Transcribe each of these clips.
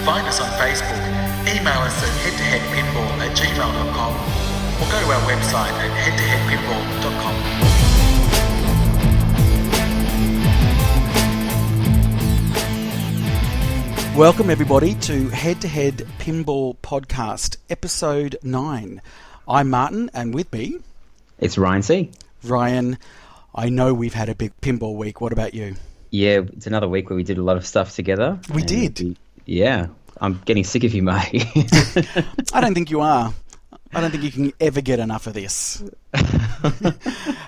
Find us on Facebook, email us at head2headpinball@gmail.com, or go to our website at head2headpinball.com. Welcome everybody to Head2Head Pinball Podcast, Episode 9. I'm Martin, and with me... It's Ryan C. Ryan, I know we've had a big pinball week. What about you? Yeah, it's another week where we did a lot of stuff together. We did? Yeah. I'm getting sick of you, mate. I don't think you are. I don't think you can ever get enough of this. We've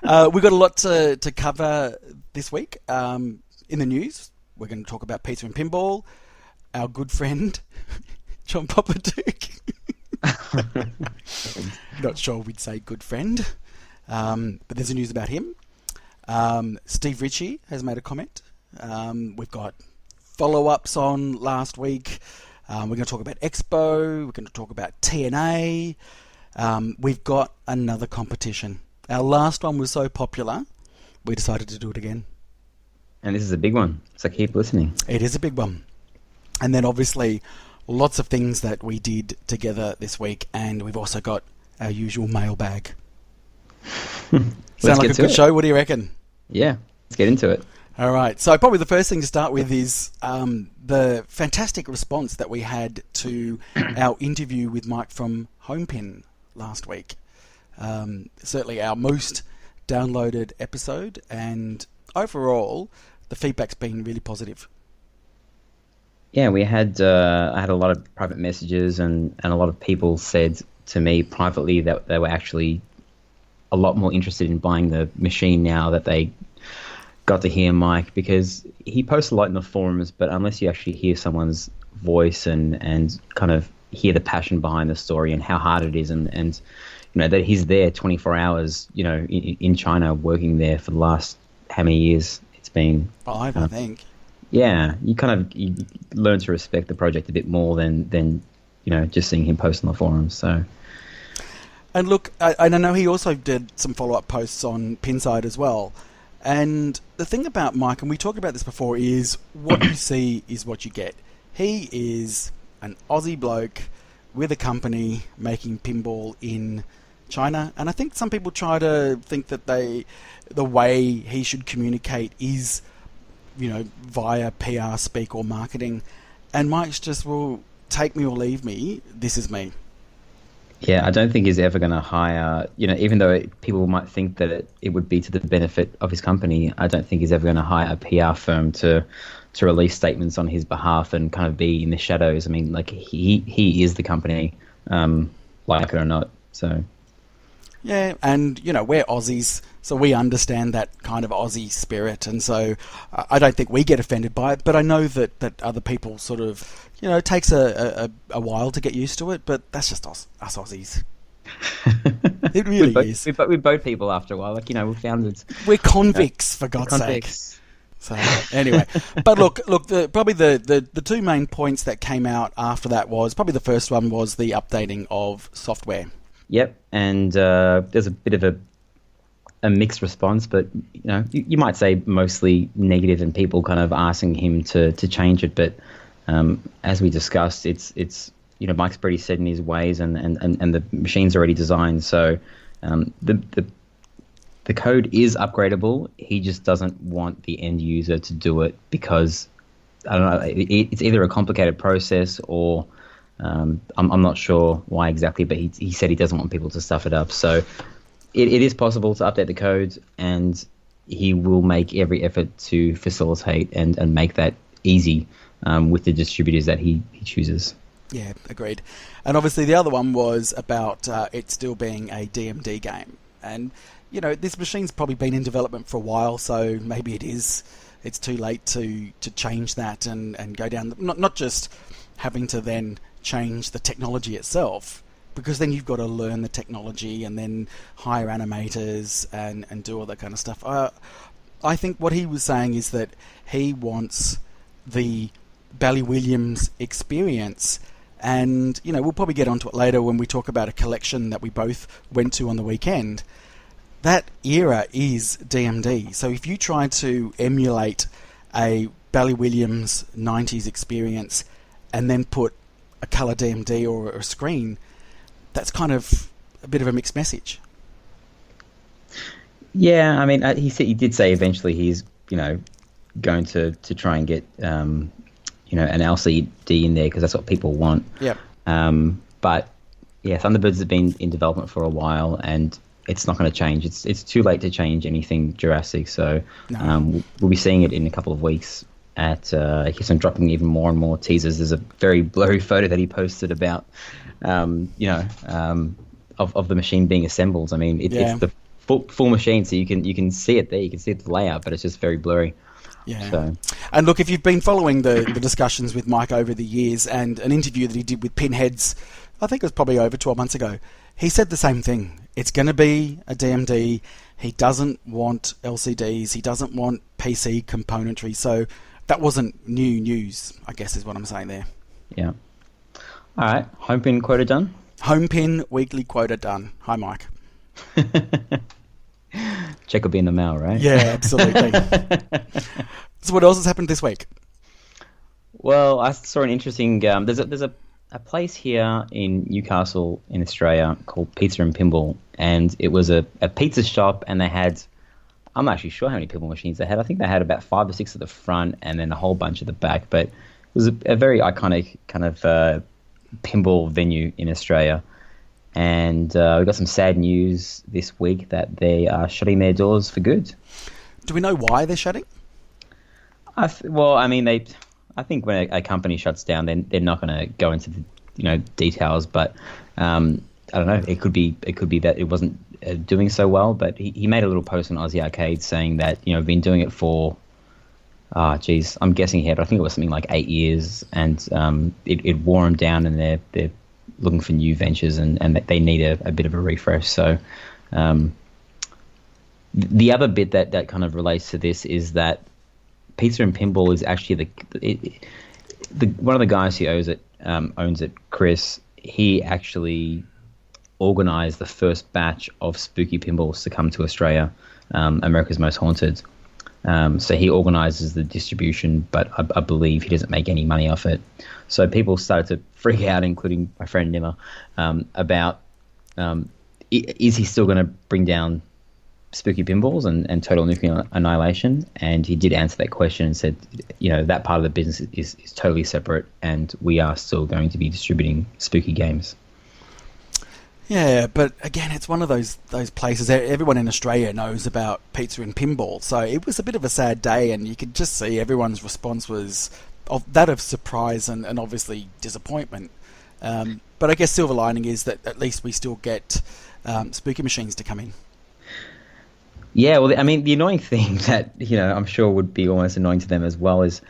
got a lot to cover this week. In the news, we're going to talk about pizza and pinball. Our good friend, John Popaduke. Not sure we'd say good friend, but there's news about him. Steve Ritchie has made a comment. We've got follow-ups on last week. We're going to talk about Expo. We're going to talk about TNA. We've got another competition. Our last one was so popular, we decided to do it again. And this is a big one, so keep listening. It is a big one. And then obviously lots of things that we did together this week, and we've also got our usual mailbag. Sound like a good show? What do you reckon? Yeah, let's get into it. All right. So probably the first thing to start with is the fantastic response that we had to our interview with Mike from Homepin last week. Certainly our most downloaded episode, and overall the feedback's been really positive. Yeah, we had I had a lot of private messages, and a lot of people said to me privately that they were actually a lot more interested in buying the machine now that they got to hear Mike, because he posts a lot in the forums, but unless you actually hear someone's voice and kind of hear the passion behind the story and how hard it is, and you know that he's there 24 hours, you know, in China, working there for the last how many years it's been? 5, I think. Yeah, you learn to respect the project a bit more than you know, just seeing him post on the forums. So, and look, I know he also did some follow-up posts on Pinside as well. And the thing about Mike, and we talked about this before, is what you see is what you get. He is an Aussie bloke with a company making pinball in China, and I think some people try to think that the way he should communicate is, you know, via PR speak or marketing, and Mike's just, well, take me or leave me, this is me. Yeah, I don't think he's ever going to hire, you know, even though people might think that it would be to the benefit of his company, I don't think he's ever going to hire a PR firm to release statements on his behalf and kind of be in the shadows. I mean, like, he is the company, like it or not, so... Yeah, and, you know, we're Aussies, so we understand that kind of Aussie spirit, and so I don't think we get offended by it, but I know that other people sort of, you know, it takes a while to get used to it, but that's just us Aussies. It really is. We're boat people after a while, like, you know, we're convicts, for God's sake. So, anyway, but look, probably the two main points that came out after that was, probably the first one was the updating of software. Yep, and there's a bit of a mixed response, but you know, you might say mostly negative, and people kind of asking him to change it. But as we discussed, it's you know, Mike's pretty set in his ways, and the machine's already designed, so the code is upgradable. He just doesn't want the end user to do it because, I don't know, it's either a complicated process or I'm not sure why exactly, but he said he doesn't want people to stuff it up. So it is possible to update the code, and he will make every effort to facilitate and make that easy with the distributors that he chooses. Yeah, agreed. And obviously the other one was about it still being a DMD game. And, you know, this machine's probably been in development for a while, so maybe it's too late to change that and go down, not just having to then change the technology itself, because then you've got to learn the technology and then hire animators and do all that kind of stuff. I think what he was saying is that he wants the Bally Williams experience, and, you know, we'll probably get onto it later when we talk about a collection that we both went to on the weekend. That era is DMD, so if you try to emulate a Bally Williams 90s experience and then put a colour DMD or a screen, that's kind of a bit of a mixed message. Yeah, I mean, he did say eventually he's going to try and get an LCD in there because that's what people want. Yeah. But yeah, Thunderbirds has been in development for a while, and it's not going to change. It's too late to change anything Jurassic. So we'll be seeing it in a couple of weeks. I guess I'm dropping even more and more teasers. There's a very blurry photo that he posted about, of the machine being assembled. I mean, it's the full machine, so you can see it there. You can see the layout, but it's just very blurry. Yeah. So. And look, if you've been following the discussions with Mike over the years and an interview that he did with Pinheads, I think it was probably over 12 months ago, he said the same thing. It's going to be a DMD. He doesn't want LCDs. He doesn't want PC componentry. So that wasn't new news, I guess is what I'm saying there. Yeah. All right. Home pin quota done? Home pin weekly quota done. Hi, Mike. Check will be in the mail, right? Yeah, absolutely. So what else has happened this week? Well, I saw an interesting... there's a place here in Newcastle in Australia called Pizza and Pinball, and it was a pizza shop, and they had... I'm not actually sure how many pinball machines they had. I think they had about 5 or 6 at the front and then a whole bunch at the back, but it was a very iconic kind of pinball venue in Australia. And we got some sad news this week that they are shutting their doors for good. Do we know why they're shutting? I think when a company shuts down, then they're not going to go into the details. But I don't know. It could be that it wasn't doing so well. But he made a little post on Aussie Arcade saying that been doing it for I'm guessing here, but I think it was something like 8 years, and it wore them down, and they're looking for new ventures, and that they need a bit of a refresh. So the other bit that kind of relates to this is that Pizza and Pinball is actually one of the guys who owns it, Chris. He actually organized the first batch of spooky pinballs to come to Australia, America's Most Haunted. So he organizes the distribution, but I believe he doesn't make any money off it. So people started to freak out, including my friend Nimmer, about is he still going to bring down spooky pinballs and total nuclear annihilation? And he did answer that question and said, that part of the business is totally separate, and we are still going to be distributing spooky games. Yeah, but again, it's one of those places. Everyone in Australia knows about Pizza and Pinball, so it was a bit of a sad day, and you could just see everyone's response was of surprise and obviously disappointment. But I guess silver lining is that at least we still get spooky machines to come in. Yeah, well, I mean, the annoying thing that I'm sure would be almost annoying to them as well is,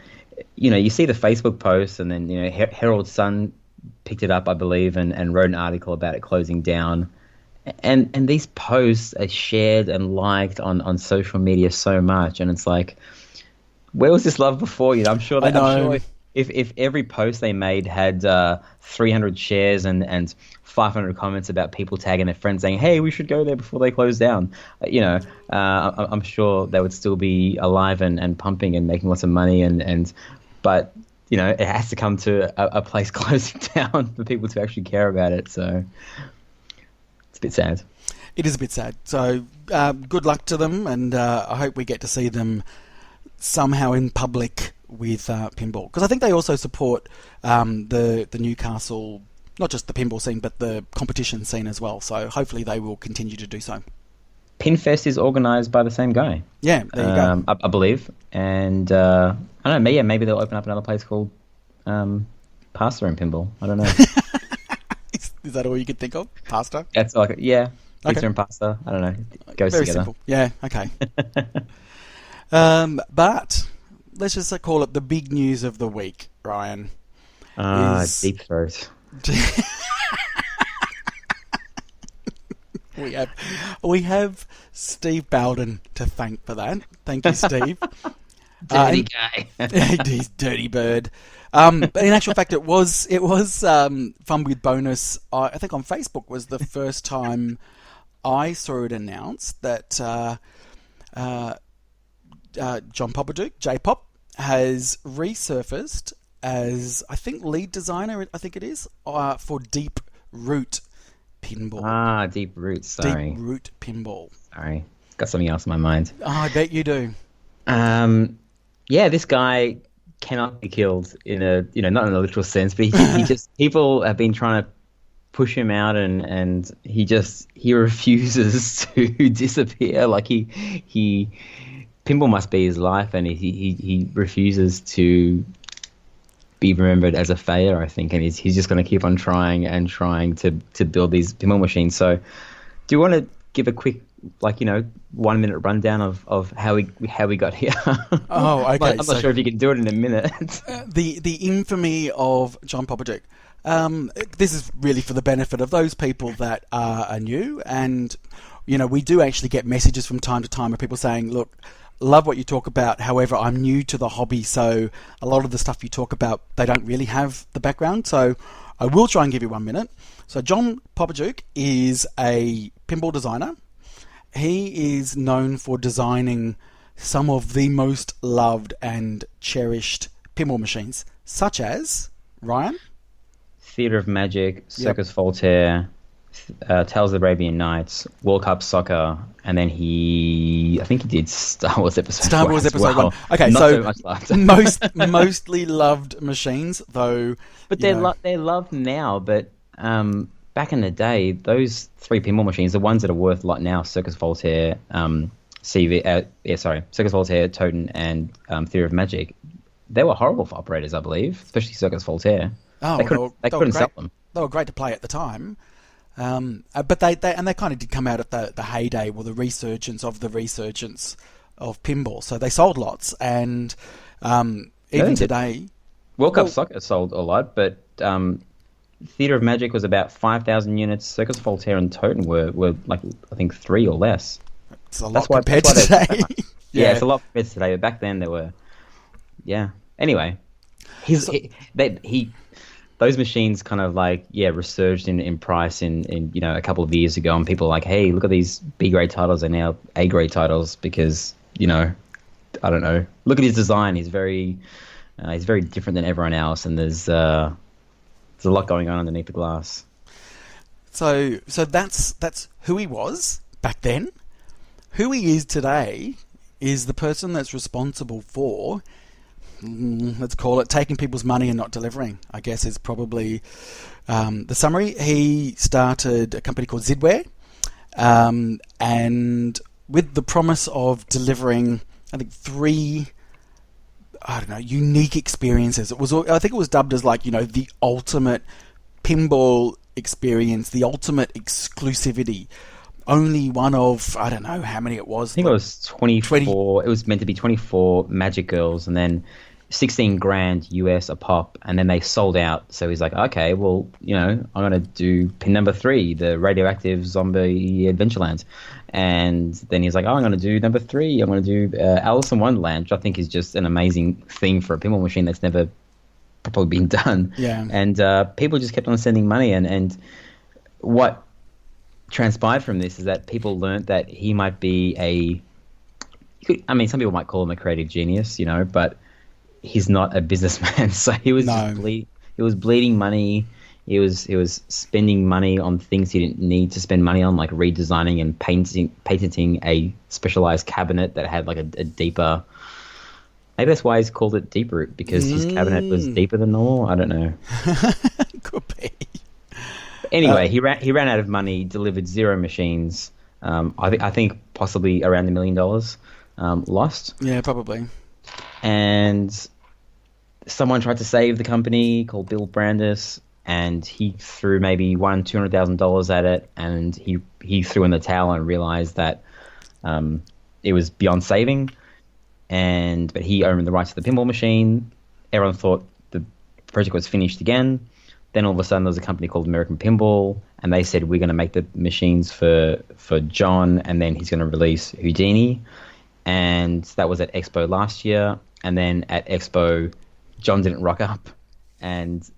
you see the Facebook post, and then Herald Sun picked it up, I believe, and wrote an article about it closing down. And these posts are shared and liked on social media so much, and it's like, where was this love before? I'm sure if every post they made had 300 shares and 500 comments about people tagging their friends saying, "Hey, we should go there before they close down," I'm sure they would still be alive and pumping and making lots of money. But it has to come to a place closing down for people to actually care about it. So it's a bit sad. It is a bit sad. So good luck to them, and I hope we get to see them somehow in public with pinball. Because I think they also support the Newcastle, not just the pinball scene, but the competition scene as well. So hopefully they will continue to do so. Pinfest is organised by the same guy. Yeah, there you go. I believe. And I don't know, maybe they'll open up another place called Pasta and Pinball. I don't know. Is that all you could think of? Pasta? That's like, yeah, pizza Okay. and pasta. I don't know. It goes Very together. simple. Yeah, okay. But let's just call it the big news of the week, Ryan. Deep throat. We have Steve Bowden to thank for that. Thank you, Steve. Dirty guy. He's dirty bird. But in actual fact, it was Fun with Bonus. I think on Facebook was the first time I saw it announced that John Popaduke, JPOP, has resurfaced as, I think, lead designer, I think it is, for Deep Root Pinball. Ah, Deep Root, sorry. Deep Root Pinball. Sorry. Got something else in my mind. Oh, I bet you do. Yeah, this guy cannot be killed in a, not in a literal sense, but he just, people have been trying to push him out, and he refuses to disappear. Like he pinball must be his life, and he refuses to be remembered as a failure, I think, and he's just going to keep on trying and trying to build these pinball machines. So do you want to give a quick 1 minute rundown of how we got here? Oh, okay. I'm not sure if you can do it in a minute. The infamy of John Popoduke. This is really for the benefit of those people that are new, and we do actually get messages from time to time of people saying, look, love what you talk about, however I'm new to the hobby, so a lot of the stuff you talk about, they don't really have the background, so I will try and give you 1 minute. So John Popoduke is a pinball designer. He is known for designing some of the most loved and cherished pinball machines, such as, Ryan? Theatre of Magic, Circus Voltaire, Tales of the Arabian Nights, World Cup Soccer, and then I think he did Star Wars Episode 1. Okay, not so much loved. mostly loved machines, though. But they're loved now. But back in the day, those three pinball machines, the ones that are worth a lot now, Circus Voltaire, Circus Voltaire, Totem, and Theatre of Magic, they were horrible for operators, I believe, especially Circus Voltaire. Oh, they couldn't sell them. They were great to play at the time. But they kind of did come out at the heyday, or the resurgence of pinball. So they sold lots, and even today, World Cup Soccer sold a lot, but Theatre of Magic was about 5,000 units. Circus Voltaire and Totem were like, I think 3 or less. It's a lot compared to today. Yeah, it's a lot compared to today. But back then they were, Anyway, those machines kind of resurged in price in a couple of years ago, and people are like, hey, look at these B grade titles are now A grade titles because I don't know. Look at his design. He's very different than everyone else, and there's a lot going on underneath the glass. So that's who he was back then. Who he is today is the person that's responsible for, let's call it, taking people's money and not delivering, I guess, is probably the summary. He started a company called Zidware, and with the promise of delivering, I think, 3, unique experiences. I think it was dubbed as the ultimate pinball experience, the ultimate exclusivity. Only one of, I don't know how many it was. I think it was 24. It was meant to be 24 Magic Girls, and then 16 grand US a pop, and then they sold out. So he's like, okay, well, I'm going to do pin number 3, the Radioactive Zombie Adventureland. And then he's like, I'm going to do number 3. I'm going to do Alice in Wonderland, which I think is just an amazing thing for a pinball machine that's never properly been done. Yeah. And people just kept on sending money, and what transpired from this is that people learnt that he might be some people might call him a creative genius, but he's not a businessman. So he was he was bleeding money. He was spending money on things he didn't need to spend money on, like redesigning and patenting a specialized cabinet that had a deeper. Maybe that's why he's called it Deep Root, because his cabinet was deeper than normal. I don't know. Could be. Anyway, he ran out of money, delivered 0 machines. I think possibly around $1 million lost. Yeah, probably. And someone tried to save the company called Bill Brandis, and he threw maybe $200,000 at it, and he threw in the towel and realized that it was beyond saving. But he owned the rights to the pinball machine. Everyone thought the project was finished again. Then all of a sudden there was a company called American Pinball, and they said, we're going to make the machines for John, and then he's going to release Houdini. And that was at Expo last year. And then at Expo, John didn't rock up, and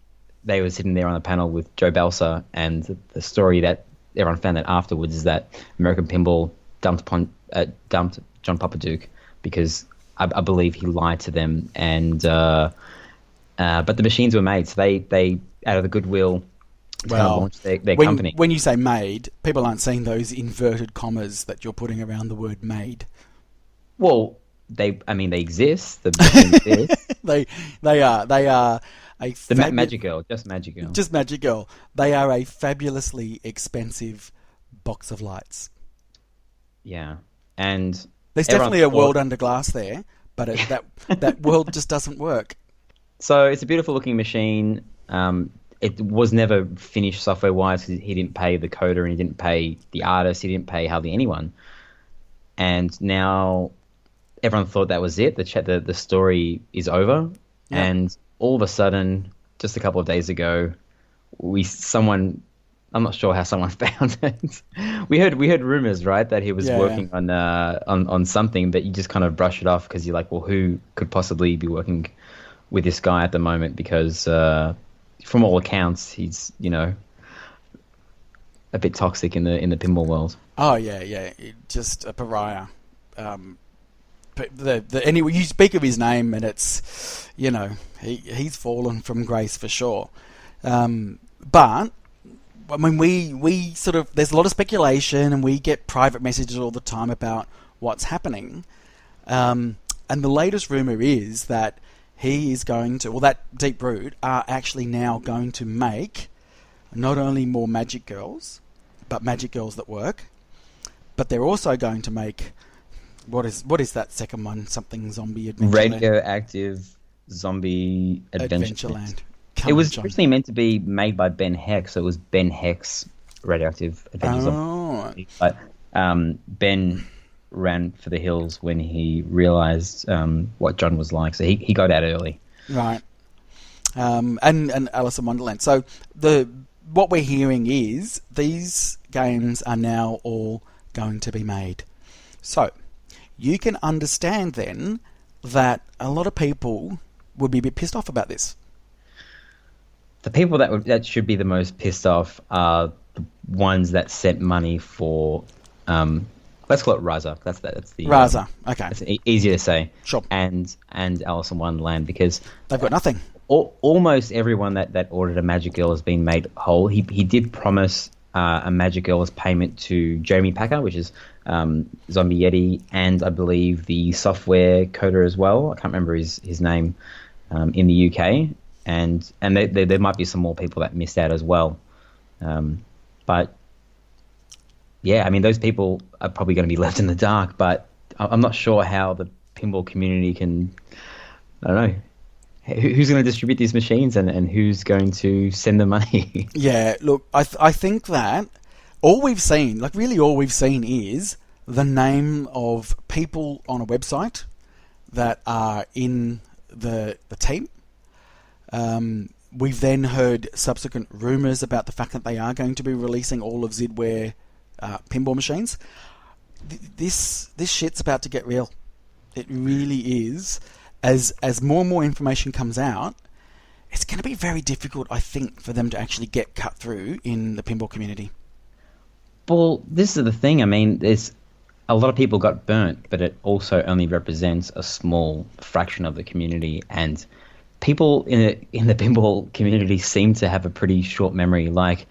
they were sitting there on a panel with Joe Balsa, and the story that everyone found out afterwards is that American Pinball dumped John Popoduke because I believe he lied to them, and But the machines were made, so they out of the goodwill to kind of Well, launch their when company. when you say made, people aren't seeing those inverted commas that you're putting around the word made. Well, they exist. The machines exist. They are a Magic Girl, just Magic Girl. just Magic Girl. They are a fabulously expensive box of lights. Yeah, and There's everyone definitely a thought- world under glass there, but that world just doesn't work. So it's a beautiful looking machine. It was never finished software wise. He didn't pay the coder and he didn't pay the artist. He didn't pay hardly anyone. And now everyone thought that was it. The story is over. Yeah. And all of a sudden, just a couple of days ago, I'm not sure how someone found it. We heard rumors, right, that he was Yeah. working on something, but you just kind of brush it off because you're like, well, who could possibly be working with this guy at the moment? Because from all accounts, he's a bit toxic in the pinball world. Oh yeah, just a pariah. Anyway, you speak of his name, and it's he's fallen from grace for sure. But I mean, we sort of there's a lot of speculation, and we get private messages all the time about what's happening. And the latest rumor is that he is going to, that Deep Brood are actually now going to make not only more Magic Girls, but Magic Girls that work. But they're also going to make what is that second one? Something Zombie Adventureland. Radioactive Zombie Adventureland. Come It was on, John. originally meant to be made by Ben Hex, so it was Ben Hex Radioactive Adventures. Oh, But Ben ran for the hills when he realized what John was like, so he got out early. right. And Alice in Wonderland. So what we're hearing is these games are now all going to be made. So you can understand then that a lot of people would be a bit pissed off about this. The people that should be the most pissed off are the ones that sent money for, let's call it Raza. That's the Raza, okay, It's easier to say. Sure. And Alice in Wonderland, because they've got nothing. almost everyone that ordered a Magic Girl has been made whole. He did promise a Magic Girl as payment to Jeremy Packer, which is Zombie Yeti, and I believe the software coder as well. I can't remember his name in the UK, and there might be some more people that missed out as well. But yeah, I mean, those people are probably going to be left in the dark. But I'm not sure how the pinball community can. I don't know. Who's going to distribute these machines and who's going to send the money? Yeah, look, I think that all we've seen is the name of people on a website that are in the team. We've then heard subsequent rumours about the fact that they are going to be releasing all of Zidware pinball machines. This shit's about to get real. It really is. As more and more information comes out, it's going to be very difficult, I think, for them to actually get cut through in the pinball community. Well, this is the thing. I mean, there's a lot of people got burnt, but it also only represents a small fraction of the community. And people in the pinball community seem to have a pretty short memory. Like,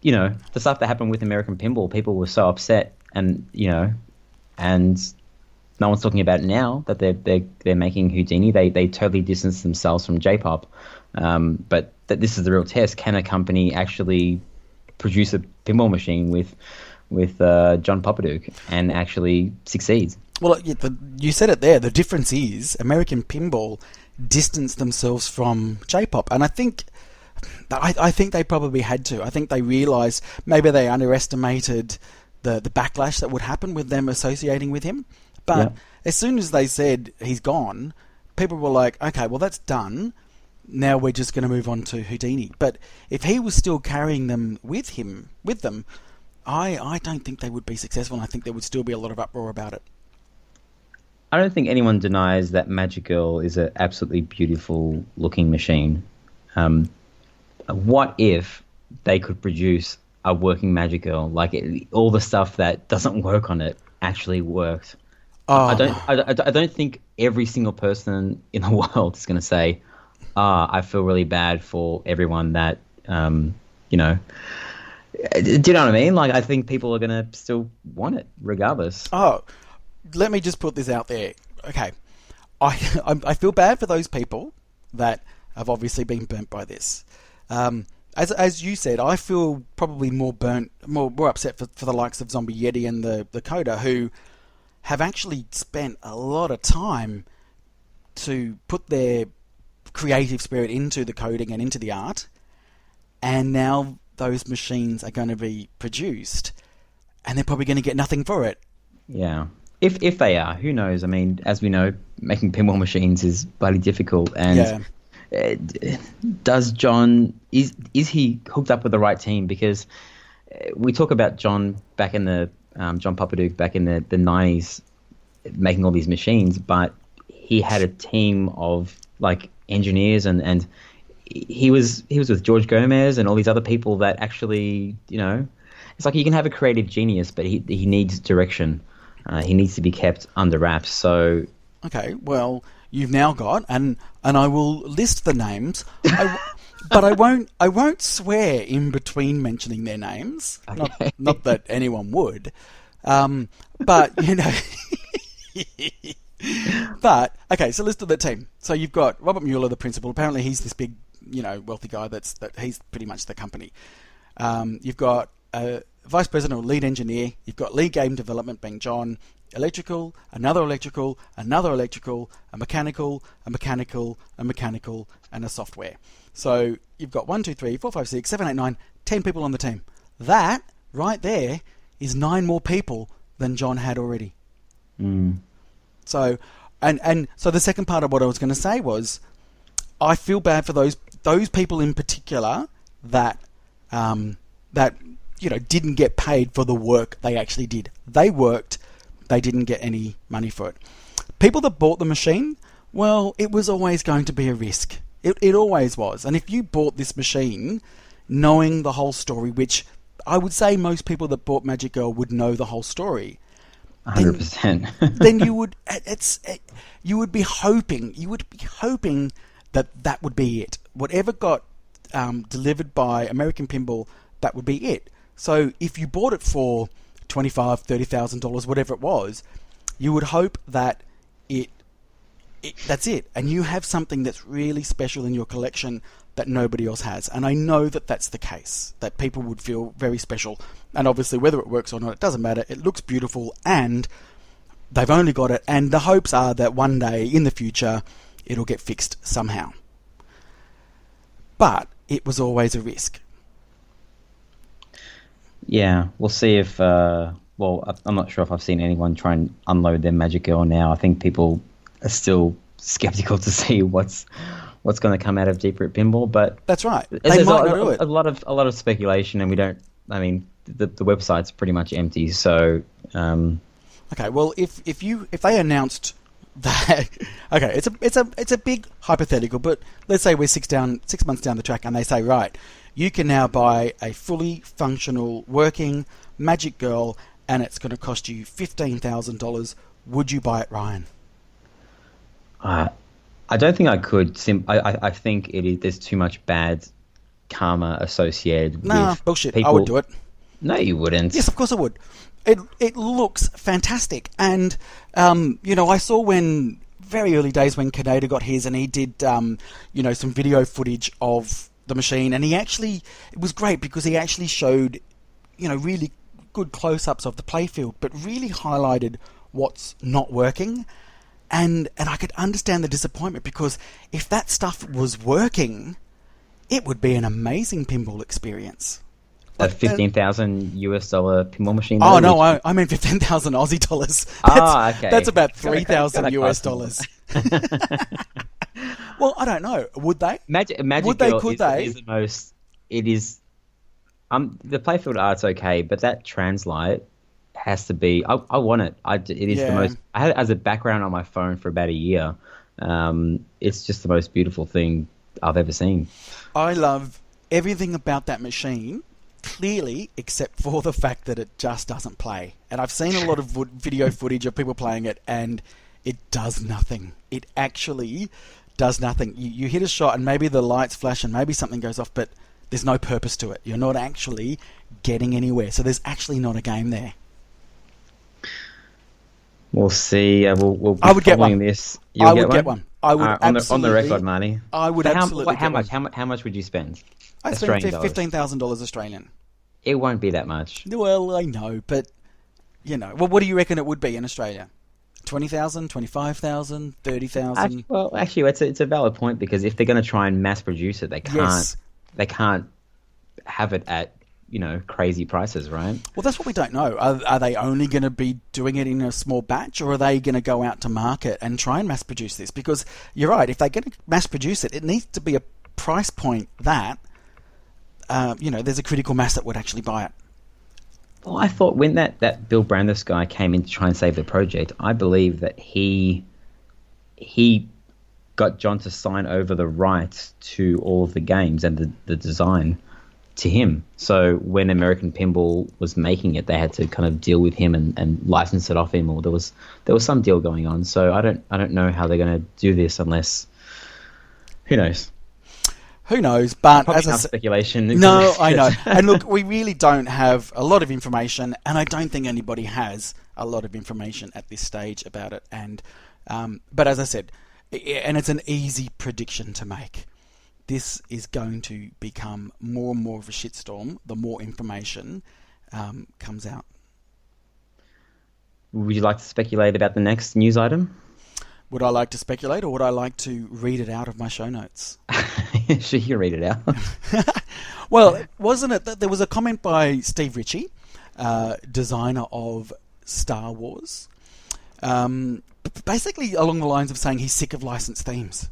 the stuff that happened with American Pinball, people were so upset, and no one's talking about it now that they're making Houdini. They totally distanced themselves from JPOP. But that this is the real test. Can a company actually produce a pinball machine with John Popadouk and actually succeeds? Well, you said it there. The difference is American Pinball distanced themselves from J-pop, and I think they probably had to. I think they realised maybe they underestimated the backlash that would happen with them associating with him. But as soon as they said he's gone, people were like, okay, well, that's done. Now we're just going to move on to Houdini. But if he was still carrying them with them, I don't think they would be successful, and I think there would still be a lot of uproar about it. I don't think anyone denies that Magic Girl is an absolutely beautiful looking machine. What if they could produce a working Magic Girl? Like all the stuff that doesn't work on it actually worked. I don't think every single person in the world is going to say, I feel really bad for everyone that, you know, do you know what I mean? Like, I think people are going to still want it regardless. Oh, let me just put this out there. Okay, I feel bad for those people that have obviously been burnt by this. As you said, I feel probably more upset for the likes of Zombie Yeti and the Coda, who have actually spent a lot of time to put their creative spirit into the coding and into the art, and now those machines are going to be produced, and they're probably going to get nothing for it. Yeah. If they are, who knows? I mean, as we know, making pinball machines is bloody difficult. And does John, is he hooked up with the right team? Because we talk about John back in the, John Papaduke back in the 90s making all these machines, but he had a team of like engineers and he was with George Gomez and all these other people that actually, you know, it's like you can have a creative genius, but he needs direction. He needs to be kept under wraps. So, okay, well, you've now got, and I will list the names, but I won't swear in between mentioning their names. Okay. Not that anyone would, but you know. But okay, so list of the team. So you've got Robert Mueller, the principal. Apparently, he's this big, you know, wealthy guy. That he's pretty much the company. You've got vice president or lead engineer. You've got lead game development being John. Electrical, another electrical, another electrical, a mechanical, a mechanical, a mechanical, and a software. So you've got 1, 2, 3, 4, 5, 6, 7, 8, 9, 10 people on the team. That right there is 9 more people than John had already. Mm. So, and so the second part of what I was going to say was, I feel bad for those people in particular that you know didn't get paid for the work they actually did. They worked, they didn't get any money for it. People that bought the machine, well, it was always going to be a risk. It always was. And if you bought this machine knowing the whole story, which I would say most people that bought Magic Girl would know the whole story. 100%. Then you would be hoping that would be it. Whatever got delivered by American Pinball, that would be it. So if you bought it for $25,000, $30,000, whatever it was, you would hope that that's it, and you have something that's really special in your collection that nobody else has. And I know that that's the case, that people would feel very special. And obviously, whether it works or not, it doesn't matter. It looks beautiful, and they've only got it. And the hopes are that one day in the future, it'll get fixed somehow. But it was always a risk. Yeah, we'll see if... well, I'm not sure if I've seen anyone try and unload their Magic Girl now. I think people are still skeptical to see what's going to come out of JPOP Pinball, but that's right. They might not do it. A lot of speculation, and we don't. I mean, the website's pretty much empty. So, okay. Well, if they announced that, okay, it's a big hypothetical, but let's say we're 6 months down the track, and they say, right, you can now buy a fully functional, working Magic Girl, and it's going to cost you $15,000. Would you buy it, Ryan? I don't think I could. I think there's too much bad karma associated with bullshit. People. I would do it. No, you wouldn't. Yes, of course I would. It looks fantastic. And, you know, I saw when, very early days when Kaneda got his, and he did, you know, some video footage of the machine. And it was great because he actually showed, you know, really good close-ups of the playfield, but really highlighted what's not working. And I could understand the disappointment, because if that stuff was working, it would be an amazing pinball experience. A $15,000 US pinball machine? Oh, no, I mean 15,000 Aussie dollars. Okay. That's about 3,000 US dollars. Well, I don't know. Would they? Magic would Girl they? Could they? Is the most. It is. The playfield art's okay, but that translite has to be. I want it. It is the most. I had it as a background on my phone for about a year. It's just the most beautiful thing I've ever seen. I love everything about that machine, clearly, except for the fact that it just doesn't play. And I've seen a lot of video footage of people playing it, and it does nothing. It actually does nothing. You hit a shot and maybe the lights flash and maybe something goes off, but there's no purpose to it. You're not actually getting anywhere. So there's actually not a game there. We'll see. We'll be I would get following one. this. I would get one. I would on absolutely. the record, Marty. I would So absolutely. How much would you spend? I spent Australian dollars. $15,000 Australian. It won't be that much. Well, I know, but well, what do you reckon it would be in Australia? 20,000, 25,000, 30,000. Actually, it's a valid point, because if they're going to try and mass produce it, they can't. Yes. They can't have it at crazy prices, right? Well, that's what we don't know. Are they only going to be doing it in a small batch, or are they going to go out to market and try and mass produce this? Because you're right, if they're going to mass produce it, it needs to be a price point that there's a critical mass that would actually buy it. Well, I thought when that Bill Brandes guy came in to try and save the project, I believe that he got John to sign over the rights to all of the games and the design to him. So when American Pinball was making it, they had to kind of deal with him and license it off him, or there was some deal going on. So I don't know how they're going to do this unless, who knows. Who knows? But Probably as speculation. No, I know. And look, we really don't have a lot of information, and I don't think anybody has a lot of information at this stage about it. And but as I said, and it's an easy prediction to make. This is going to become more and more of a shitstorm the more information comes out. Would you like to speculate about the next news item? Would I like to speculate, or would I like to read it out of my show notes? Sure, you read it out. Well, wasn't it that there was a comment by Steve Ritchie, designer of Star Wars, basically along the lines of saying he's sick of licensed themes.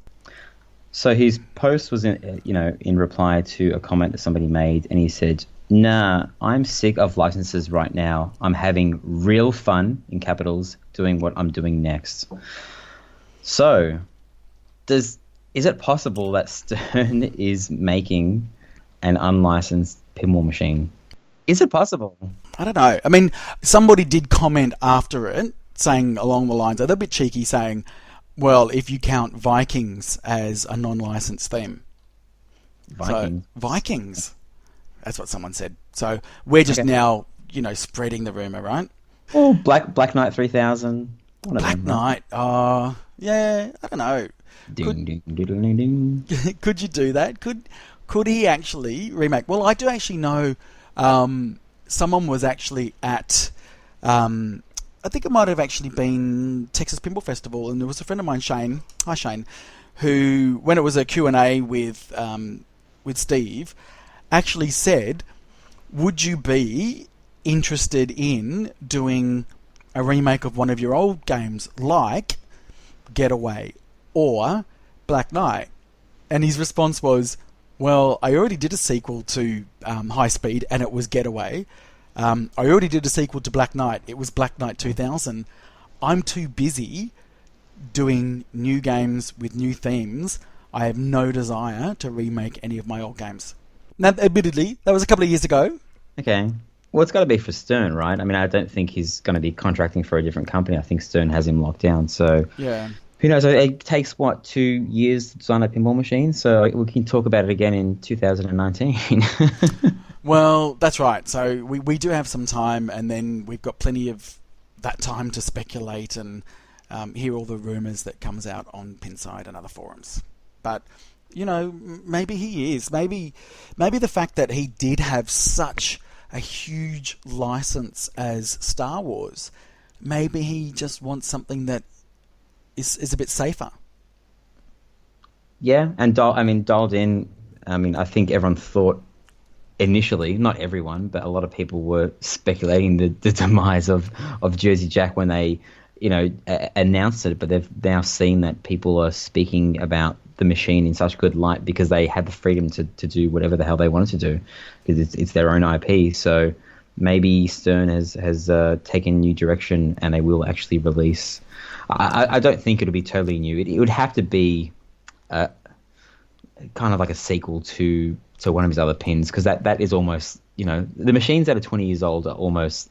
So his post was in reply to a comment that somebody made, and he said, "Nah, I'm sick of licenses right now. I'm having real fun, in capitals, doing what I'm doing next." So, is it possible that Stern is making an unlicensed pinball machine? Is it possible? I don't know. I mean, somebody did comment after it, saying along the lines, they're a bit cheeky, saying, well, if you count Vikings as a non-licensed theme. Vikings? So, Vikings. That's what someone said. So we're just now, spreading the rumour, right? Oh, Black Knight 3000. Black Knight. Yeah, I don't know. Ding, ding, ding, ding, ding. Could you do that? Could he actually remake? Well, I do actually know someone was actually at, I think it might have actually been Texas Pinball Festival, and there was a friend of mine, Shane, hi Shane, who, when it was a Q&A with Steve, actually said, would you be interested in doing a remake of one of your old games like Getaway or Black Knight? And his response was, well, I already did a sequel to High Speed, and it was Getaway. I already did a sequel to Black Knight. It was Black Knight 2000. I'm too busy doing new games with new themes. I have no desire to remake any of my old games. Now, admittedly, that was a couple of years ago. Okay. Well, it's got to be for Stern, right? I mean, I don't think he's going to be contracting for a different company. I think Stern has him locked down. So yeah. Who knows? It takes, 2 years to design a pinball machine? So we can talk about it again in 2019. Well, that's right. So we do have some time, and then we've got plenty of that time to speculate and hear all the rumours that comes out on Pinside and other forums. But, maybe he is. Maybe the fact that he did have such a huge license as Star Wars, maybe he just wants something that is a bit safer. Yeah, and dialed in. I think everyone thought initially, not everyone, but a lot of people were speculating the demise of Jersey Jack when they, announced it. But they've now seen that people are speaking about the machine in such good light because they had the freedom to do whatever the hell they wanted to do, because it's their own IP. So maybe Stern has taken a new direction, and they will actually release. I don't think it'll be totally new. It would have to be kind of like a sequel to one of his other pins, because that is almost, the machines that are 20 years old are almost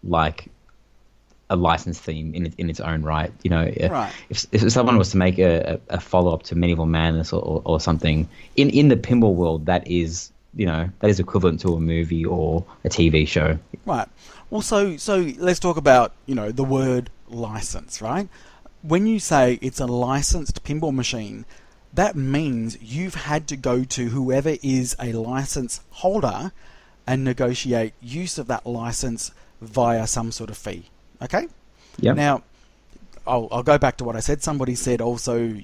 like a licensed theme in its own right. You know, Right. if someone was to make a follow up to Medieval Madness or something in the pinball world, that is equivalent to a movie or a TV show. Right. Well, so let's talk about, the word license, right? When you say it's a licensed pinball machine, that means you've had to go to whoever is a license holder and negotiate use of that license via some sort of fee. Okay? Yeah. Now, I'll go back to what I said. Somebody said also,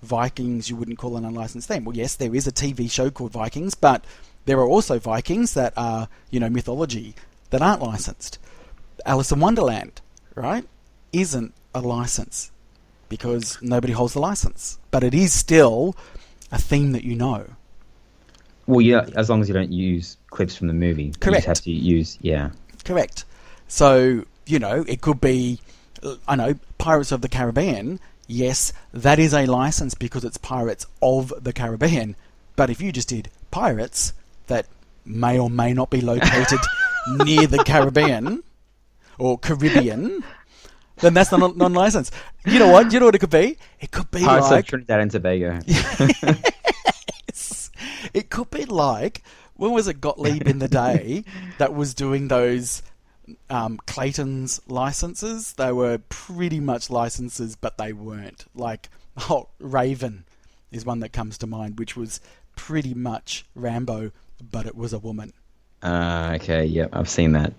Vikings you wouldn't call an unlicensed theme. Well, yes, there is a TV show called Vikings, but there are also Vikings that are, mythology that aren't licensed. Alice in Wonderland, right, isn't a license because nobody holds the license. But it is still a theme that you know. Well, yeah, as long as you don't use clips from the movie. Correct. You just have to use, yeah. Correct. So, it could be, Pirates of the Caribbean. Yes, that is a license because it's Pirates of the Caribbean. But if you just did Pirates that may or may not be located near the Caribbean or Caribbean, then that's not non-licensed. You know what? You know what it could be? It could be Pirates like of Trinidad and Tobago. Yes. It could be like, when was it Gottlieb in the day that was doing those Clayton's licenses? They were pretty much licenses, but they weren't. Like, Raven is one that comes to mind, which was pretty much Rambo, but it was a woman. Okay, yeah, I've seen that.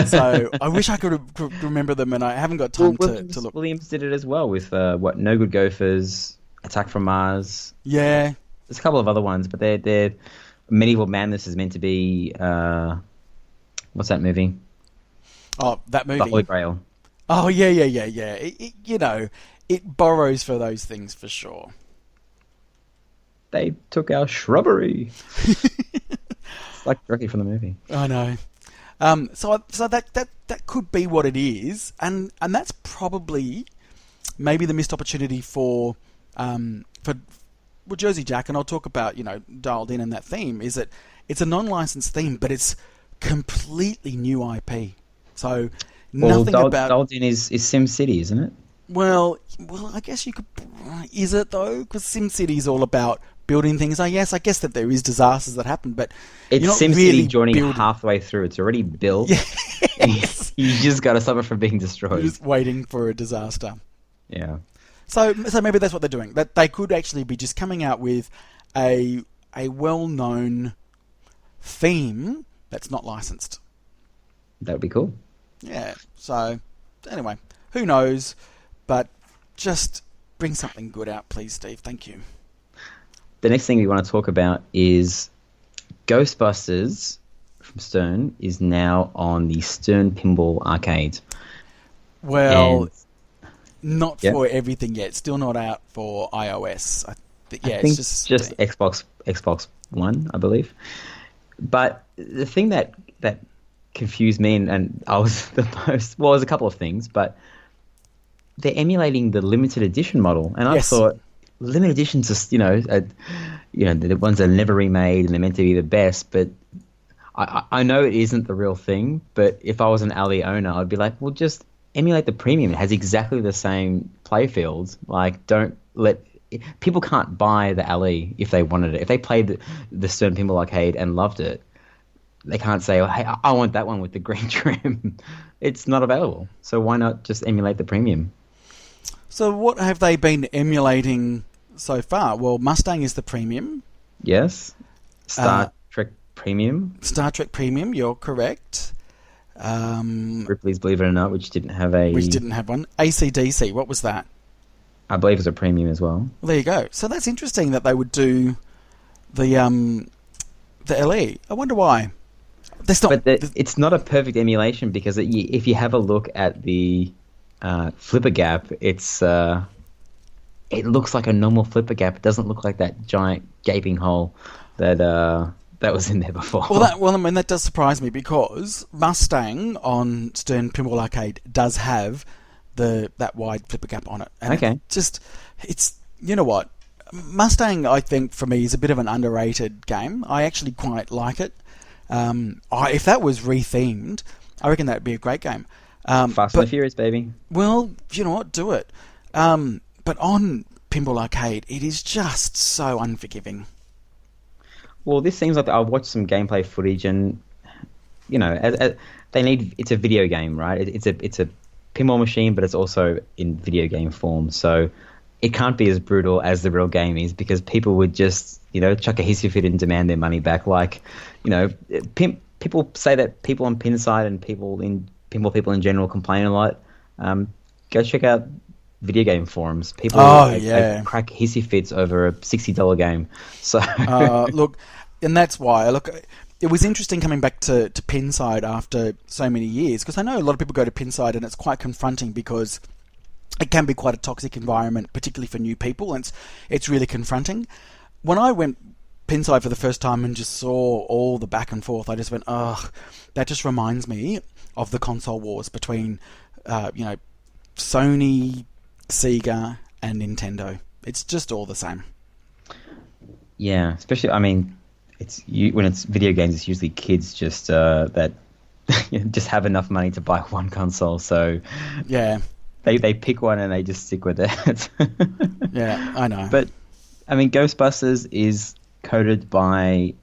So I wish I could remember them, and I haven't got time to look. Williams did it as well with No Good Gophers, Attack from Mars. Yeah. There's a couple of other ones, but they're Medieval Madness is meant to be what's that movie? Oh, that movie. The Holy Grail. Oh, yeah. It borrows for those things for sure. They took our shrubbery. It's like directly from the movie. I know. So that could be what it is, and that's probably maybe the missed opportunity for Jersey Jack, and I'll talk about Dialed In and that theme, is that it's a non-licensed theme, but it's completely new IP. So nothing about Dialed In is SimCity, isn't it? Well, I guess you could. Is it though? Because SimCity is all about building things. I guess that there is disasters that happen, but it's you're not SimCity really joining halfway through. It's already built. Yes. You just got to stop it from being destroyed. Just waiting for a disaster. Yeah. So maybe that's what they're doing. That they could actually be just coming out with a well-known theme that's not licensed. That would be cool. Yeah. So anyway, who knows? But just bring something good out, please, Steve. Thank you. The next thing we want to talk about is Ghostbusters from Stern is now on the Stern Pinball Arcade. Well, not for everything yet. Still not out for iOS. I think it's just Xbox One, I believe. But the thing that confused me and I was the most... Well, there's a couple of things, but they're emulating the limited edition model. And I thought, limited editions are, the ones that are never remade and they're meant to be the best, but I know it isn't the real thing, but if I was an alley owner, I'd be like, well, just emulate the premium. It has exactly the same playfield. Like, don't let... People can't buy the alley if they wanted it. If they played the Stern Pinball Arcade and loved it, they can't say, oh, hey, I want that one with the green trim. It's not available. So why not just emulate the premium? So what have they been emulating so far? Well, Mustang is the premium. Yes. Star Trek Premium. Star Trek Premium, you're correct. Ripley's Believe It or Not, which didn't have one. AC/DC, what was that? I believe it was a premium as well. Well, there you go. So that's interesting that they would do the LE. I wonder why. It's not a perfect emulation because if you have a look at the flipper gap, it looks like a normal flipper gap. It doesn't look like that giant gaping hole that was in there before. That does surprise me because Mustang on Stern Pinball Arcade does have that wide flipper gap on it. And it's you know what? Mustang, I think, for me, is a bit of an underrated game. I actually quite like it. If that was rethemed, I reckon that would be a great game. Fast and the Furious, baby. Well, you know what? Do it. But on Pinball Arcade, it is just so unforgiving. Well, this seems like I've watched some gameplay footage, and you know, it's a video game, right? It's a pinball machine, but it's also in video game form. So it can't be as brutal as the real game is, because people would just, you know, chuck a hissy fit and demand their money back. Like, you know, people say that people on Pinside and pinball people in general complain a lot. Go check out video game forums. People crack hissy fits over a $60 game. So look, and that's why it was interesting coming back to Pinside after so many years, because I know a lot of people go to Pinside and it's quite confronting because it can be quite a toxic environment, particularly for new people, and it's really confronting. When I went Pinside for the first time and just saw all the back and forth, I just went, ugh, that just reminds me of the console wars between, Sony, Sega, and Nintendo. It's just all the same. Yeah, especially, I mean, when it's video games, it's usually kids just that just have enough money to buy one console. So yeah, they pick one and they just stick with it. Yeah, I know. But I mean, Ghostbusters is coded by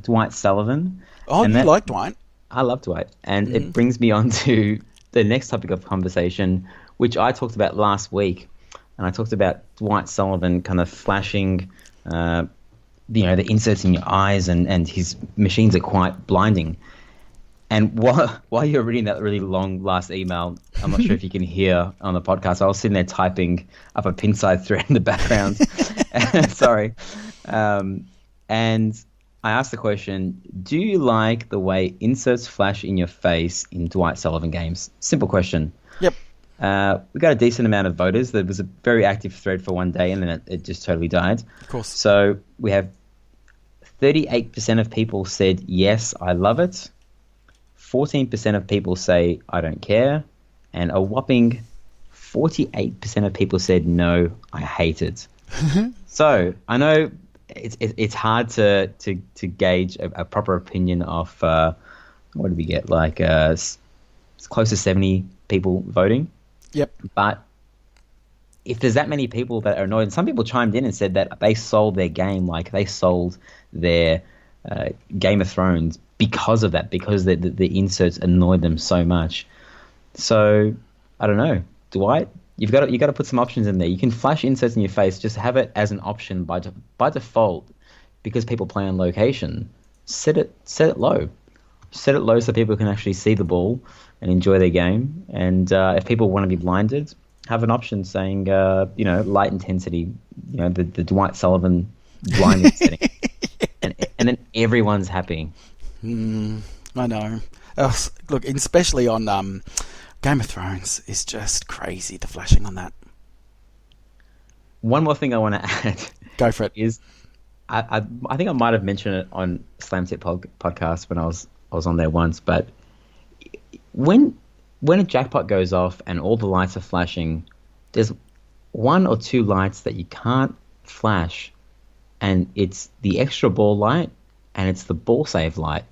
Dwight Sullivan. Oh, you like Dwight? I love Dwight, and it brings me on to the next topic of conversation, which I talked about last week, and I talked about Dwight Sullivan kind of flashing, the inserts in your eyes, and his machines are quite blinding. And while you're reading that really long last email, I'm not sure if you can hear on the podcast, I was sitting there typing up a Pinside thread in the background. Sorry. And I asked the question, do you like the way inserts flash in your face in Dwight Sullivan games? Simple question. Yep. We got a decent amount of voters. There was a very active thread for one day, and then it just totally died. Of course. So we have 38% of people said, yes, I love it. 14% of people say, I don't care. And a whopping 48% of people said, no, I hate it. So I know it's hard to gauge a proper opinion of, what did we get? Like it's close to 70 people voting. Yep. But if there's that many people that are annoyed, and some people chimed in and said that they sold their game, like they sold their Game of Thrones because of that, because the inserts annoyed them so much. So I don't know, Dwight, you've got to put some options in there. You can flash inserts in your face, just have it as an option by default, because people play on location. Set it low. Set it low so people can actually see the ball and enjoy their game. And if people want to be blinded, have an option saying, light intensity, the Dwight Sullivan blinding setting. And then everyone's happy. I know. Look, especially on Game of Thrones, is just crazy, the flashing on that. One more thing I want to add. Go for it. Is I think I might have mentioned it on Slam Tip podcast when I was on there once, but when a jackpot goes off and all the lights are flashing, there's one or two lights that you can't flash, and it's the extra ball light and it's the ball save light.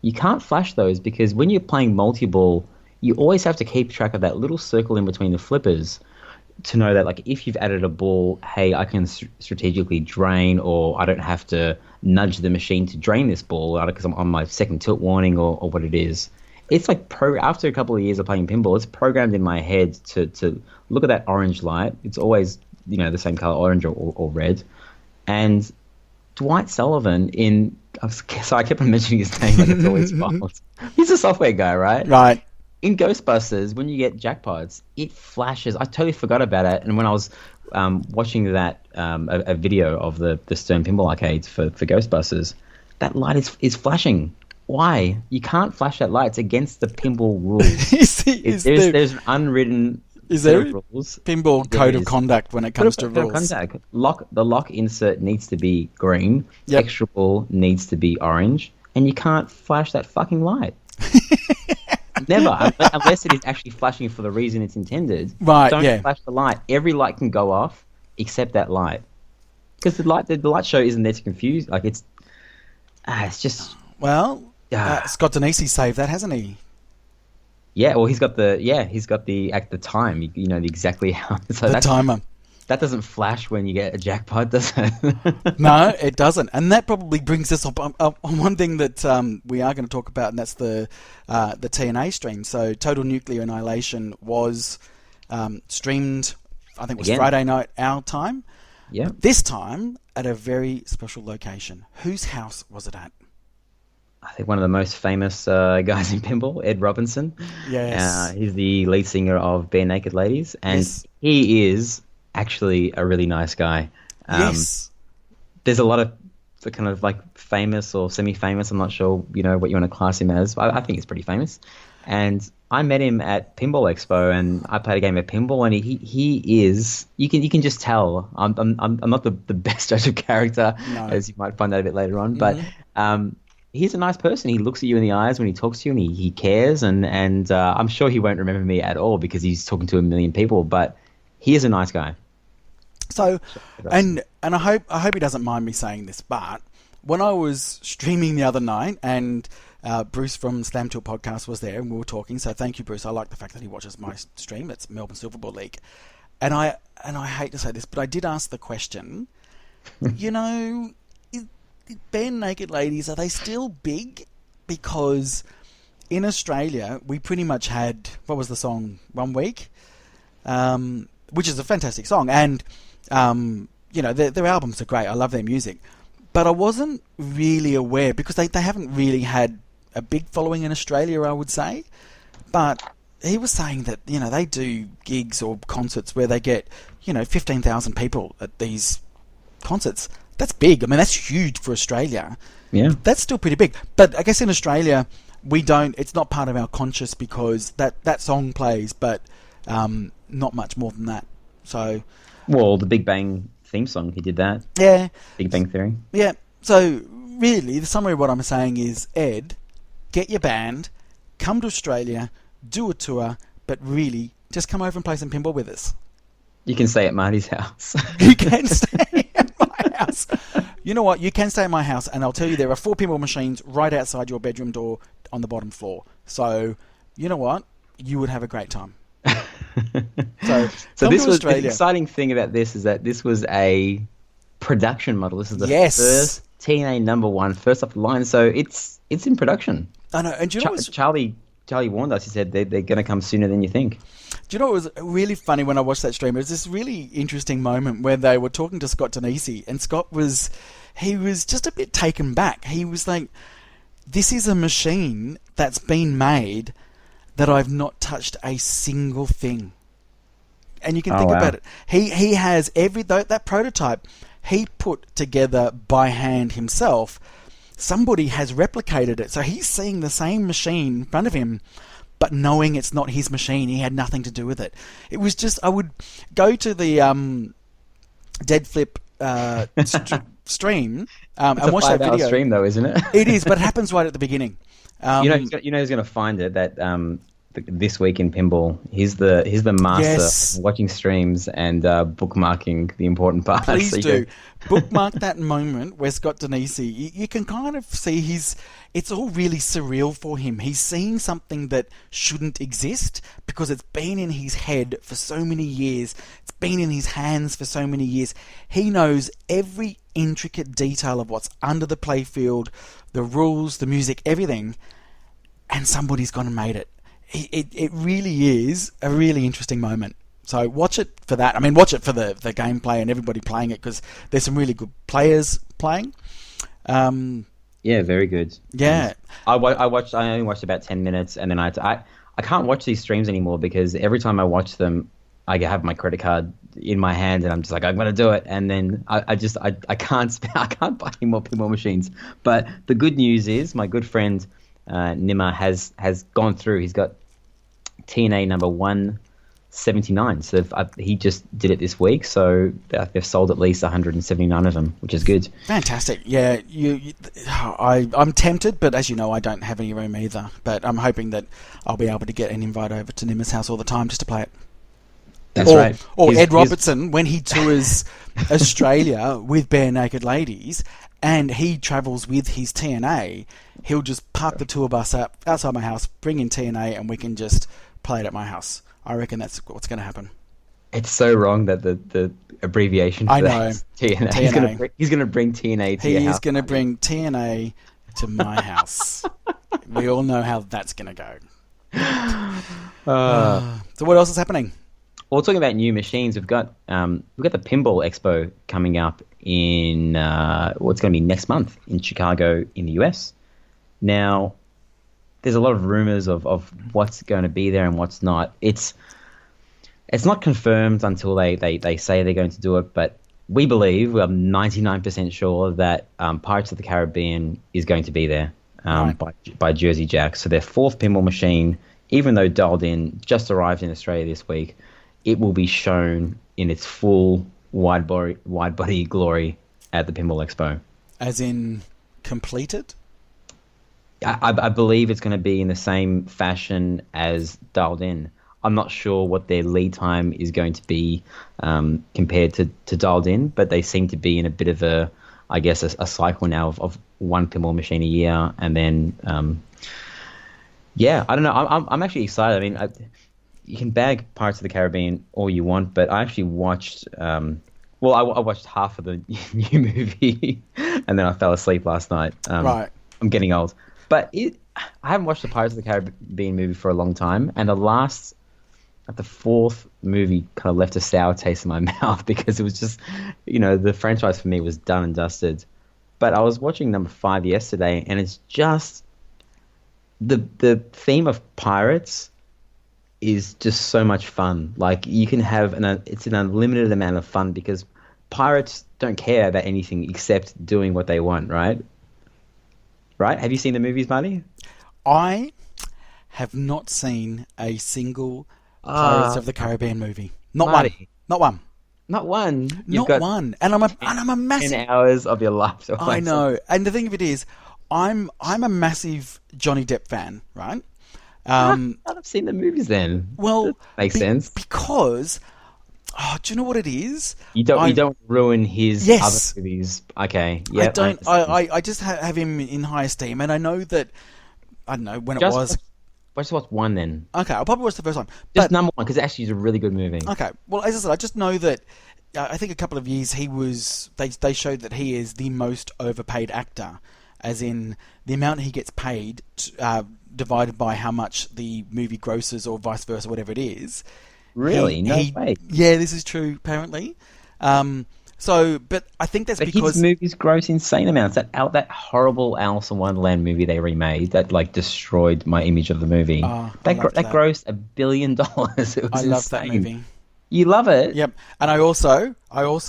You can't flash those because when you're playing multi-ball, you always have to keep track of that little circle in between the flippers to know that, like, if you've added a ball, hey, I can strategically drain, or I don't have to nudge the machine to drain this ball because I'm on my second tilt warning or what it is. It's like after a couple of years of playing pinball, it's programmed in my head to look at that orange light. It's always, the same color, orange or red. And Dwight Sullivan so I kept on mentioning his name like it's always fault. He's a software guy, right? Right. In Ghostbusters, when you get jackpots, it flashes. I totally forgot about it. And when I was watching that a video of the Stern Pinball Arcades for Ghostbusters, that light is flashing. Why? You can't flash that light. It's against the pinball rules. There's an unwritten rules. Pinball code of conduct when it comes to rules. The lock insert needs to be green. Yep. Extra ball needs to be orange. And you can't flash that fucking light. Never, unless it is actually flashing for the reason it's intended. Right, Don't flash the light. Every light can go off except that light. Because the light show isn't there to confuse. Like, it's just... Well, Scott Denisi saved that, hasn't he? Yeah, well, he's got the at the time, you know, exactly how. So The timer. that doesn't flash when you get a jackpot, does it? No, it doesn't. And that probably brings us up on one thing that we are going to talk about, and that's the TNA stream. So Total Nuclear Annihilation was streamed, I think it was Again. Friday night our time. Yeah. This time at a very special location. Whose house was it at? I think one of the most famous guys in pinball, Ed Robinson. Yes. He's the lead singer of Bare Naked Ladies, and Yes. he is actually a really nice guy. Yes. There's a lot of the kind of like famous or semi-famous. I'm not sure, you know, what you want to class him as. I think he's pretty famous. And I met him at Pinball Expo, and I played a game of pinball, and he is. You can just tell. I'm not the best judge of character, No. as you might find out a bit later on, but. He's a nice person. He looks at you in the eyes when he talks to you, and he cares. And I'm sure he won't remember me at all because he's talking to a million people. But he is a nice guy. So, and I hope he doesn't mind me saying this, but when I was streaming the other night, and Bruce from Slam Tilt Podcast was there, and we were talking. So thank you, Bruce. I like the fact that he watches my stream. It's Melbourne Silverboard League, and I hate to say this, but I did ask the question. You know, Bare Naked Ladies, are they still big? Because in Australia, we pretty much had, what was the song, 1 week? Which is a fantastic song. And, you know, their albums are great. I love their music. But I wasn't really aware, because they haven't really had a big following in Australia, I would say. But he was saying that, you know, they do gigs or concerts where they get, you know, 15,000 people at these concerts. That's big. I mean, that's huge for Australia. Yeah. That's still pretty big. But I guess in Australia, we don't, it's not part of our conscious because that song plays, but not much more than that. So. Well, the Big Bang theme song, he did that. Yeah. Big Bang Theory. Yeah. So really, the summary of what I'm saying is, Ed, get your band, come to Australia, do a tour, but really, just come over and play some pinball with us. You can stay at Marty's house. You can stay at my house. You know what? You can stay at my house, and I'll tell you there are 4 pinball machines right outside your bedroom door on the bottom floor. So, you know what? You would have a great time. So this was Australia. the exciting thing about this is that this was a production model. This is the Yes. first TNA #1, first off the line. So it's in production. I know. And do you know what's Charlie warned us. He said they're going to come sooner than you think. Do you know what was really funny when I watched that stream? It was this really interesting moment where they were talking to Scott Denisi, and Scott was just a bit taken back. He was like, this is a machine that's been made that I've not touched a single thing. And you can think about it. He has that prototype he put together by hand himself. Somebody has replicated it. So he's seeing the same machine in front of him, but knowing it's not his machine. He had nothing to do with it. It was just, I would go to the Dead Flip stream and watch that video. It's a 5-hour stream, though, isn't it? It is, but it happens right at the beginning. You know who's going to find it? That this week in pinball, he's the master Yes. of watching streams and bookmarking the important parts. Please So you do. go- Bookmark that moment where Scott Denisi, you can kind of see it's all really surreal for him. He's seeing something that shouldn't exist because it's been in his head for so many years. It's been in his hands for so many years. He knows every intricate detail of what's under the playfield, the rules, the music, everything, and somebody's gone and made it. It really is a really interesting moment. So watch it for that. I mean, watch it for the gameplay and everybody playing it, because there's some really good players playing. Yeah, very good. Yeah. I only watched about 10 minutes, and then I can't watch these streams anymore because every time I watch them, I have my credit card in my hand, and I'm just like, I'm gonna do it, and then I can't buy any more pinball machines. But the good news is my good friend Nima has gone through. He's got TNA #179. So he just did it this week. So they've sold at least 179 of them, which is good. Fantastic. Yeah, I'm tempted, but as you know, I don't have any room either. But I'm hoping that I'll be able to get an invite over to Nima's house all the time just to play it. That's right. Or Ed Robertson, when he tours Australia with Bare Naked Ladies, and he travels with his TNA, he'll just park the two of us up outside my house, bring in TNA, and we can just play it at my house. I reckon that's what's going to happen. It's so wrong that the abbreviation for that is TNA. TNA. He's going to bring TNA to your house. He is going to bring TNA to my house. We all know how that's going to go. So what else is happening? Well, talking about new machines, we've got the Pinball Expo coming up in what's going to be next month in Chicago in the US. Now, there's a lot of rumors of what's going to be there and what's not. It's not confirmed until they say they're going to do it, but we are 99% sure that Pirates of the Caribbean is going to be there by Jersey Jack. So their fourth pinball machine, even though dialed in, just arrived in Australia this week, it will be shown in its full wide body glory at the Pinball Expo. As in completed? I believe it's going to be in the same fashion as dialed in. I'm not sure what their lead time is going to be compared to dialed in, but they seem to be in a bit of a cycle now of one pinball machine a year, and then I don't know. I'm actually excited. I mean, you can bag Pirates of the Caribbean all you want, but I actually watched. I watched half of the new movie, and then I fell asleep last night. Right. I'm getting old, but I haven't watched the Pirates of the Caribbean movie for a long time, and the fourth movie kind of left a sour taste in my mouth because it was just, the franchise for me was done and dusted. But I was watching number 5 yesterday, and it's just the theme of pirates is just so much fun. Like, you can have it's an unlimited amount of fun because pirates don't care about anything except doing what they want, right? Right? Have you seen the movies, Marty? I have not seen a single Pirates of the Caribbean movie. Not Marty. one. Not one. Not one. And I'm a massive 10 hours of your life. I know. And the thing of it is, I'm a massive Johnny Depp fan, right? I've seen the movies then. Well, that makes sense. Because do you know what it is? You don't ruin his other movies. Okay. Yeah. I just have him in high esteem, and I know that I don't know when it was. Just watch one then. Okay, I'll probably watch the first one. Just number one, because it actually is a really good movie. Okay, well, as I said, I just know that I think a couple of years they showed that he is the most overpaid actor, as in the amount he gets paid divided by how much the movie grosses, or vice versa, whatever it is. Really? No way. Yeah, this is true, apparently. But I think that's because his movies gross insane amounts. That horrible Alice in Wonderland movie they remade that destroyed my image of the movie. That grossed $1 billion. It was I love that movie. You love it? Yep. And I also. You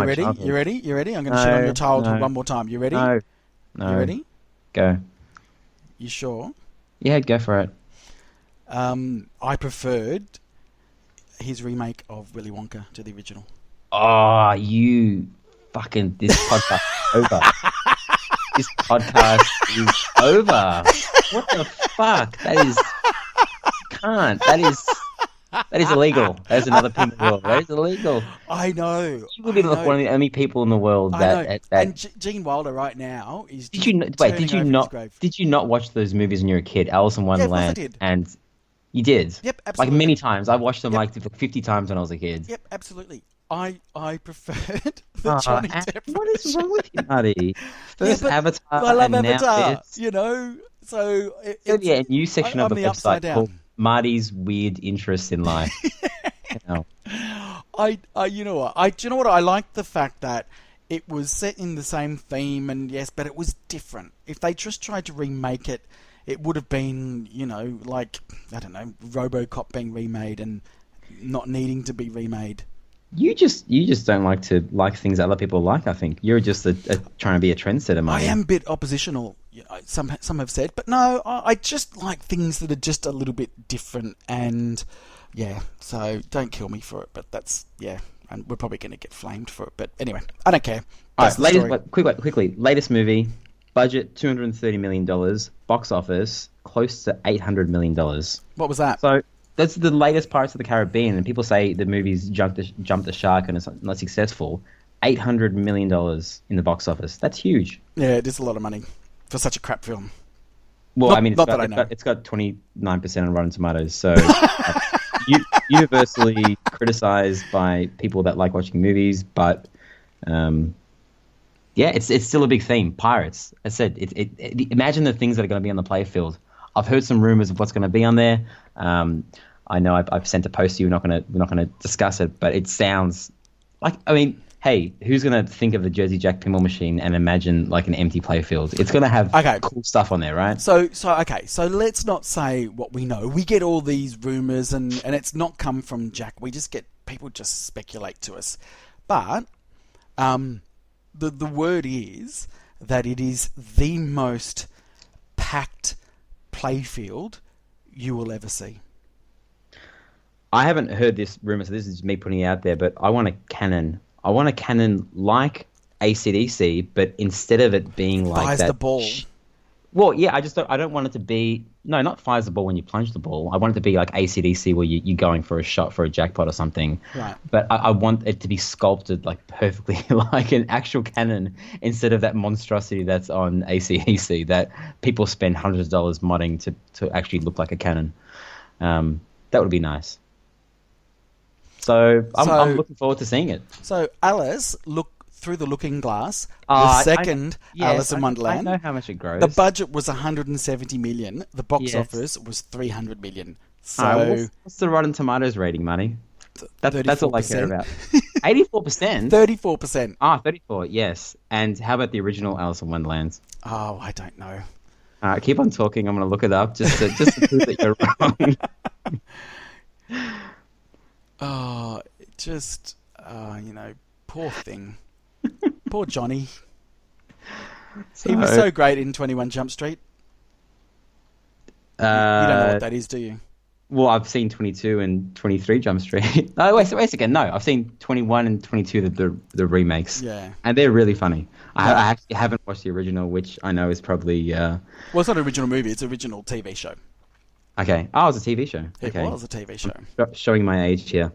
ready? Childhood. You ready? I'm going to shit on your childhood one more time. You ready? No. You ready? Go. You sure? Yeah, go for it. I preferred his remake of Willy Wonka to the original. Oh, this podcast is over. This podcast is over. What the fuck? That is illegal. That is another pinball rule. That is illegal. I know. You will be one of the only people in the world that. And Gene Wilder right now is. Did you not watch those movies when you were a kid? Alice in Wonderland. Yeah, of course I did. And you did. Yep, absolutely. Like many times. I watched them 50 times when I was a kid. Yep, absolutely. I preferred the Johnny Depp. What is wrong with you, Marty? First Avatar. I love and Avatar. Now so it's a new section of the website down. called Marty's Weird Interests in Life. You know what? I like the fact that it was set in the same theme, and yes, but it was different. If they just tried to remake it, it would have been, like, I don't know, RoboCop being remade and not needing to be remade. You just don't like things that other people like. I think you're just trying to be a trendsetter, Marty. I am a bit oppositional. Some have said, but no, I just like things that are just a little bit different. And yeah, so don't kill me for it. But that's and we're probably going to get flamed for it. But anyway, I don't care. All right, quickly. Latest movie, budget $230 million, box office close to $800 million. What was that? So. That's the latest Pirates of the Caribbean, and people say the movie's jumped the shark and it's not successful. $800 million in the box office. That's huge. Yeah, it is a lot of money for such a crap film. Well, Not- I mean, not that I know. it's got 29% on Rotten Tomatoes, so universally criticized by people that like watching movies, but yeah, it's still a big theme. Pirates. I said, imagine the things that are going to be on the playfield. I've heard some rumors of what's going to be on there. I know I've sent a post to you. We're not gonna discuss it, but it sounds like, I mean, hey, who's going to think of the Jersey Jack pinball machine and imagine like an empty playfield? It's going to have cool stuff on there, right? So let's not say what we know. We get all these rumors, and it's not come from Jack. We just get people just speculate to us. But the word is that it is the most packed playfield you will ever see. I haven't heard this rumor, so this is me putting it out there, but I want a cannon. I want a cannon like AC/DC, but instead of it being like Fires that, the ball. Well, yeah, I don't want it to be, no, not fires the ball when you plunge the ball. I want it to be like AC/DC where you're going for a shot for a jackpot or something. Right. But I want it to be sculpted like perfectly like an actual cannon instead of that monstrosity that's on AC/DC that people spend hundreds of dollars modding to actually look like a cannon. That would be nice. So I'm looking forward to seeing it. So Alice, look through the looking glass. Ah, The second Alice in Wonderland. I know how much it grows. The budget was 170 million. The box office was 300 million. So what's the Rotten Tomatoes rating, Manny? That's all I care about. 84%? 34%. 34, yes. And how about the original Alice in Wonderland? Oh, I don't know. Keep on talking. I'm going to look it up just to prove that you're wrong. Oh, just, poor thing. Poor Johnny. He was so great in 21 Jump Street. You don't know what that is, do you? Well, I've seen 22 and 23 Jump Street. Oh, wait a second. No, I've seen 21 and 22, the remakes. Yeah. And they're really funny. I actually haven't watched the original, which I know is probably... Well, it's not an original movie. It's an original TV show. Okay. Oh, it's a TV show. It was a TV show. Showing my age here.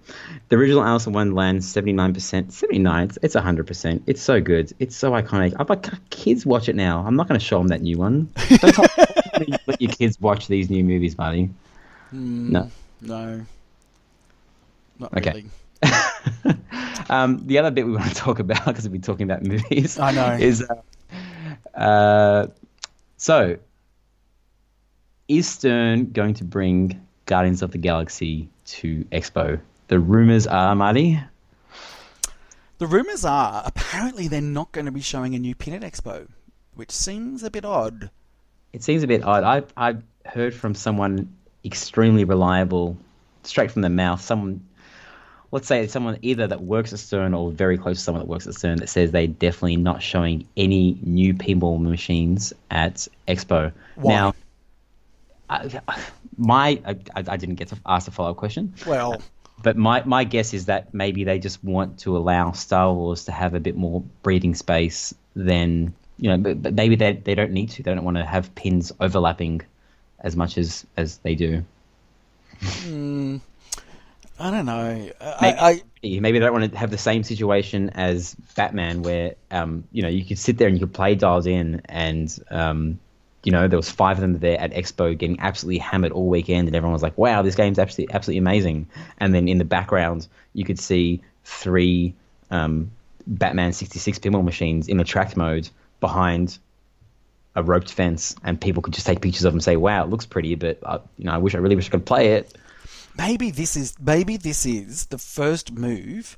The original Alice in Wonderland, 79%. 79, it's 100%. It's so good. It's so iconic. I'm like, kids watch it now. I'm not going to show them that new one. Don't let your kids watch these new movies, buddy. No. Not Okay. really. The other bit we want to talk about, because we've been talking about movies, I know. is so is Stern going to bring Guardians of the Galaxy to Expo? The rumors are, Marty. The rumours are apparently they're not going to be showing a new pin at Expo, which seems a bit odd. It seems a bit odd. I heard from someone extremely reliable, straight from the mouth, let's say it's someone either that works at Stern or very close to someone that works at Stern that says they're definitely not showing any new pinball machines at Expo. Why? Now, I didn't get to ask the follow-up question. Well, but my guess is that maybe they just want to allow Star Wars to have a bit more breathing space than, but maybe they don't need to. They don't want to have pins overlapping as much as they do. I don't know. Maybe they don't want to have the same situation as Batman, where you could sit there and you could play dialed in, and there was 5 of them there at Expo getting absolutely hammered all weekend, and everyone was like, "Wow, this game's absolutely amazing." And then in the background, you could see 3 Batman 66 pinball machines in attract mode behind a roped fence, and people could just take pictures of them and say, "Wow, it looks pretty," but I really wish I could play it. Maybe this is the first move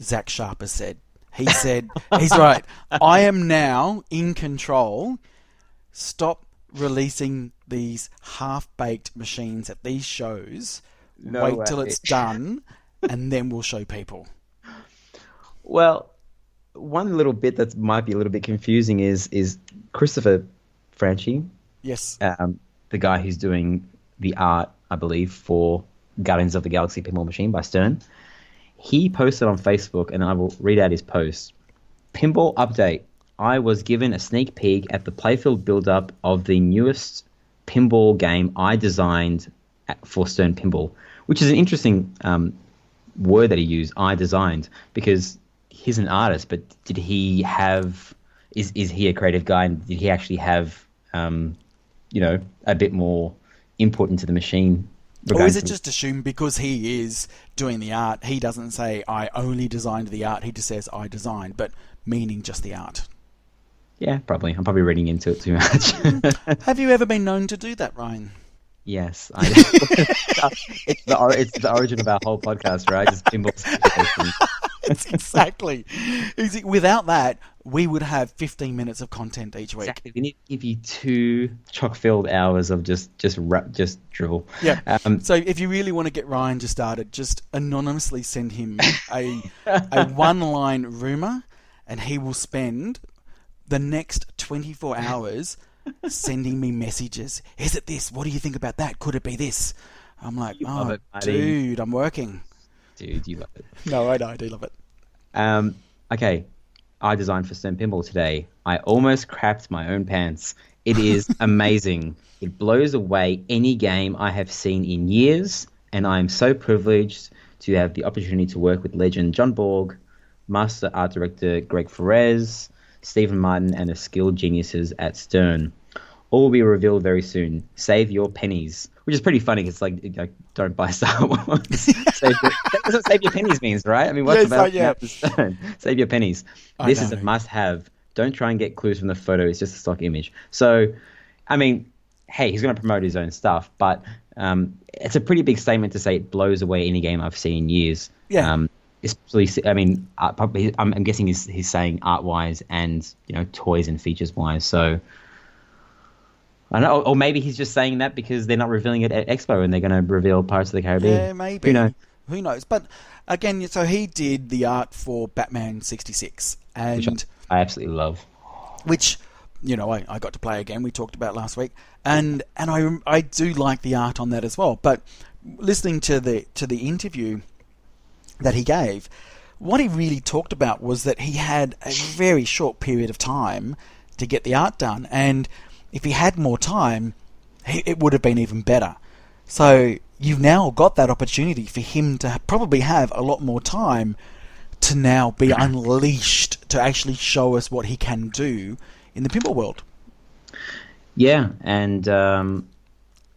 Zach Sharp has said. He said, he's right, I am now in control. Stop releasing these half-baked machines at these shows. No Wait way. till it's done, and then we'll show people. Well, one little bit that might be a little bit confusing is Christopher Franchi. Yes. The guy who's doing the art, I believe, for Guardians of the Galaxy Pinball Machine by Stern. He posted on Facebook, and I will read out his post. Pinball update. I was given a sneak peek at the playfield build-up of the newest pinball game I designed for Stern Pinball, which is an interesting word that he used, I designed, because he's an artist, but did he have? Is he a creative guy? And did he actually have, a bit more input into the machine? Or is it just assumed because he is doing the art, he doesn't say, I only designed the art, he just says, I designed, but meaning just the art? Yeah, probably. I'm probably reading into it too much. Have you ever been known to do that, Ryan? Yes. It's the origin of our whole podcast, right? Just pinball speculation. It's exactly. Without that, we would have 15 minutes of content each week. Exactly. We need to give you 2 chock-filled hours of just drivel. Yeah. So if you really want to get Ryan just started, just anonymously send him a one-line rumor, and he will spend the next 24 hours sending me messages. Is it this? What do you think about that? Could it be this? I'm like, dude, I'm working. Dude, you love it. No, I know, I do love it. Okay, I designed for Stern Pinball today. I almost crapped my own pants. It is amazing. It blows away any game I have seen in years, and I am so privileged to have the opportunity to work with legend John Borg, master art director Greg Ferrez, Stephen Martin, and the skilled geniuses at Stern. All will be revealed very soon. Save your pennies. Which is pretty funny because, don't buy Star Wars. That's what save your pennies means, right? I mean, what's Stern? Save your pennies. This is a must-have. Don't try and get clues from the photo. It's just a stock image. So, I mean, hey, he's going to promote his own stuff, but it's a pretty big statement to say it blows away any game I've seen in years. Yeah. Especially, I mean, probably, I'm guessing he's saying art-wise and, toys and features-wise. So, I don't know, or maybe he's just saying that because they're not revealing it at Expo and they're going to reveal Pirates of the Caribbean. Yeah, maybe. Who knows? But again, so he did the art for Batman 66, and which I absolutely love. Which, I got to play again. We talked about last week, and I do like the art on that as well. But listening to the interview that he gave, what he really talked about was that he had a very short period of time to get the art done, and if he had more time, it would have been even better. So you've now got that opportunity for him to probably have a lot more time to now be unleashed to actually show us what he can do in the pinball world. Yeah, and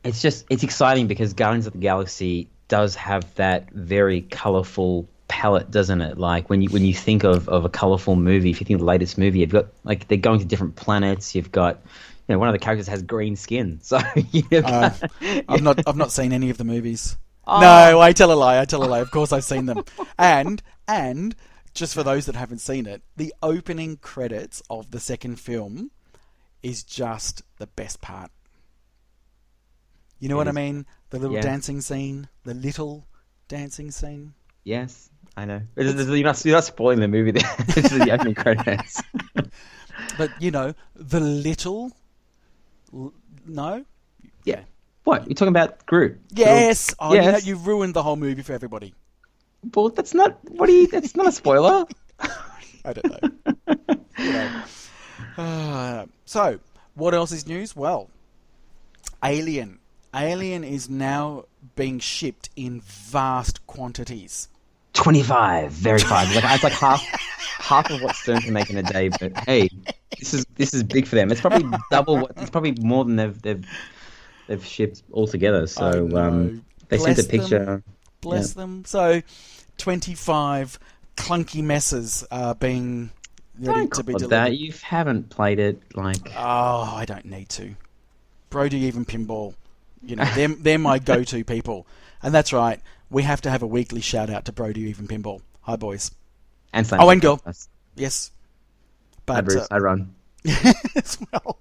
it's exciting because Guardians of the Galaxy does have that very colourful palette, doesn't it? Like when you think of a colourful movie, if you think of the latest movie, you've got they're going to different planets. You've got one of the characters has green skin. So I've not seen any of the movies. Oh. No, I tell a lie. Of course I've seen them. And just for those that haven't seen it, the opening credits of the second film is just the best part. You know what I mean? The little dancing scene, the little dancing scene. Yes, I know. You're not spoiling the movie there. It's the opening credits. But, the little... No? Yeah. What? You're talking about Groot? Yes! Oh, yes. You've ruined the whole movie for everybody. Well, that's not... That's not a spoiler. I don't know. So, what else is news? Well, Alien. Alien is now being shipped in vast quantities. 25, very fast. It's like half of what Stern can make in a day. But hey, this is big for them. It's probably double. It's probably more than they've shipped altogether. So they sent a picture. Bless them. So 25 clunky messes are being ready to be delivered. That you haven't played it like. Oh, I don't need to. Bro, do you even pinball? They're my go-to people, and that's right. We have to have a weekly shout out to Bro, do you even pinball? Hi, boys. And Sam. Oh, and girl. Yes. But, hi, Bruce. I run. As well.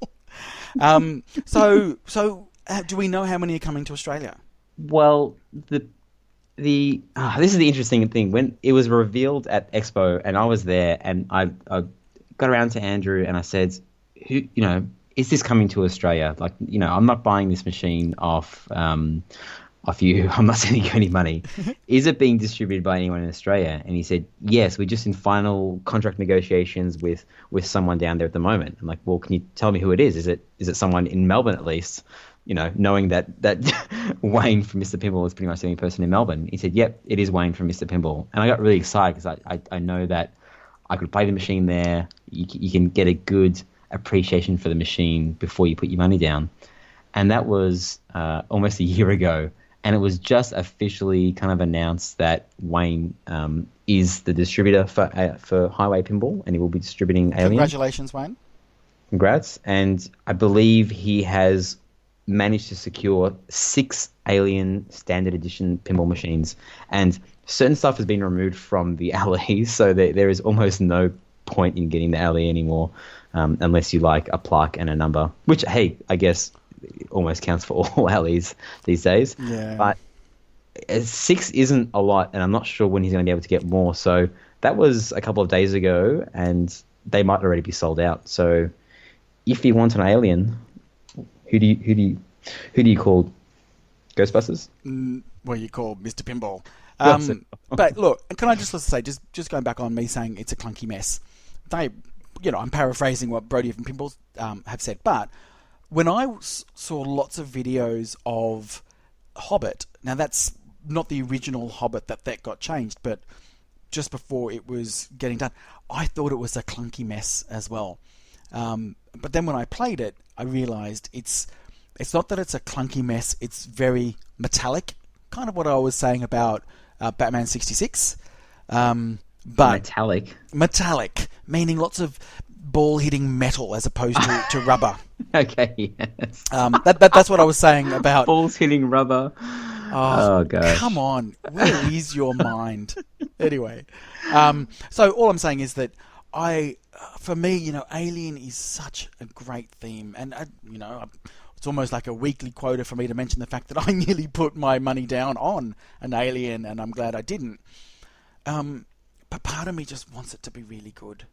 So do we know how many are coming to Australia? Well, this is the interesting thing. When it was revealed at Expo, and I was there, and I got around to Andrew and I said, is this coming to Australia? Like, I'm not buying this machine off you. I'm not sending you any money. Is it being distributed by anyone in Australia? And he said, yes, we're just in final contract negotiations with someone down there at the moment. I'm like, well, can you tell me who it is? Is it someone in Melbourne at least? Knowing that Wayne from Mr. Pinball is pretty much the only person in Melbourne. He said, yep, it is Wayne from Mr. Pinball. And I got really excited because I know that I could play the machine there. You can get a good appreciation for the machine before you put your money down. And that was almost a year ago. And it was just officially kind of announced that Wayne is the distributor for Highway Pinball, and he will be distributing Alien. Congratulations, Wayne. Congrats. And I believe he has managed to secure 6 Alien Standard Edition pinball machines. And certain stuff has been removed from the alley, so there is almost no point in getting the alley anymore unless you like a plaque and a number, which, hey, I guess almost counts for all alleys these days. Yeah. But 6 isn't a lot, and I'm not sure when he's going to be able to get more. So that was a couple of days ago, and they might already be sold out. So if you want an Alien, who do you call? Ghostbusters? Well, you call Mr. Pinball. That's it. But look, can I just say, just going back on me saying it's a clunky mess. I'm paraphrasing what Brody from Pinballs have said, but when I saw lots of videos of Hobbit, now that's not the original Hobbit that got changed, but just before it was getting done, I thought it was a clunky mess as well. But then when I played it, I realised it's not that it's a clunky mess, it's very metallic, kind of what I was saying about Batman 66. But metallic, meaning lots of ball hitting metal as opposed to rubber. Okay, yes. That's what I was saying about balls hitting rubber. Oh gosh. Come on, where is your mind? Anyway, so all I'm saying is that for me, Alien is such a great theme, and it's almost like a weekly quota for me to mention the fact that I nearly put my money down on an Alien, and I'm glad I didn't. But part of me just wants it to be really good.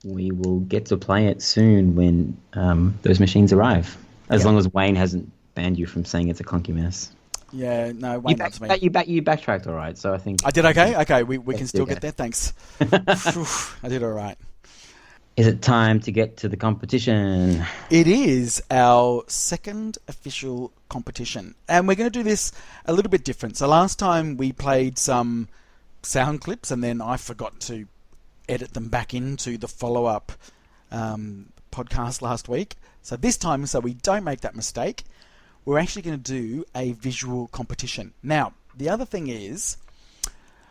We will get to play it soon when those machines arrive. As long as Wayne hasn't banned you from saying it's a clunky mess. Yeah, no, Wayne loves me. You backtracked all right, so I think... I did okay? Okay, we can still get there, thanks. I did all right. Is it time to get to the competition? It is our second official competition. And we're going to do this a little bit different. So last time we played some sound clips, and then I forgot to edit them back into the follow-up podcast last week. So this time, so we don't make that mistake, we're actually going to do a visual competition. Now, the other thing is,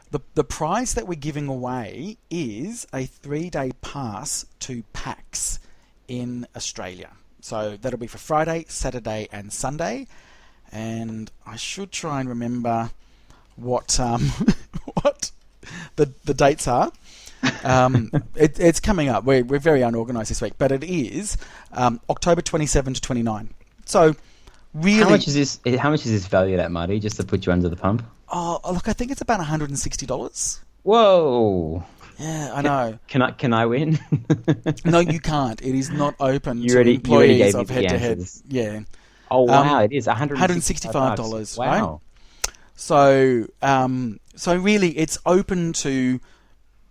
the prize that we're giving away is a 3-day pass to PAX in Australia. So that'll be for Friday, Saturday, and Sunday. And I should try and remember what what the dates are. It's coming up. We're very unorganised this week, but it is October 27 to 29. So really, how much is this valued at, Marty? Just to put you under the pump. Oh, look, I think it's about $160. Whoa. Yeah, I know. Can I win? No, you can't. It is not open to employees of Head2Head. Yeah. Oh wow, it is $165. Wow. Right? So really, it's open to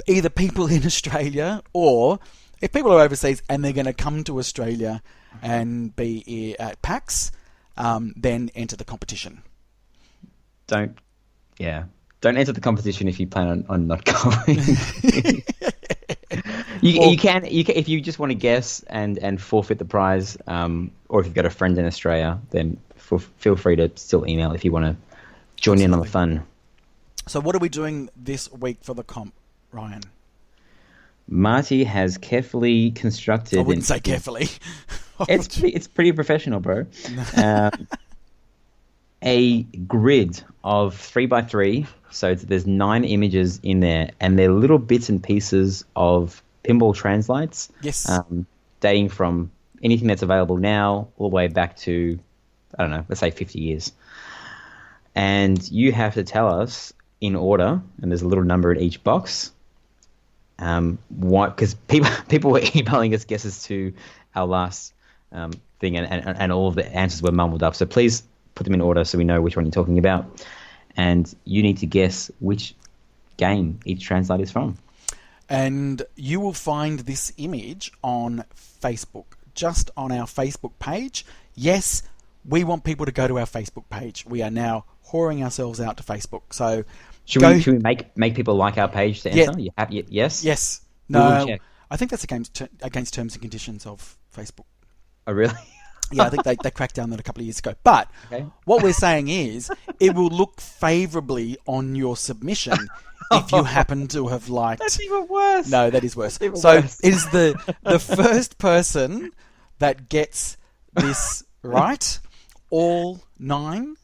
either people in Australia, or if people are overseas and they're going to come to Australia and be at PAX, then enter the competition. Don't enter the competition if you plan on not going. You can if you just want to guess and forfeit the prize, or if you've got a friend in Australia, then feel free to still email if you want to join in on the fun. So what are we doing this week for the comp, Ryan? Marty has carefully constructed... I wouldn't say carefully. It's pretty professional, bro. A grid of 3x3, so there's 9 images in there, and they're little bits and pieces of pinball translights. Yes. Dating from anything that's available now all the way back to, I don't know, let's say 50 years. And you have to tell us in order, and there's a little number in each box, because people were emailing us guesses to our last thing, and all of the answers were mumbled up. So please put them in order so we know which one you're talking about. And you need to guess which game each translate is from. And you will find this image on Facebook, just on our Facebook page. Yes, we want people to go to our Facebook page. We are now whoring ourselves out to Facebook. So Should we make people like our page to enter? Yes? Yes. We will No, check. I think that's against terms and conditions of Facebook. Oh, really? Yeah, I think they cracked down that a couple of years ago. But what we're saying is it will look favourably on your submission if you happen to have liked... That's even worse. No, that is worse. Even So worse. it is the first person that gets this right, all 9,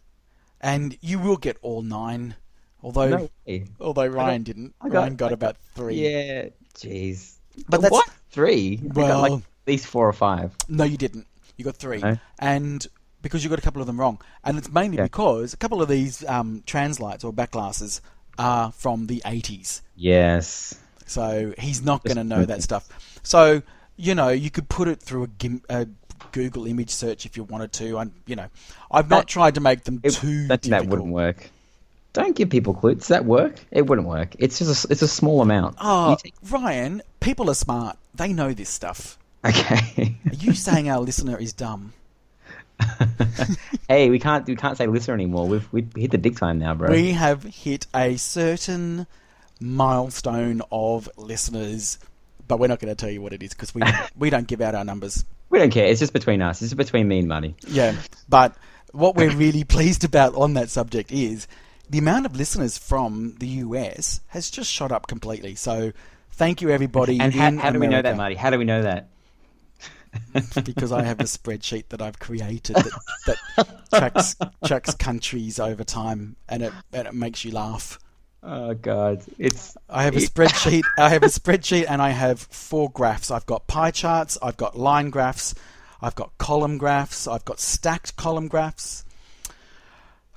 and you will get all 9, although Ryan didn't. Ryan got about 3. Yeah, jeez. But that's... What? 3? I got like at least 4 or 5. No, you didn't. You got 3. No. And because you got a couple of them wrong. And it's mainly because a couple of these translights or backglasses are from the 80s. Yes. So he's not going to know that stuff. So, you could put it through a Google image search if you wanted to. I've not tried to make them too difficult. That wouldn't work. Don't give people clues. Does that work? It wouldn't work. It's just it's a small amount. Oh, Ryan, people are smart. They know this stuff. Okay. Are you saying our listener is dumb? Hey, we can't say listener anymore. We've hit the big time now, bro. We have hit a certain milestone of listeners, but we're not going to tell you what it is because we don't give out our numbers. We don't care. It's just between us. It's just between me and Marty. Yeah, but what we're really pleased about on that subject is the amount of listeners from the US has just shot up completely. So thank you, everybody. And how do we know that, Marty? How do we know that? Because I have a spreadsheet that I've created that tracks countries over time, and it makes you laugh. Oh God, I have a spreadsheet, and I have 4 graphs. I've got pie charts, I've got line graphs, I've got column graphs, I've got stacked column graphs.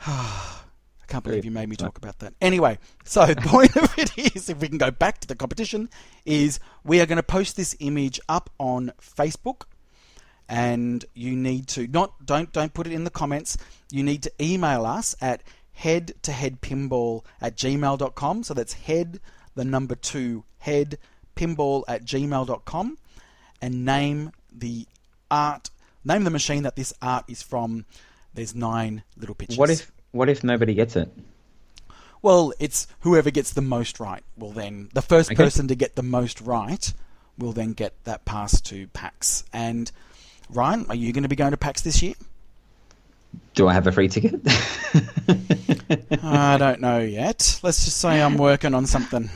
I can't believe you made me talk about that. Anyway, so the point of it is, if we can go back to the competition, is we are going to post this image up on Facebook, and you need to don't put it in the comments. You need to email us at head2headpinball@gmail.com. So that's head, the number 2, headpinball@gmail.com, and name the machine that this art is from. There's 9 little pictures. What if nobody gets it? Well, it's whoever gets the most right will then... The first person to get the most right will then get that pass to PAX. And, Ryan, are you going to be going to PAX this year? Do I have a free ticket? I don't know yet. Let's just say I'm working on something.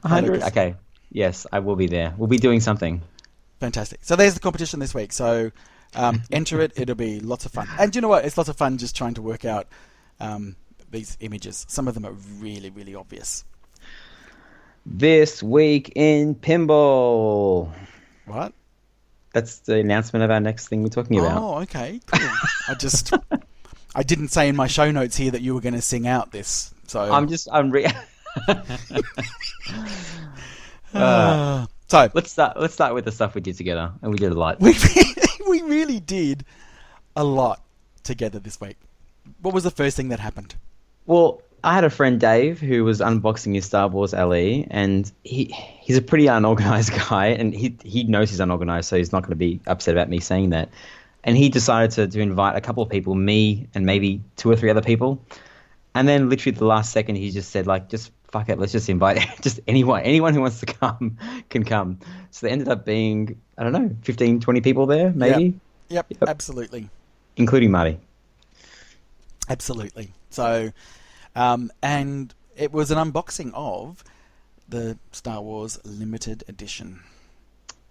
100? Okay. Yes, I will be there. We'll be doing something. Fantastic. So there's the competition this week. So enter it. It'll be lots of fun. And you know what? It's lots of fun just trying to work out these images. Some of them are really, really obvious. This week in pinball. What? That's the announcement of our next thing we're talking about. Oh, okay. Cool. I didn't say in my show notes here that you were going to sing out this. So so let's start with the stuff we did together, and we did a lot. We really did a lot together this week. What was the first thing that happened? Well, I had a friend, Dave, who was unboxing his Star Wars LE, and he's a pretty unorganized guy, and he knows he's unorganized, so he's not going to be upset about me saying that. And he decided to invite a couple of people, me and maybe 2 or 3 other people. And then literally at the last second, he just said, just fuck it, let's just invite just anyone who wants to come can come. So there ended up being, I don't know, 15, 20 people there, maybe? Yep, absolutely. Including Marty. Absolutely. So, and it was an unboxing of the Star Wars Limited Edition.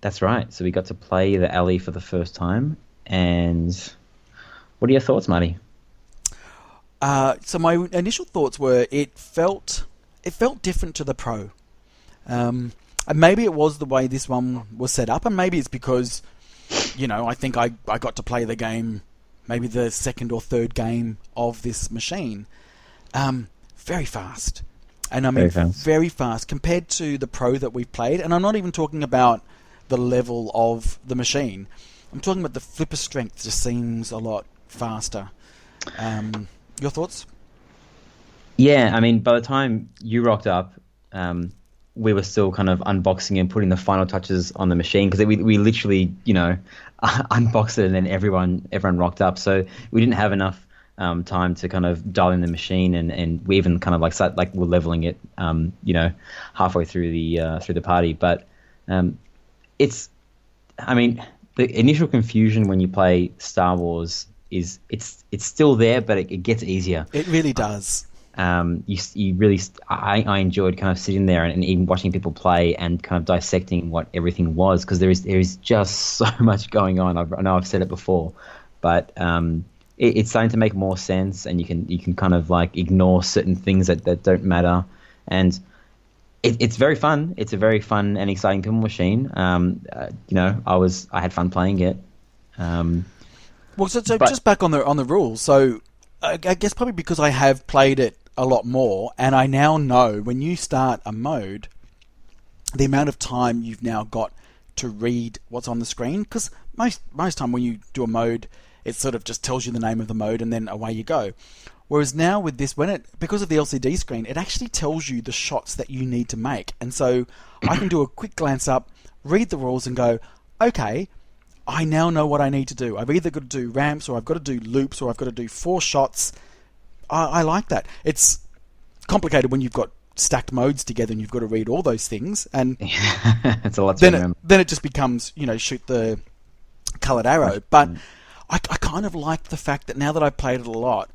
That's right. So we got to play the LE for the first time. And what are your thoughts, Marty? So my initial thoughts were it felt different to the Pro. And maybe it was the way this one was set up, and maybe it's because, I think I got to play the game, maybe the second or third game of this machine. Very fast. And I mean, very fast compared to the Pro that we've played. And I'm not even talking about the level of the machine. I'm talking about the flipper strength just seems a lot faster. Your thoughts? Yeah, I mean, by the time you rocked up, we were still kind of unboxing and putting the final touches on the machine because we literally, unboxed it and then everyone rocked up. So we didn't have enough time to kind of dial in the machine, and we even kind of like we're leveling it, halfway through the party. But it's, I mean, the initial confusion when you play Star Wars is it's still there, but it gets easier. It really does. You really, I enjoyed kind of sitting there and even watching people play and kind of dissecting what everything was, because there is just so much going on. I know I've said it before, but it's starting to make more sense, and you can kind of like ignore certain things that don't matter, and it's very fun. It's a very fun and exciting pinball machine. I had fun playing it. Well, so just back on the rules. So I guess probably because I have played it a lot more, and I now know when you start a mode, the amount of time you've now got to read what's on the screen. Because most time when you do a mode, it sort of just tells you the name of the mode and then away you go. Whereas now with this, because of the LCD screen, it actually tells you the shots that you need to make. And so I can do a quick glance up, read the rules, and go, okay, I now know what I need to do. I've either got to do ramps, or I've got to do loops, or I've got to do 4 shots. I like that. It's complicated when you've got stacked modes together and you've got to read all those things. And it's a lot. Then it just becomes, shoot the coloured arrow. But I kind of like the fact that now that I've played it a lot,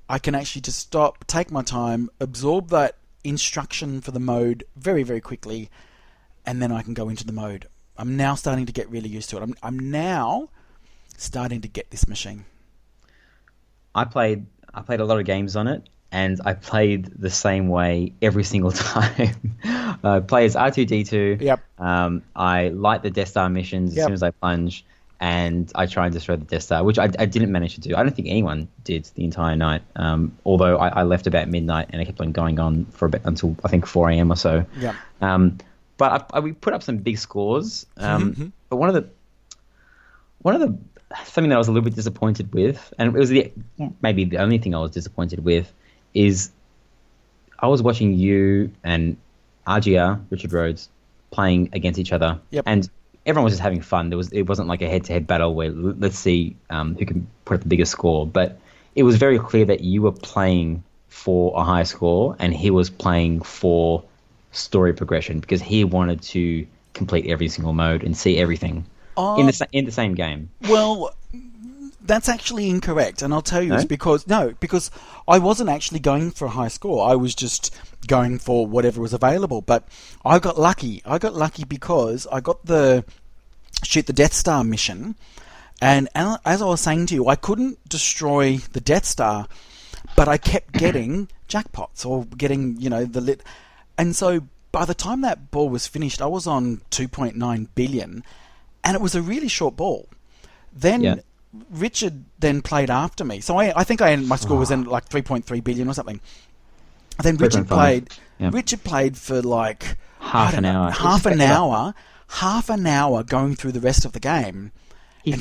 I can actually just stop, take my time, absorb that instruction for the mode very, very quickly, and then I can go into the mode. I'm now starting to get really used to it. I'm now starting to get this machine. I played a lot of games on it, and I played the same way every single time. I play as R2-D2. Yep. I light the Death Star missions as soon as I plunge, and I try and destroy the Death Star, which I didn't manage to do. I don't think anyone did the entire night, although I left about midnight, and I kept on going on for a bit until I think 4 a.m. or so. Yeah. But we put up some big scores. But one of the something that I was a little bit disappointed with, and it was maybe the only thing I was disappointed with, is I was watching you and RGR, Richard Rhodes, playing against each other, and everyone was just having fun. It wasn't like a head-to-head battle where let's see who can put up the biggest score, but it was very clear that you were playing for a high score and he was playing for story progression, because he wanted to complete every single mode and see everything in the same game. Well, that's actually incorrect, and I'll tell you it's because I wasn't actually going for a high score. I was just going for whatever was available. But I got lucky. Because I got the shoot the Death Star mission, and as I was saying to you, I couldn't destroy the Death Star, but I kept getting jackpots or getting the lit. And so by the time that ball was finished, I was on 2.9 billion, and it was a really short ball. Then Richard then played after me. So I think my score was in like 3.3 billion or something. Then Richard played. Richard played for like half an hour. Half an hour going through the rest of the game. He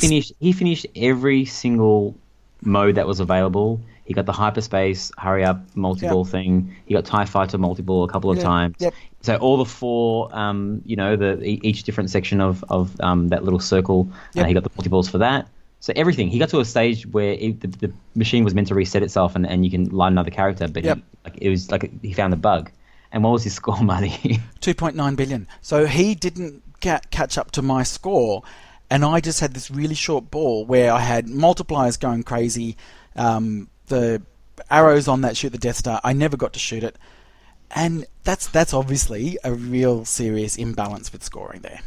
finished every single mode that was available. He got the hyperspace hurry up multi-ball thing. He got TIE Fighter multi-ball a couple of times. Yep. So all the 4, each different section of that little circle, he got the multi-balls for that. So everything. He got to a stage where the machine was meant to reset itself and you can light another character, but it was like he found a bug. And what was his score, Marty? 2.9 billion. So he didn't catch up to my score, and I just had this really short ball where I had multipliers going crazy. The arrows on that shoot the Death Star, I never got to shoot it. And that's obviously a real serious imbalance with scoring there.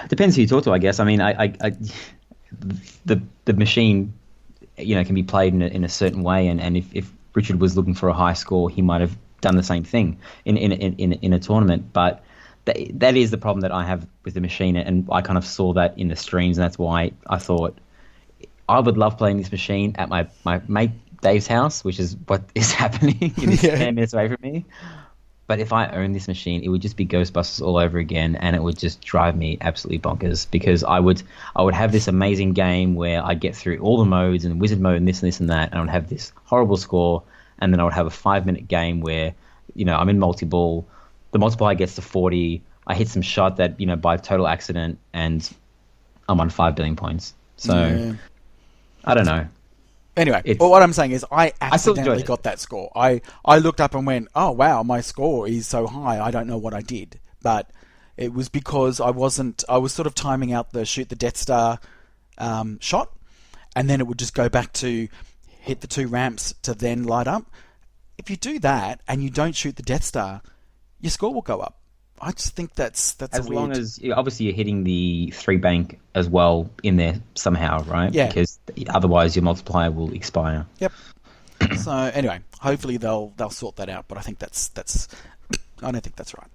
Depends who you talk to, I guess. I mean, the machine, can be played in a certain way, and if Richard was looking for a high score, he might have done the same thing in a tournament. But that is the problem that I have with the machine, and I kind of saw that in the streams, and that's why I thought I would love playing this machine at my mate Dave's house, which is what is happening. It's 10 minutes away from me. But if I owned this machine, it would just be Ghostbusters all over again, and it would just drive me absolutely bonkers, because I would have this amazing game where I get through all the modes and wizard mode and this and that, and I would have this horrible score, and then I would have a 5-minute game where, I'm in multi-ball, the multiplier gets to 40, I hit some shot that, by total accident, and I'm on 5 billion points. So, I don't know. Anyway, It's- well, what I'm saying is I still enjoyed accidentally it. got that score. I looked up and went, oh, wow, my score is so high. I don't know what I did. But it was because I was sort of timing out the shoot the Death Star shot, and then it would just go back to hit the 2 ramps to then light up. If you do that and you don't shoot the Death Star, your score will go up. I just think that's as long as obviously you're hitting the 3 bank as well in there somehow, right? Yeah. Because otherwise your multiplier will expire. Yep. So anyway, hopefully they'll sort that out. But I think that's I don't think that's right.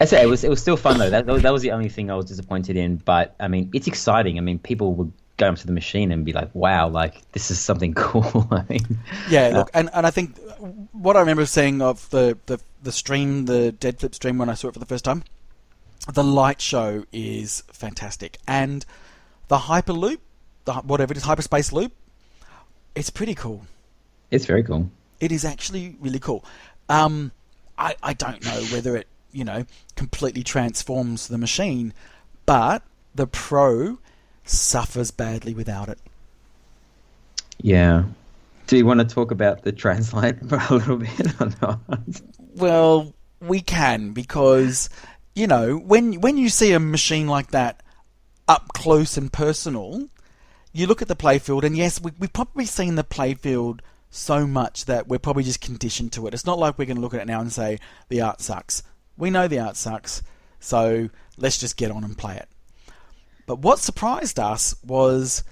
I say it was still fun though. That was the only thing I was disappointed in. But I mean, it's exciting. I mean, people would go up to the machine and be like, "Wow, like this is something cool." I mean, Yeah, look, and I think what I remember seeing of the stream, the Dead Flip stream when I saw it for the first time, the light show is fantastic, and the hyperloop, whatever it is, hyperspace loop, it's pretty cool. it's very cool. It is actually really cool. I don't know whether it completely transforms the machine, but the Pro suffers badly without it. Yeah. Do you want to talk about the translate for a little bit or not? Well, we can, because when you see a machine like that up close and personal, you look at the playfield, and yes, we've probably seen the playfield so much that we're probably just conditioned to it. It's not like we're going to look at it now and say the art sucks. We know the art sucks, so let's just get on and play it. But what surprised us was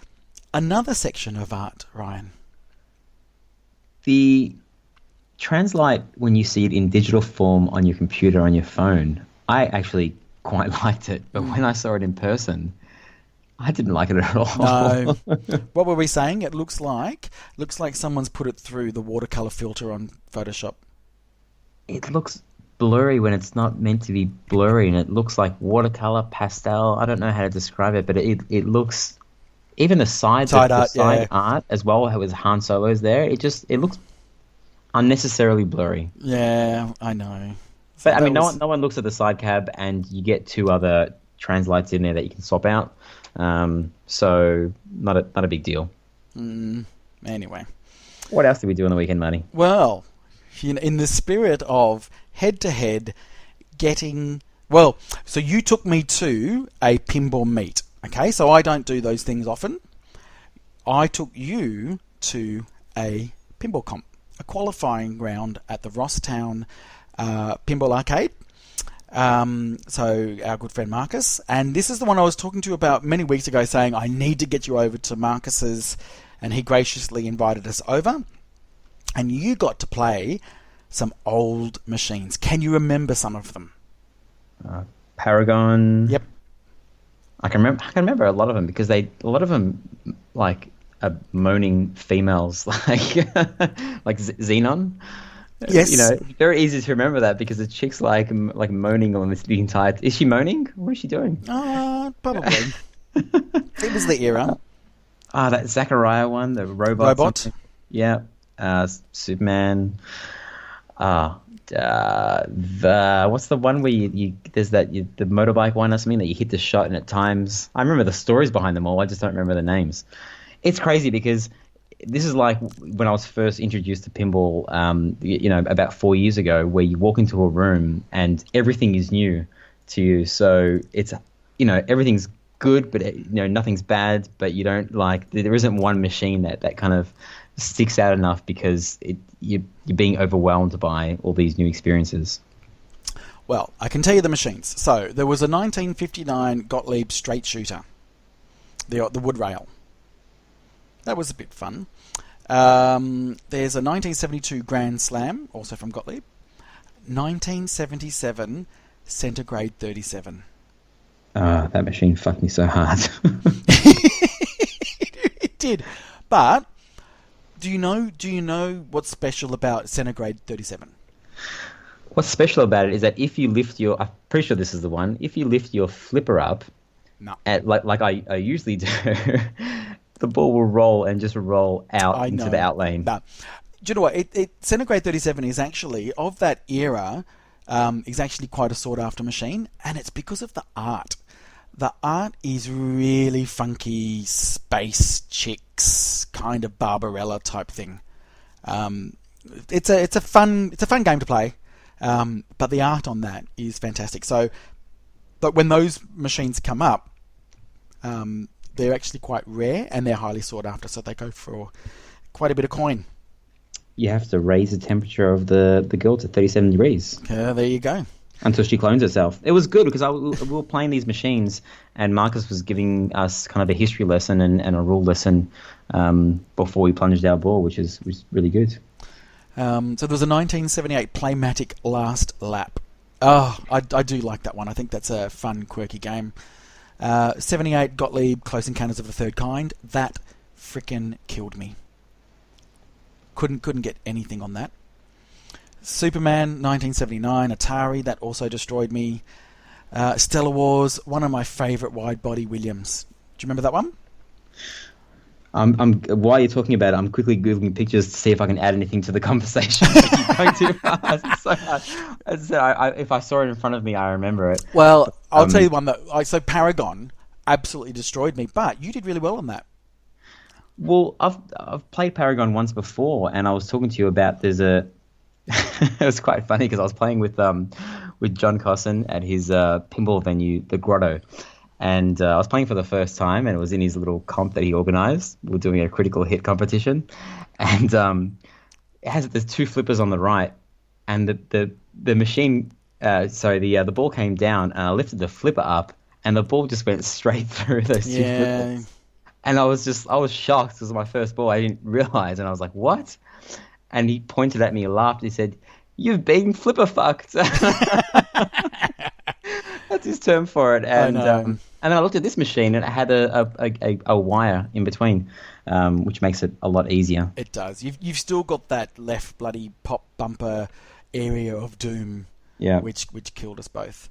another section of art, Ryan. The translate, when you see it in digital form on your computer, on your phone, I actually quite liked it. But when I saw it in person, I didn't like it at all. No. What were we saying? It looks like someone's put it through the watercolor filter on Photoshop. It looks blurry when it's not meant to be blurry, and it looks like watercolor, pastel. I don't know how to describe it, but it looks, even the side art as well, how with Han Solo's there, it looks unnecessarily blurry. Yeah, I know. But I mean, no one looks at the side cab, and you get 2 other translates in there that you can swap out. So not a big deal. Anyway, what else did we do on the weekend, Marty? well, in the spirit of head-to-head so you took me to a pinball meet, okay? So I don't do those things often. I took you to a pinball comp, a qualifying round at the Rosstown Pinball Arcade. So our good friend Marcus, and this is the one I was talking to you about many weeks ago, saying I need to get you over to Marcus's, and he graciously invited us over, and you got to play some old machines. Can you remember some of them? Paragon. Yep. I can remember a lot of them, because a lot of them like are moaning females, like Xenon. Yes. Very easy to remember that, because the chick's like moaning on the entire. Is she moaning? What is she doing? Probably. It was the era. That Zachariah one, the robot. Robot. Yeah. Superman. What's the one where you there's the motorbike one or something that you hit the shot and at times. I remember the stories behind them all. I just don't remember the names. It's crazy, because this is like when I was first introduced to pinball, about 4 years ago, where you walk into a room and everything is new to you. So it's, everything's good, but nothing's bad. But you don't there isn't one machine that kind of sticks out enough, because you're being overwhelmed by all these new experiences. Well, I can tell you the machines. So there was a 1959 Gottlieb straight shooter, the wood rail. That was a bit fun. There's a 1972 Grand Slam, also from Gottlieb. 1977 Centigrade 37. That machine fucked me so hard. It did. But do you know what's special about Centigrade 37? What's special about it is that if you lift I'm pretty sure this is the one. If you lift your flipper up, No. at like I usually do, the ball will roll and just roll out into the out lane. No. Do you know what? Centigrade 37 is actually, of that era, is actually quite a sought-after machine, and it's because of the art. The art is really funky, space chicks kind of Barbarella type thing. It's a fun game to play, but the art on that is fantastic. So, but when those machines come up, they're actually quite rare and they're highly sought after. So they go for quite a bit of coin. You have to raise the temperature of the girl to 37 degrees. There you go. Until she clones herself. It was good because we were playing these machines and Marcus was giving us kind of a history lesson and a rule lesson before we plunged our ball, which was really good. So there was a 1978 Playmatic Last Lap. Oh, I do like that one. I think that's a fun, quirky game. 78 Gottlieb Close Encounters of the Third Kind. That frickin' killed me. Couldn't get anything on that. Superman 1979 Atari, that also destroyed me. Stellar Wars, one of my favourite wide-body Williams. Do you remember that one? While you're talking about it, I'm quickly googling pictures to see if I can add anything to the conversation. You're going too fast. It's so hard. As I said, if I saw it in front of me, I remember it. Well, I'll tell you one that. So Paragon absolutely destroyed me, but you did really well on that. Well, I've played Paragon once before, and I was talking to you about it was quite funny because I was playing with John Cosson at his pinball venue, the Grotto. And I was playing for the first time, and it was in his little comp that he organised. We were doing a critical hit competition, and there's two flippers on the right, and the machine. The ball came down, and I lifted the flipper up, and the ball just went straight through those two flippers. And I was shocked. It was my first ball. I didn't realise, and I was like, "What?" And he pointed at me and laughed. He said, "You've been flipper fucked." That's his term for it. And then I looked at this machine and it had a wire in between, which makes it a lot easier. It does. You've still got that left bloody pop bumper area of doom, which killed us both.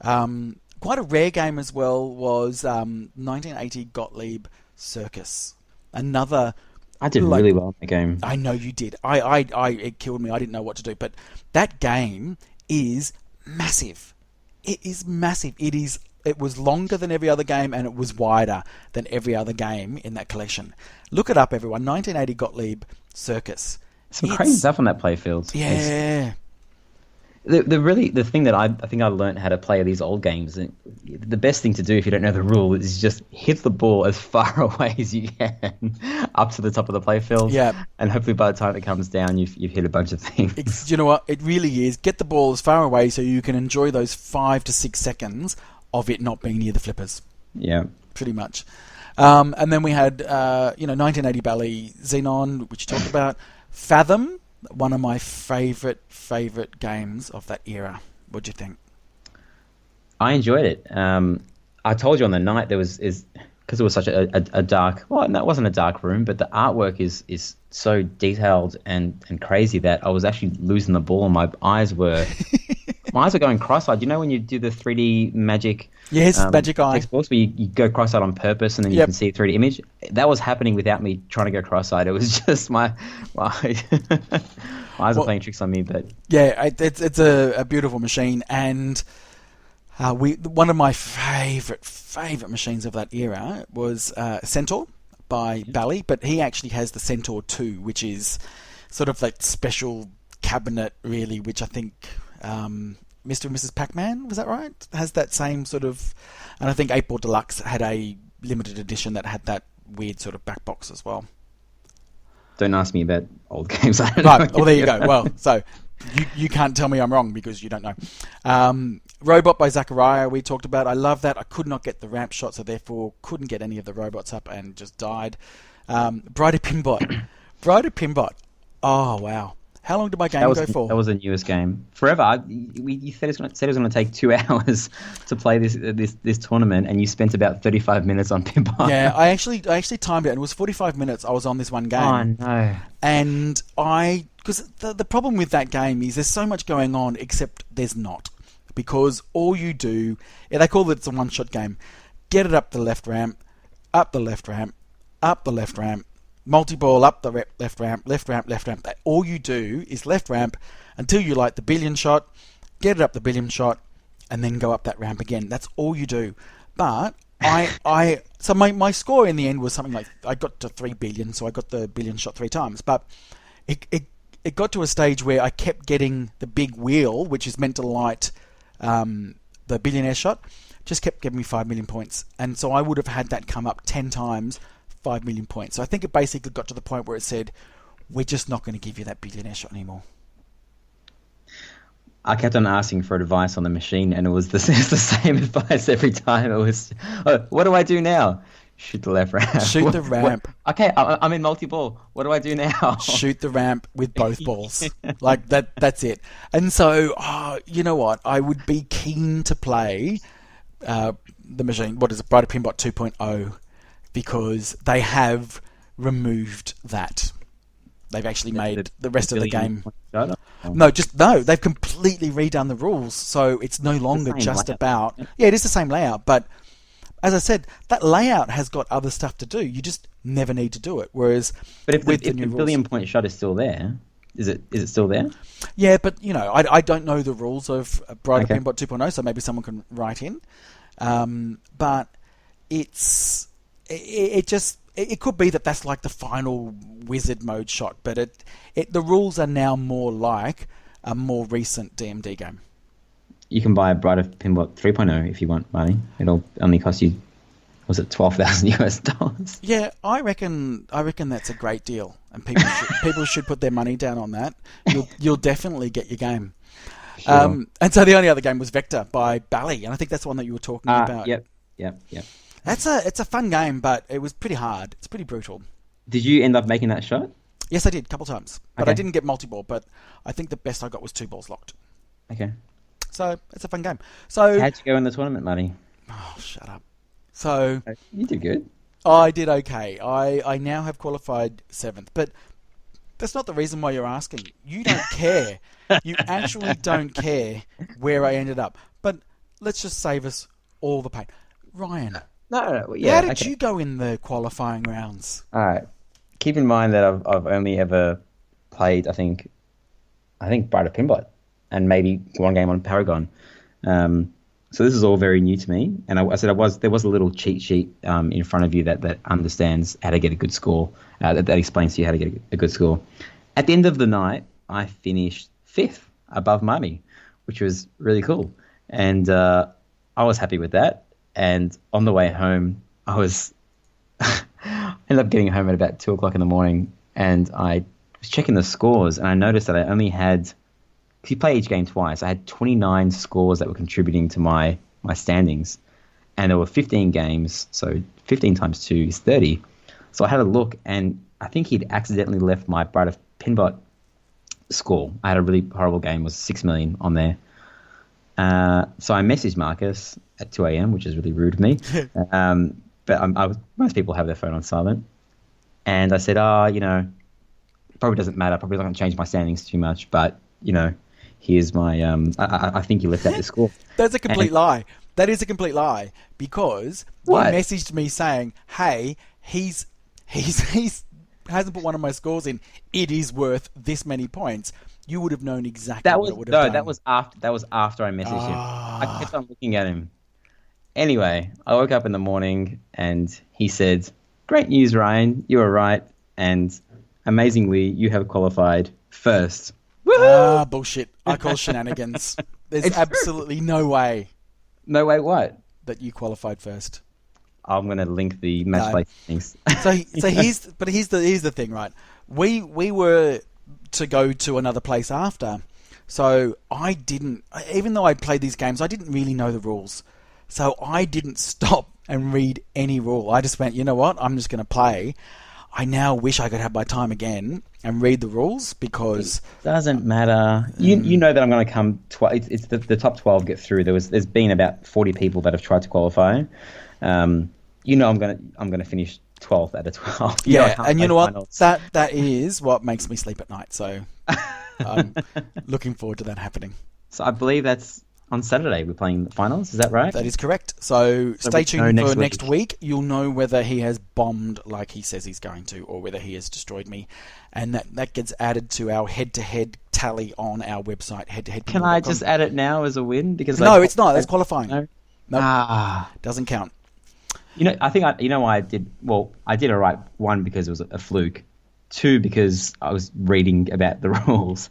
Quite a rare game as well was 1980 Gottlieb Circus. Another. I did really well in the game. I know you did. It killed me. I didn't know what to do. But that game is massive. It is massive. It was longer than every other game, and it was wider than every other game in that collection. Look it up, everyone. 1980 Gottlieb Circus. Some crazy stuff on that playfield. Yeah. The thing that I think I learned how to play these old games, and the best thing to do if you don't know the rule is just hit the ball as far away as you can up to the top of the playfield. Yeah. And hopefully by the time it comes down, you've hit a bunch of things. You know what? It really is. Get the ball as far away so you can enjoy those 5 to 6 seconds of it not being near the flippers. Yeah. Pretty much. And then we had 1980 Bally Xenon, which you talked about. Fathom. One of my favourite games of that era. What'd you think? I enjoyed it. I told you on the night because it was such a dark. Well, no, it wasn't a dark room, but the artwork is so detailed and crazy that I was actually losing the ball, and my eyes were going cross-eyed. You know when you do the 3D magic? Yes, magic eye. Exports where you go cross-eyed on purpose, and then you can see a 3D image. That was happening without me trying to go cross-eyed. It was just my eyes are playing tricks on me. But yeah, it's a beautiful machine, and one of my favorite machines of that era was Centaur by Bally, but he actually has the Centaur 2, which is sort of that special cabinet, really, which I think Mr. and Mrs. Pac-Man, was that right? Has that same sort of, and I think 8-Ball Deluxe had a limited edition that had that weird sort of back box as well. Don't ask me about old games. I don't right, know. well there you go. Well, so you can't tell me I'm wrong because you don't know. Robot by Zachariah we talked about. I love that. I could not get the ramp shot, so therefore couldn't get any of the robots up and just died. Brighter Pinbot. Oh wow. How long did my game go for? That was the newest game. Forever. You said it was going to take 2 hours to play this tournament, and you spent about 35 minutes on pinball. Yeah, I actually timed it, and it was 45 minutes I was on this one game. Oh, no. And because the problem with that game is there's so much going on, except there's not. Because all you do, they call it a one-shot game. Get it up the left ramp, up the left ramp, up the left ramp, multi-ball up the left ramp, left ramp, left ramp. All you do is left ramp until you like the billion shot, get it up the billion shot, and then go up that ramp again. That's all you do. But so my score in the end was something like, I got to 3 billion, so I got the billion shot 3 times. But it got to a stage where I kept getting the big wheel, which is meant to light the billionaire shot, just kept giving me 5 million points. And so I would have had that come up 10 times, 5 million points. So I think it basically got to the point where it said, we're just not going to give you that billionaire shot anymore. I kept on asking for advice on the machine, and it was the same advice every time. It was, oh, what do I do now? Shoot the left ramp. Shoot the ramp. Okay, I'm in multi-ball. What do I do now? Shoot the ramp with both balls. Like that's it. And so, you know what? I would be keen to play the machine. What is it? Brighter Pinball 2.0, because they have removed that. They've actually made the rest of the game. No, they've completely redone the rules, so it's no longer just about. Yeah, it is the same layout, but as I said, that layout has got other stuff to do. You just never need to do it. Whereas, but if the billion point shot is still there, is it still there? Yeah, but I don't know the rules of Brighter Pinball 2.0, so maybe someone can write in. But it could be that's like the final wizard mode shot, but the rules are now more like a more recent DMD game. You can buy a Brighter Pinball 3.0 if you want, Marty. It'll only cost you, was it $12,000? Yeah, I reckon that's a great deal, and people should put their money down on that. You'll definitely get your game. Sure. And so the only other game was Vector by Bally, and I think that's the one that you were talking about. Yep. It's a fun game, but it was pretty hard. It's pretty brutal. Did you end up making that shot? Yes, I did, a couple times. But I didn't get multi-ball, but I think the best I got was 2 balls locked. Okay. So it's a fun game. So how'd you go in the tournament, Marty? Oh, shut up. So you did good. I did okay. I now have qualified 7th, but that's not the reason why you're asking. You don't care. You actually don't care where I ended up. But let's just save us all the pain. Ryan. No. Yeah. How did you go in the qualifying rounds? All right. Keep in mind that I've only ever played, I think Brighter Pinball, and maybe one game on Paragon. So this is all very new to me. And I said there was a little cheat sheet in front of you that understands how to get a good score, that explains to you how to get a good score. At the end of the night, I finished 5th above Marty, which was really cool. And I was happy with that. And on the way home, I was ended up getting home at about 2 o'clock in the morning, and I was checking the scores, and I noticed that I only had, because you play each game twice, I had 29 scores that were contributing to my standings, and there were 15 games, so 15 times 2 is 30. So I had a look, and I think he'd accidentally left my Brighter Pinball score. I had a really horrible game, it was 6 million on there. So I messaged Marcus at 2 a.m., which is really rude of me. But most people have their phone on silent. And I said, probably doesn't matter. Probably not going to change my standings too much. But, here's my, I think you left out the score. That's a complete lie. That is a complete lie. Because you messaged me saying, hey, he's hasn't put one of my scores in. It is worth this many points. You would have known exactly what it would have done. That was after I messaged him. I kept on looking at him. Anyway, I woke up in the morning and he said, "Great news, Ryan. You were right. And amazingly, you have qualified first." Woohoo! Bullshit. I call shenanigans. There's absolutely no way. No way what? That you qualified first. I'm going to link the match play things. So here's the thing, right? We were to go to another place after. So I didn't, even though I played these games, I didn't really know the rules. So I didn't stop and read any rule. I just went, you know what? I'm just going to play. I now wish I could have my time again and read the rules because... It doesn't matter. You know that I'm going to come... It's the top 12 get through. There's been about 40 people that have tried to qualify. I'm going to finish 12th out of 12. And you know what? That is what makes me sleep at night. So I'm looking forward to that happening. So I believe that's on Saturday. We're playing the finals. Is that right? That is correct. So stay tuned for next week. You'll know whether he has bombed like he says he's going to, or whether he has destroyed me, and that gets added to our head-to-head tally on our website. Head-to-head. Can I just add it now as a win? Because no, it's not. That's qualifying. No. Ah. Doesn't count. I think why I did. Well, I did all right. One, because it was a fluke. Two, because I was reading about the rules.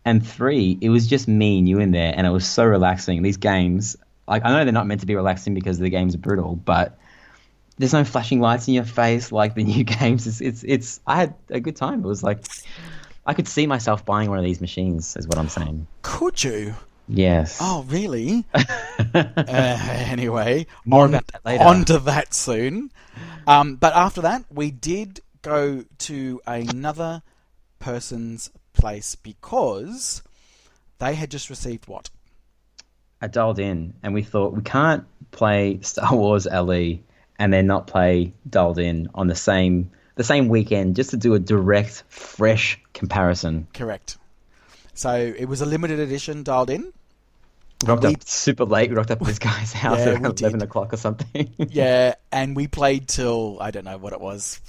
And three, it was just me and you in there, and it was so relaxing. These games, like, I know they're not meant to be relaxing because the games are brutal, but there's no flashing lights in your face like the new games. It's. I had a good time. It was like I could see myself buying one of these machines, is what I'm saying. Could you? Yes. Oh, really? Anyway, More about that later. On to that soon. But after that, we did go to another person's place because they had just received what? I dialed in, and we thought we can't play Star Wars LE and then not play Dialed In on the same weekend, just to do a direct, fresh comparison. Correct. So it was a limited edition Dialed In. We rocked up super late. We rocked up at this guy's house at 11 o'clock or something. Yeah, and we played till, I don't know what it was,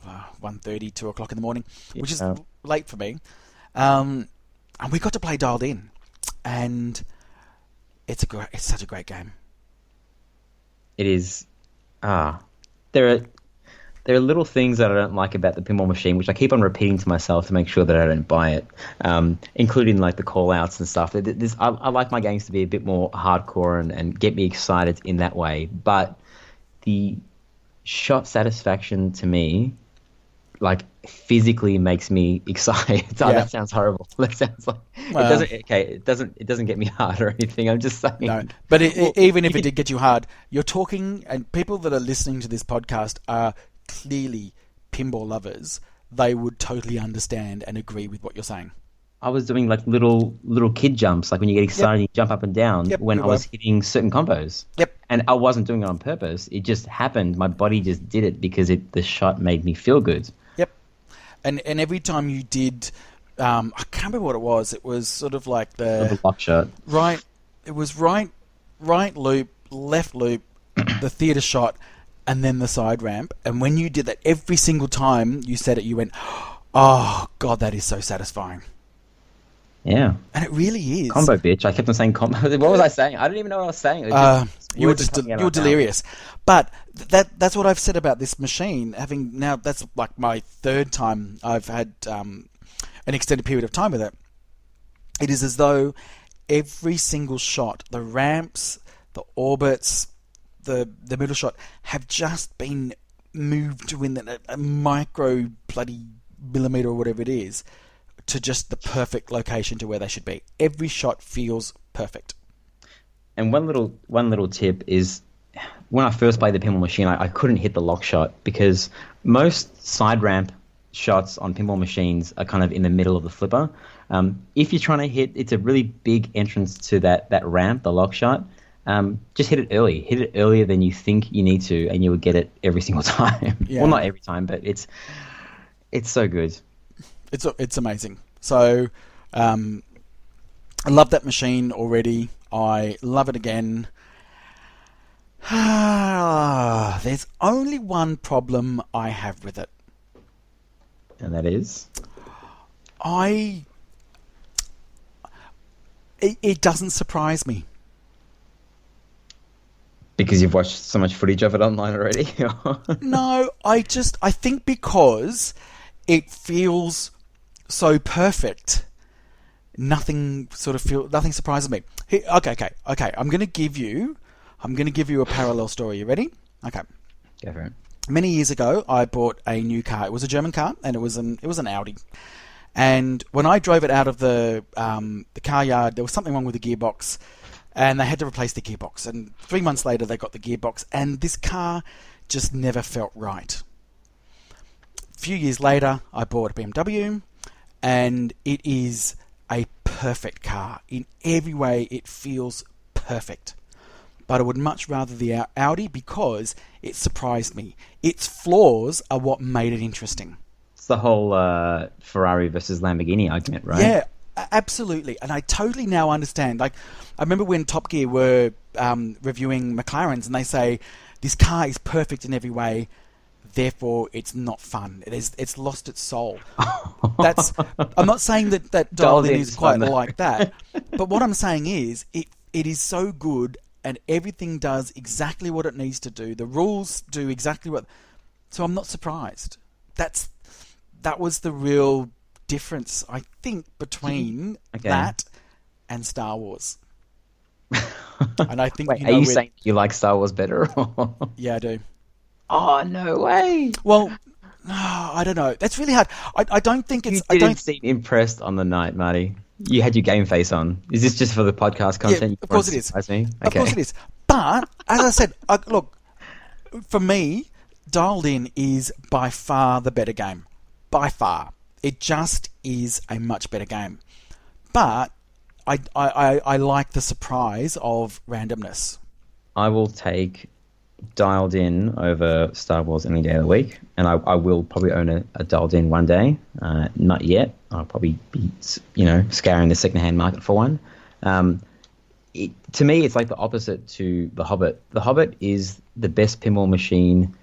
1:30, 2 o'clock in the morning, which is late for me. And we got to play Dialed In, and it's such a great game. It is. There are little things that I don't like about the pinball machine, which I keep on repeating to myself to make sure that I don't buy it, including like the call-outs and stuff. I like my games to be a bit more hardcore and get me excited in that way. But the shot satisfaction to me, like, physically makes me excited. Oh, that sounds horrible. That sounds like it doesn't get me hard or anything. I'm just saying. No, but even if it did get you hard, you're talking, and people that are listening to this podcast are clearly pinball lovers. They would totally understand and agree with what you're saying. I was doing like little kid jumps, like when you get excited, you jump up and down when I was hitting certain combos. Yep. And I wasn't doing it on purpose. It just happened. My body just did it because the shot made me feel good. Yep. And every time you did, I can't remember what it was. It was sort of like the lock shot. Right. It was right loop, left loop, the theatre shot, and then the side ramp. And when you did that, every single time you said it, you went, "Oh God, that is so satisfying." Yeah. And it really is. Combo, bitch. I kept on saying combo. What was I saying? I don't even know what I was saying. You were delirious. But that's what I've said about this machine. That's like my third time I've had an extended period of time with it. It is as though every single shot, the ramps, the orbits, the middle shot, have just been moved to within a micro bloody millimeter or whatever it is, to just the perfect location to where they should be. Every shot feels perfect. And one little tip is, when I first played the pinball machine, I couldn't hit the lock shot because most side ramp shots on pinball machines are kind of in the middle of the flipper. If you're trying to hit, it's a really big entrance to that ramp, the lock shot. Just hit it early. Hit it earlier than you think you need to, and you will get it every single time. Yeah. Well, not every time, but it's so good. It's amazing. So, I love that machine already. I love it again. There's only one problem I have with it. And that is? It doesn't surprise me. Because you've watched so much footage of it online already? No, I think because it feels so perfect, nothing surprises me. Okay. I'm going to give you a parallel story. You ready? Okay. Go for it. Many years ago, I bought a new car. It was a German car, and it was an Audi. And when I drove it out of the car yard, there was something wrong with the gearbox, and they had to replace the gearbox. And 3 months later, they got the gearbox, and this car just never felt right. A few years later, I bought a BMW, and it is a perfect car. In every way, it feels perfect. But I would much rather the Audi because it surprised me. Its flaws are what made it interesting. It's the whole Ferrari versus Lamborghini argument, right? Yeah, absolutely. And I totally now understand. Like, I remember when Top Gear were reviewing McLarens, and they say, this car is perfect in every way, therefore it's not fun. It's lost its soul. I'm not saying that Dialed In is quite like that. But what I'm saying is, it is so good and everything does exactly what it needs to do. The rules do exactly what. So I'm not surprised. That was the real difference, I think, between that and Star Wars. And I think Wait, are you saying you like Star Wars better? Yeah, I do. Oh, no way. Well, no, I don't know. That's really hard. I don't think it's. You didn't seem impressed on the night, Marty. You had your game face on. Is this just for the podcast content? Yeah, of course it is. Me? Okay. Of course it is. But as I said, look, for me, Dialed In is by far the better game. By far, it just is a much better game. But I like the surprise of randomness. I will take Dialed In over Star Wars any day of the week, and I will probably own a Dialed In one day. Not yet. I'll probably be, scouring the secondhand market for one. To me, it's like the opposite to The Hobbit. The Hobbit is the best pinball machine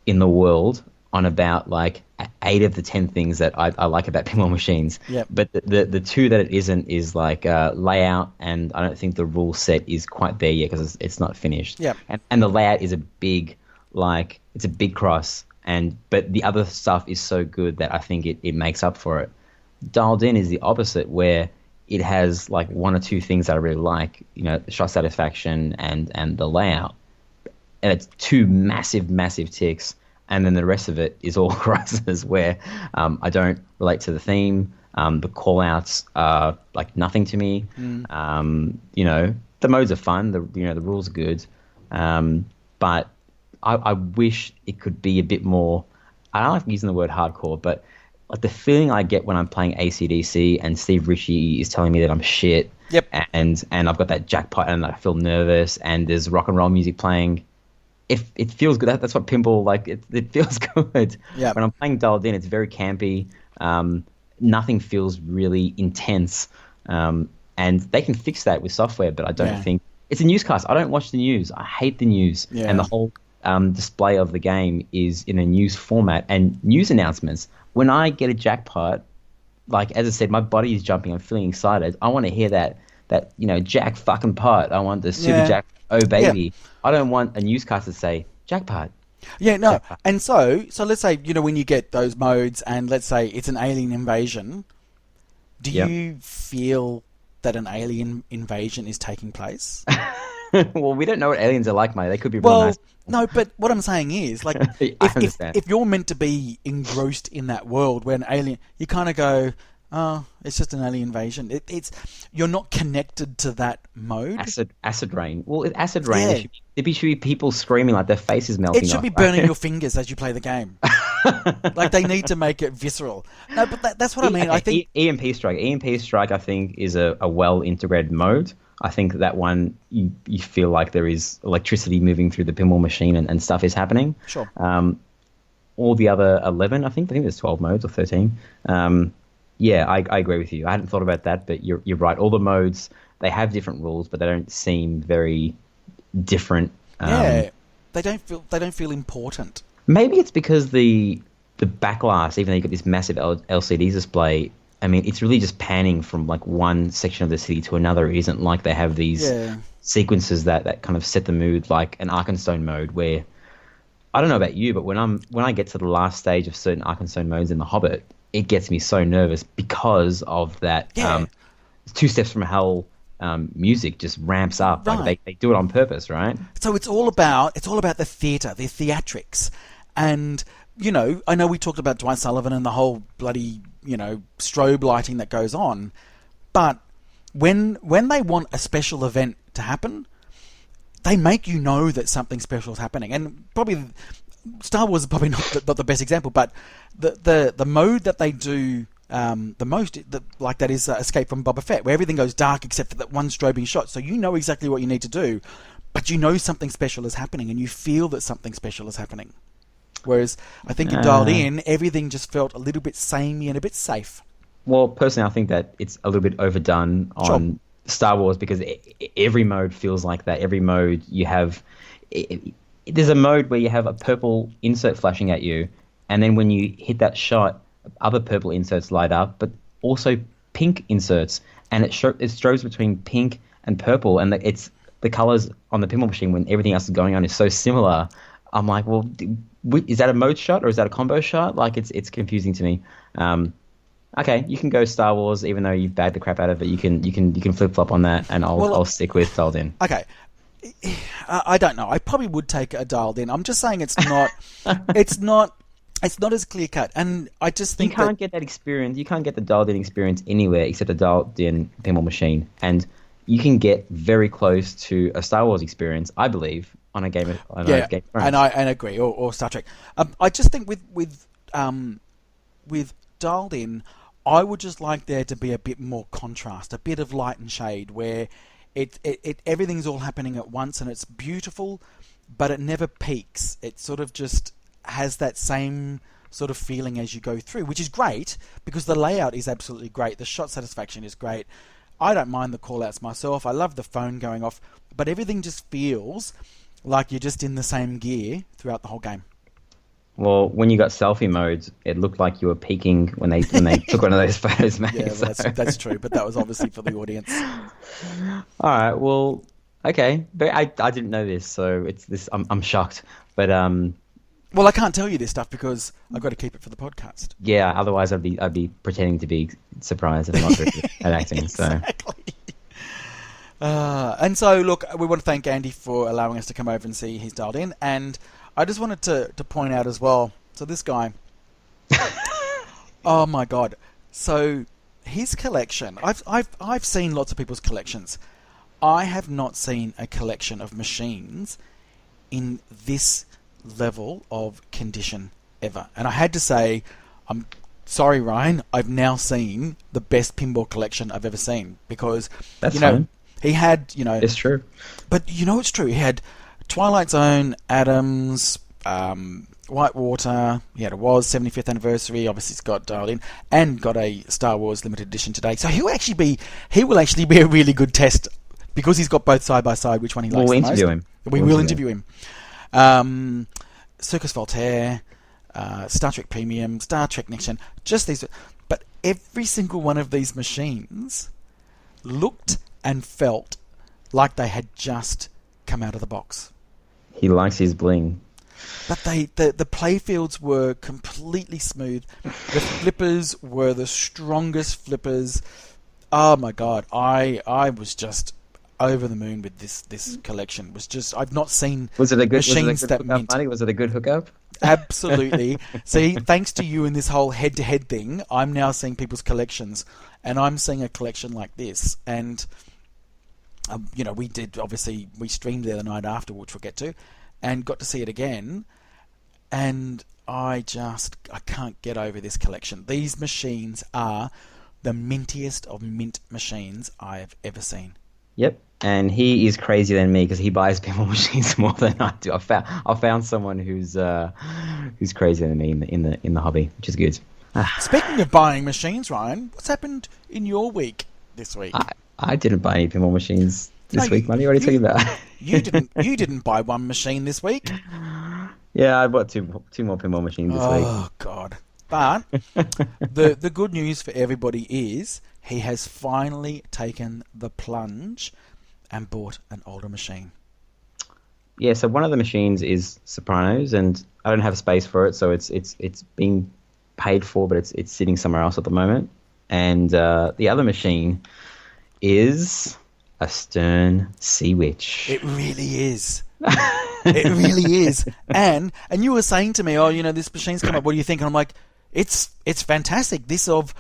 in the world on about like 8 of the 10 things that I like about pinball machines. Yep. But the 2 that it isn't is like layout, and I don't think the rule set is quite there yet because it's not finished. Yep. And the layout is a big cross, but the other stuff is so good that I think it makes up for it. Dialed In is the opposite, where it has like 1 or 2 things that I really like, shot satisfaction and the layout. And it's 2 massive ticks. And then the rest of it is all crosses where I don't relate to the theme. The call-outs are like nothing to me. The modes are fun. The rules are good. But I wish it could be a bit more. I don't like using the word hardcore, but like the feeling I get when I'm playing AC/DC and Steve Ritchie is telling me that I'm shit. Yep. And I've got that jackpot and I feel nervous and there's rock and roll music playing. If it feels good, that's what pinball like. It feels good. Yeah. When I'm playing Dialed In, it's very campy. Nothing feels really intense, and they can fix that with software. But I don't think it's a newscast. I don't watch the news. I hate the news, and the whole display of the game is in a news format and news announcements. When I get a jackpot, like as I said, my body is jumping. I'm feeling excited. I want to hear that jack fucking pot. I want the super jack. Oh baby. Yeah. I don't want a newscast to say jackpot. Yeah, no. Jackpot. And so let's say, when you get those modes and let's say it's an alien invasion, do you feel that an alien invasion is taking place? Well, we don't know what aliens are like, mate. They could be real nice. No, but what I'm saying is, like, if you're meant to be engrossed in that world where an alien, you kind of go, oh, it's just an alien invasion. You're not connected to that mode. Acid rain. Well, acid rain. There should be people screaming like their face is melting. It should be burning your fingers as you play the game. Like they need to make it visceral. No, but that's what I mean. Okay, I think EMP Strike. I think is a well integrated mode. I think that one you feel like there is electricity moving through the pinball machine and stuff is happening. Sure. All the other 11, I think there's 12 modes or 13. Yeah, I agree with you. I hadn't thought about that, but you're right. All the modes, they have different rules, but they don't seem very different. They don't feel important. Maybe it's because the backlash, even though you've got this massive LCD display, I mean, it's really just panning from like one section of the city to another. It isn't like they have these sequences that kind of set the mood, like an Arkenstone mode where, I don't know about you, but when I get to the last stage of certain Arkenstone modes in The Hobbit, it gets me so nervous because of that 2 Steps from Hell music just ramps up. Right. Like they do it on purpose, right? So it's all about the theatre, the theatrics. And, I know we talked about Dwight Sullivan and the whole bloody, strobe lighting that goes on. But when they want a special event to happen, they make you know that something special is happening. And probably Star Wars is probably not the best example, but the mode that they do the most, that is Escape from Boba Fett, where everything goes dark except for that one strobing shot. So you know exactly what you need to do, but you know something special is happening, and you feel that something special is happening. Whereas I think in Dialed In, everything just felt a little bit samey and a bit safe. Well, personally, I think that it's a little bit overdone on Star Wars because every mode feels like that. Every mode you have... There's a mode where you have a purple insert flashing at you, and then when you hit that shot, other purple inserts light up, but also pink inserts, and it strobes between pink and purple, and it's the colors on the pinball machine when everything else is going on is so similar. I'm like, well, is that a mode shot or is that a combo shot? Like, it's confusing to me. Okay, you can go Star Wars, even though you've bagged the crap out of it. You can flip flop on that, and I'll stick with dialed in. Okay, I don't know. I probably would take a dialed in. I'm just saying it's not. It's not as clear cut, and I just think you can't get that experience. You can't get the dialed in experience anywhere except a dialed in pinball machine, and you can get very close to a Star Wars experience, I believe, on a game. Game and I agree, or Star Trek. I just think with dialed in, I would just like there to be a bit more contrast, a bit of light and shade, where it everything's all happening at once and it's beautiful, but it never peaks. It sort of just has that same sort of feeling as you go through, which is great because the layout is absolutely great. The shot satisfaction is great. I don't mind the call-outs myself. I love the phone going off, but everything just feels like you're just in the same gear throughout the whole game. Well, when you got selfie modes, it looked like you were peaking when they took one of those photos, mate. Yeah, well, that's true, but that was obviously for the audience. All right, well, okay, but I didn't know this, so it's this. I'm shocked, but well, I can't tell you this stuff because I've got to keep it for the podcast. Yeah, otherwise I'd be pretending to be surprised and not good at acting. Exactly. And so, look, we want to thank Andy for allowing us to come over and see his dialed in, and I just wanted to point out as well, so this guy, oh my God, so his collection, I've seen lots of people's collections. I have not seen a collection of machines in this level of condition ever. And I had to say, I'm sorry, Ryan, I've now seen the best pinball collection I've ever seen because, that's fine. He had, it's true. But it's true. He had Twilight Zone, Adams, Whitewater. He had a Woz 75th anniversary. Obviously, it's got dialed in and got a Star Wars limited edition today. So he will actually be a really good test because he's got both side by side. Which one he likes the most? We will interview him. Circus Voltaire, Star Trek Premium, Star Trek Next Gen. Just these, but every single one of these machines looked and felt like they had just come out of the box. He likes his bling. But the playfields were completely smooth. The flippers were the strongest flippers. Oh my God, I was just over the moon with this collection. Was just I've not seen machines that mint. Was it a good hookup? Absolutely. See, thanks to you and this whole head-to-head thing, I'm now seeing people's collections, and I'm seeing a collection like this. And we streamed there the night after, which we'll get to, and got to see it again. And I can't get over this collection. These machines are the mintiest of mint machines I have ever seen. Yep, and he is crazier than me because he buys pinball machines more than I do. I found someone who's crazier than me in the hobby, which is good. Speaking of buying machines, Ryan, what's happened in your week this week? I didn't buy any pinball machines this week, Money. What are you talking about? You didn't buy one machine this week. Yeah, I bought two more pinball machines this week. Oh God! But the good news for everybody is he has finally taken the plunge and bought an older machine. Yeah, so one of the machines is Sopranos, and I don't have space for it, so it's being paid for, but it's sitting somewhere else at the moment. And the other machine is a Stern Sea Witch. It really is. It really is. And you were saying to me, this machine's come up. What do you think? And I'm like, it's fantastic. This of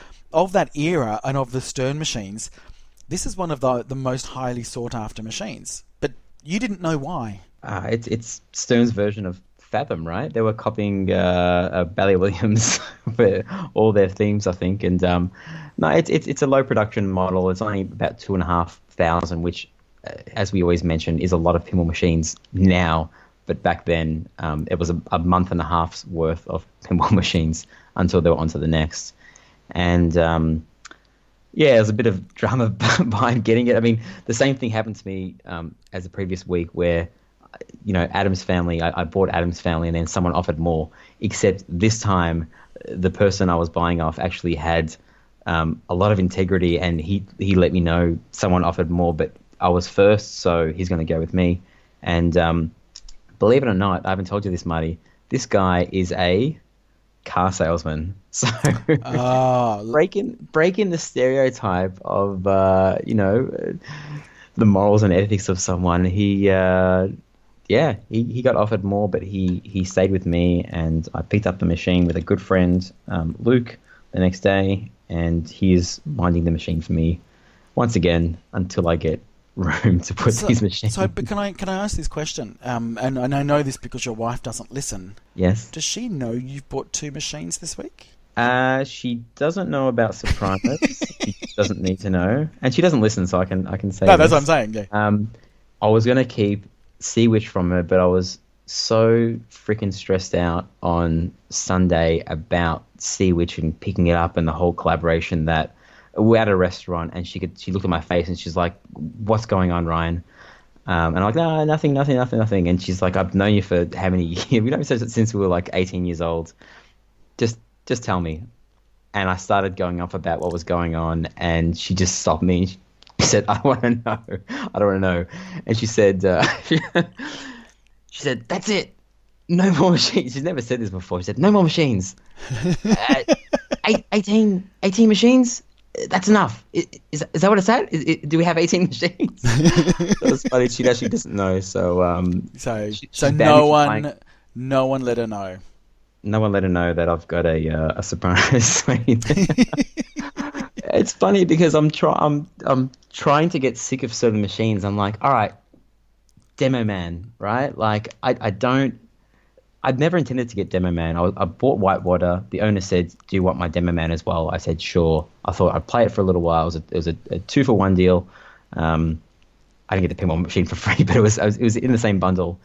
that era and of the Stern machines, this is one of the most highly sought after machines. But you didn't know why. It's Stern's version of Fathom, right? They were copying Bally Williams for all their themes, I think. And no, it's a low production model. It's only about 2,500, which, as we always mention, is a lot of pinball machines now. But back then, it was a month and a half's worth of pinball machines until they were onto the next. And there's a bit of drama behind getting it. I mean, the same thing happened to me as the previous week where, Adam's Family, I bought Adam's Family and then someone offered more, except this time the person I was buying off actually had a lot of integrity, and he let me know someone offered more, but I was first, so he's going to go with me. And believe it or not, I haven't told you this, Marty. This guy is a car salesman. So breaking the stereotype of the morals and ethics of someone. He got offered more, but he stayed with me, and I picked up the machine with a good friend, Luke, the next day, and he's minding the machine for me once again until I get room to put these machines. But can I ask this question? And I know this because your wife doesn't listen. Yes. Does she know you've bought 2 machines this week? She doesn't know about Sopranos. She doesn't need to know, and she doesn't listen, so I can say. No, that's what I'm saying. Yeah. I was gonna keep Sea Witch from her, but I was so freaking stressed out on Sunday about Sea Witch and picking it up and the whole collaboration that we're at a restaurant, and she looked at my face and she's like, "What's going on, Ryan?" And I'm like, "No, nothing." And she's like, "I've known you for how many years? We know since we were like 18 years old. Just tell me." And I started going off about what was going on, and she just stopped me. And she said, "I don't want to know. I don't want to know." And she said, "She said, that's it. No more machines." She's never said this before. She said, "No more machines. 18 machines. That's enough. Is that what it's at? Do we have 18 machines?" That was funny. She actually doesn't know. So no one let her know. No one let her know that I've got a Sopranos suite. It's funny because I'm trying to get sick of certain machines. I'm like, all right, Demo Man, right? Like I'd never intended to get Demo Man. I bought Whitewater. The owner said, "Do you want my Demo Man as well?" I said, "Sure." I thought I'd play it for a little while. It was a 2-for-1 deal. I didn't get the pinball machine for free, but it was in the same bundle.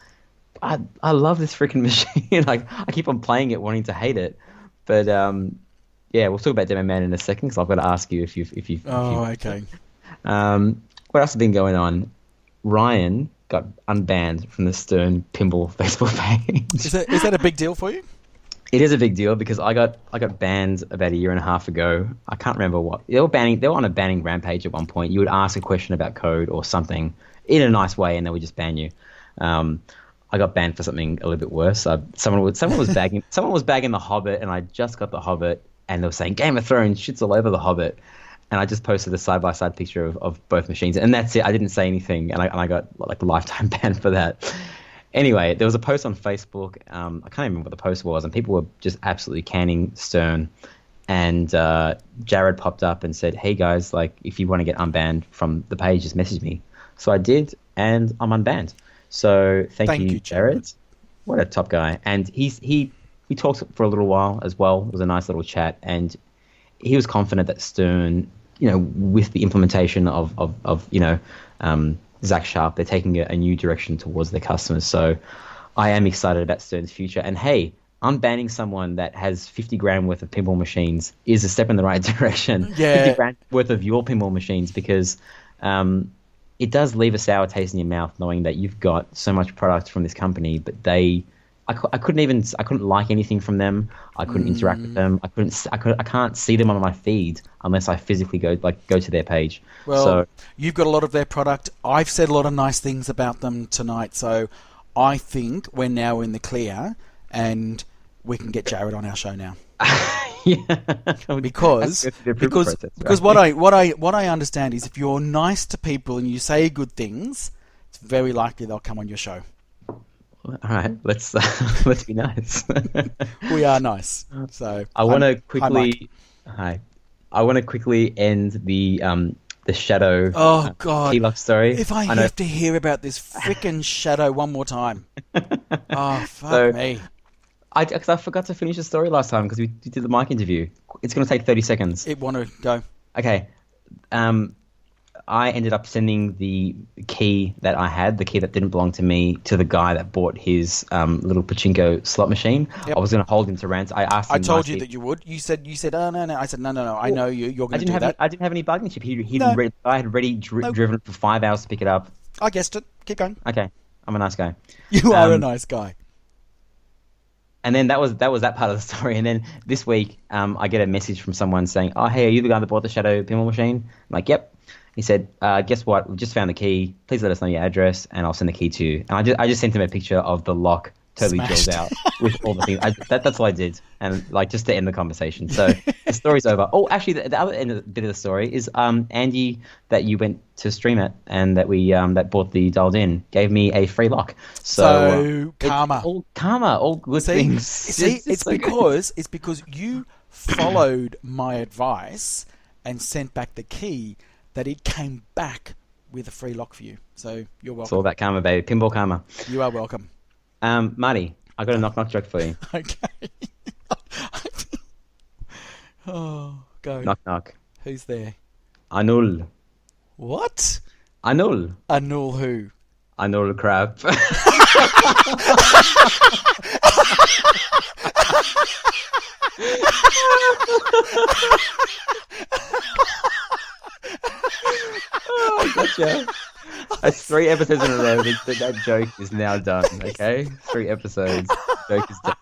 I love this freaking machine. Like, I keep on playing it, wanting to hate it, but we'll talk about Demo Man in a second, because I've got to ask you if you. Okay. What else has been going on? Ryan got unbanned from the Stern Pinball Facebook page. Is that a big deal for you? It is a big deal because I got banned about a year and a half ago. I can't remember what they were banning. They were on a banning rampage at one point. You would ask a question about code or something in a nice way, and they would just ban you. I got banned for something a little bit worse. Someone was bagging The Hobbit, and I just got The Hobbit, and they were saying Game of Thrones shits all over The Hobbit, and I just posted a side-by-side picture of both machines, and that's it. I didn't say anything, and I got like a lifetime ban for that. Anyway, there was a post on Facebook. I can't even remember what the post was, and people were just absolutely canning Stern. And Jared popped up and said, "Hey guys, like if you want to get unbanned from the page, just message me." So I did, and I'm unbanned. So thank you, Jared. What a top guy. And he talked for a little while as well. It was a nice little chat, and he was confident that Stern, with the implementation of Zach Sharp, they're taking a new direction towards their customers. So I am excited about Stern's future. And hey, unbanning someone that has 50 grand worth of pinball machines is a step in the right direction. Yeah. 50 grand worth of your pinball machines, because it does leave a sour taste in your mouth knowing that you've got so much product from this company, but I couldn't like anything from them. I couldn't interact with them. I can't see them on my feed unless I physically go to their page. Well, so you've got a lot of their product. I've said a lot of nice things about them tonight, so I think we're now in the clear, and we can get Jared on our show now. Yeah, because what I understand is if you're nice to people and you say good things, it's very likely they'll come on your show. All right, let's be nice. We are nice. So I want to quickly end the Shadow Keylock story. If I have to hear about this frickin' Shadow one more time. Me. Because I forgot to finish the story last time because we did the mic interview. It's going to take 30 seconds. Want to go? Okay. I ended up sending the key that I had, the key that didn't belong to me, to the guy that bought his little pachinko slot machine. Yep. I was going to hold him to ransom. I asked him. I told you that you would. You said, oh, no. I said, no. I know you. You're going to do that. I didn't have any bargaining chip. I had already driven for 5 hours to pick it up. I guessed it. Keep going. Okay. I'm a nice guy. You are a nice guy. And then that was that part of the story. And then this week, I get a message from someone saying, "Oh, hey, are you the guy that bought the Shadow pinball machine?" I'm like, "Yep." He said, "Guess what? We just found the key. Please let us know your address, and I'll send the key to you." And I just sent him a picture of the lock totally Smashed. drilled out with all the things. That's all I did, and like just to end the conversation. So the story's over. Oh, actually, the other bit of the story is Andy that you went to stream at, and that we that bought the dialed in, gave me a free lock. So karma. All good things. See, it's so because you followed my advice and sent back the key that it came back with a free lock for you. So you're welcome. It's all about karma, baby. Pinball karma. You are welcome. Marty, I got a knock joke for you. Okay. Oh, go. Knock. Who's there? Anul. What? Anul. Anul who? Anul crap. Oh, gotcha. That's 3 episodes in a row. That joke is now done. Okay, 3 episodes. Joke is done.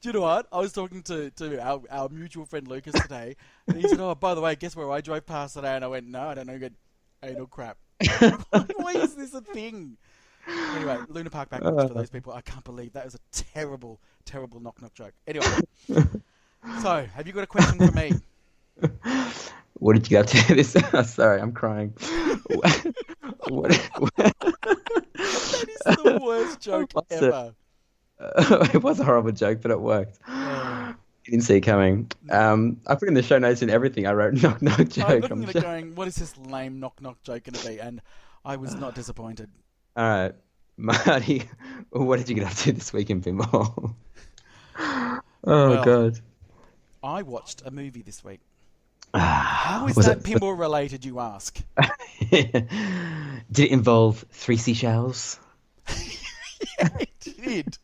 Do you know what? I was talking to our mutual friend Lucas today, and he said, "Oh, by the way, guess where I drove past today?" And I went, "No, I don't know. You got anal crap." Why is this a thing? Anyway, Luna Park backwards for those people. I can't believe that was a terrible, terrible knock joke. Anyway, so have you got a question for me? What did you get up to this? Sorry, I'm crying. What? That is the worst joke ever. It was a horrible joke, but it worked. You didn't see it coming. I put in the show notes and everything. I wrote knock joke. I'm looking at it going, what is this lame knock joke going to be? And I was not disappointed. All right, Marty, what did you get up to this week in pinball? God. I watched a movie this week. How is that pinball related, you ask? Did it involve 3 seashells? Yeah, it did.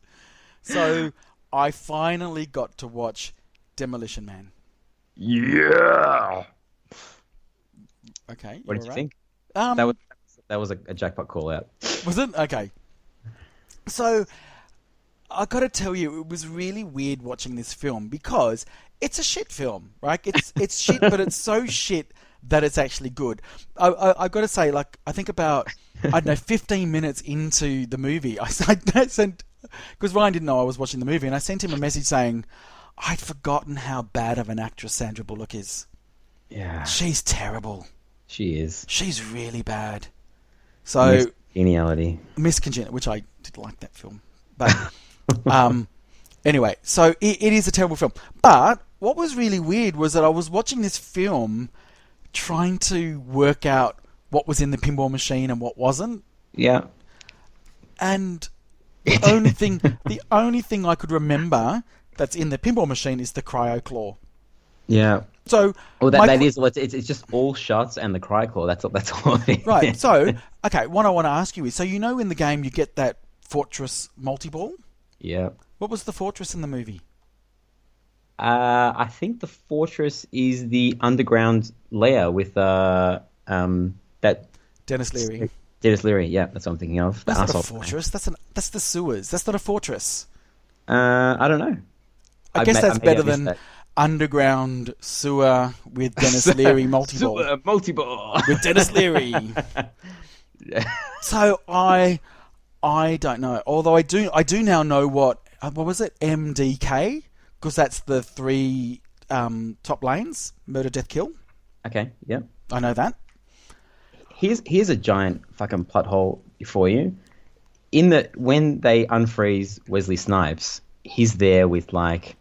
So I finally got to watch Demolition Man. Yeah. Okay. What did you think? That was a jackpot call out. Was it? Okay. So I got to tell you, it was really weird watching this film because it's a shit film, right? It's shit, but it's so shit that it's actually good. I got to say, like, I think about, I don't know, 15 minutes into the movie, I sent, because Ryan didn't know I was watching the movie, and I sent him a message saying, I'd forgotten how bad of an actress Sandra Bullock is. Yeah. She's terrible. She is. She's really bad. So Miss Congeniality, which I did like that film. But anyway, so it is a terrible film. But what was really weird was that I was watching this film trying to work out what was in the pinball machine and what wasn't. Yeah. And the only thing I could remember that's in the pinball machine is the cryo claw. Yeah. So that is it's just all shots and the cry claw. That's all it is. Right. So okay, what I want to ask you is, so you know in the game you get that fortress multi-ball? Yeah. What was the fortress in the movie? I think the fortress is the underground layer with that Dennis Leary. Dennis Leary, yeah, that's what I'm thinking of. That's not a fortress. That's the sewers. That's not a fortress. I don't know. I guess that's better than underground sewer with Dennis Leary multi-ball. Sewer multi-ball with Dennis Leary. So I don't know. Although I do now know what was it? MDK, because that's the 3 top lanes: murder, death, kill. Okay, yeah, I know that. Here's a giant fucking plot hole for you. When they unfreeze Wesley Snipes, he's there with like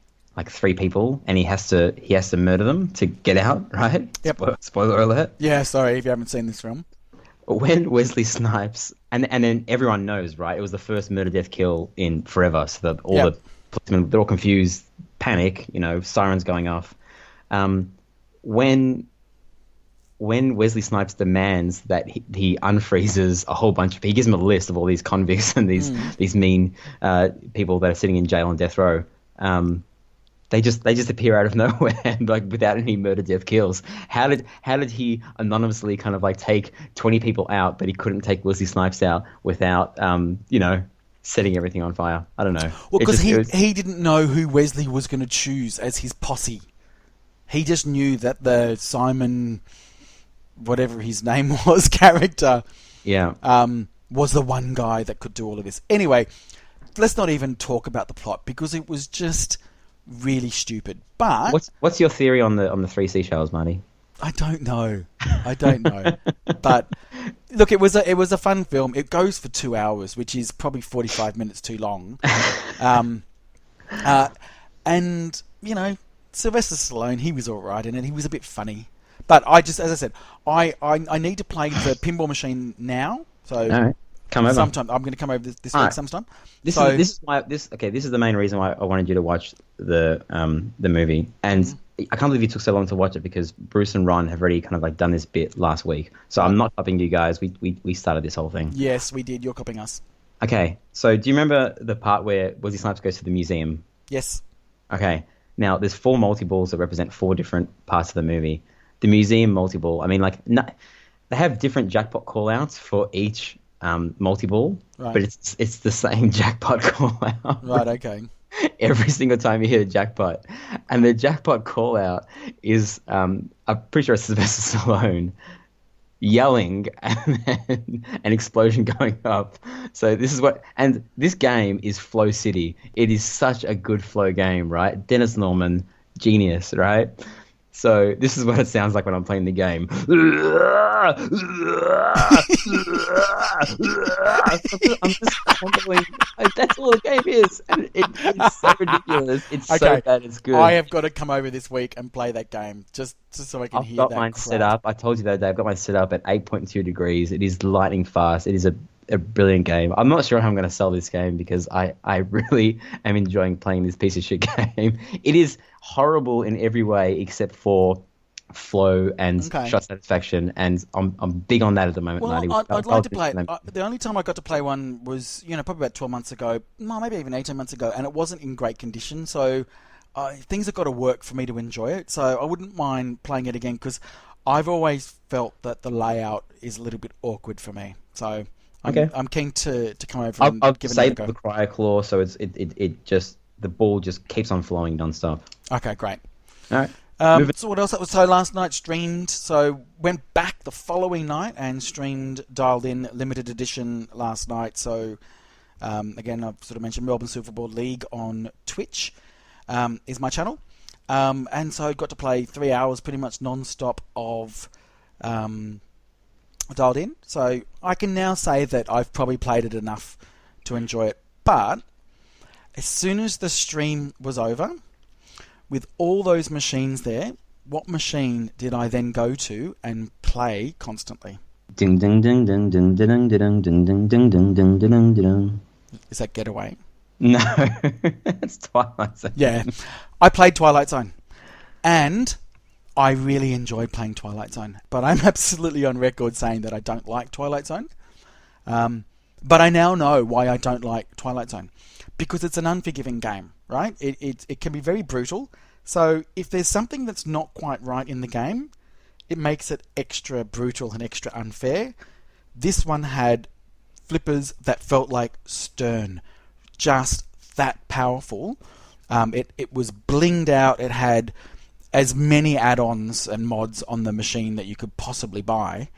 3 people, and he has to murder them to get out, right? Yep. Spoiler alert. Yeah, sorry if you haven't seen this film. When Wesley Snipes, and then everyone knows, right? It was the first murder, death, kill in forever, so that all the policemen, they're all confused, panic, sirens going off. When Wesley Snipes demands that he unfreezes a whole bunch of, he gives them a list of all these convicts and these mean people that are sitting in jail on death row. They just appear out of nowhere, like without any murder, death, kills. How did he anonymously kind of like take 20 people out, but he couldn't take Wesley Snipes out without setting everything on fire? I don't know. Well, because he didn't know who Wesley was going to choose as his posse. he just knew that the Simon, whatever his name was, character, was the one guy that could do all of this. Anyway, let's not even talk about the plot because it was just really stupid. But what's your theory on the three seashells, Marty? I don't know. But look, it was a fun film. It goes for 2 hours, which is probably 45 minutes too long. And you know, Sylvester Stallone, he was all right in it. He was a bit funny. But as I said, I need to play the pinball machine now. So all right. Come over. Sometime I'm going to come over this week sometime. This is the main reason why I wanted you to watch the movie, and I can't believe you took so long to watch it because Bruce and Ron have already kind of like done this bit last week. So I'm not copying you guys. We started this whole thing. Yes, we did. You're copying us. Okay, so do you remember the part where Wesley Snipes goes to the museum? Yes. Okay, now there's 4 multi-balls that represent 4 different parts of the movie. The museum multi-ball, I mean, they have different jackpot call-outs for each multi-ball, right. But it's the same jackpot call-out. Right, okay. Every single time you hit a jackpot. And the jackpot call-out is, I'm pretty sure it's Sylvester Stallone yelling and then an explosion going up. So this game is Flow City. It is such a good flow game, right? Dennis Norman, genius, right? So this is what it sounds like when I'm playing the game. I'm just fumbling. That's all the game is. And it's so ridiculous. It's so bad it's good. I have got to come over this week and play that game just so I can hear that. I've got mine set up. I told you the other day, I've got mine set up at 8.2 degrees. It is lightning fast. It is a brilliant game. I'm not sure how I'm going to sell this game because I really am enjoying playing this piece of shit game. It is horrible in every way except for flow and shot satisfaction, and I'm big on that at the moment. Well, I'd like to play it. The only time I got to play one was probably about 12 months ago, maybe even 18 months ago, and it wasn't in great condition, so things have got to work for me to enjoy it, so I wouldn't mind playing it again because I've always felt that the layout is a little bit awkward for me, so I'm keen to come over and give it a go. The cryo claw, so it just the ball just keeps on flowing non-stop. Okay, great. All right. So what else? That was so last night streamed. So went back the following night and streamed Dialed In Limited Edition last night. So again, I've sort of mentioned Melbourne Silverboard League on Twitch is my channel, and so I got to play 3 hours pretty much non-stop of Dialed In. So I can now say that I've probably played it enough to enjoy it. But as soon as the stream was over, with all those machines there, what machine did I then go to and play constantly? Ding ding ding ding ding ding ding ding ding ding ding ding ding ding. Is that Getaway? No, it's Twilight Zone. Yeah, I played Twilight Zone, and I really enjoyed playing Twilight Zone. But I'm absolutely on record saying that I don't like Twilight Zone. But I now know why I don't like Twilight Zone. Because it's an unforgiving game, right? It can be very brutal. So if there's something that's not quite right in the game, it makes it extra brutal and extra unfair. This one had flippers that felt like Stern, just that powerful. It was blinged out. It had as many add-ons and mods on the machine that you could possibly buy.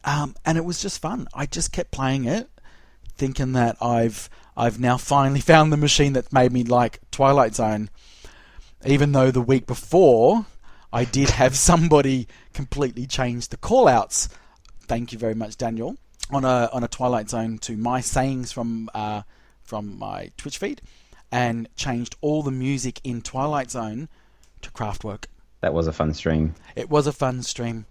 And it was just fun. I just kept playing it, thinking that I've now finally found the machine that made me like Twilight Zone, even though the week before I did have somebody completely change the call-outs. Thank you very much, Daniel, on a Twilight Zone to my sayings from my Twitch feed, and changed all the music in Twilight Zone to Kraftwerk. That was a fun stream. It was a fun stream.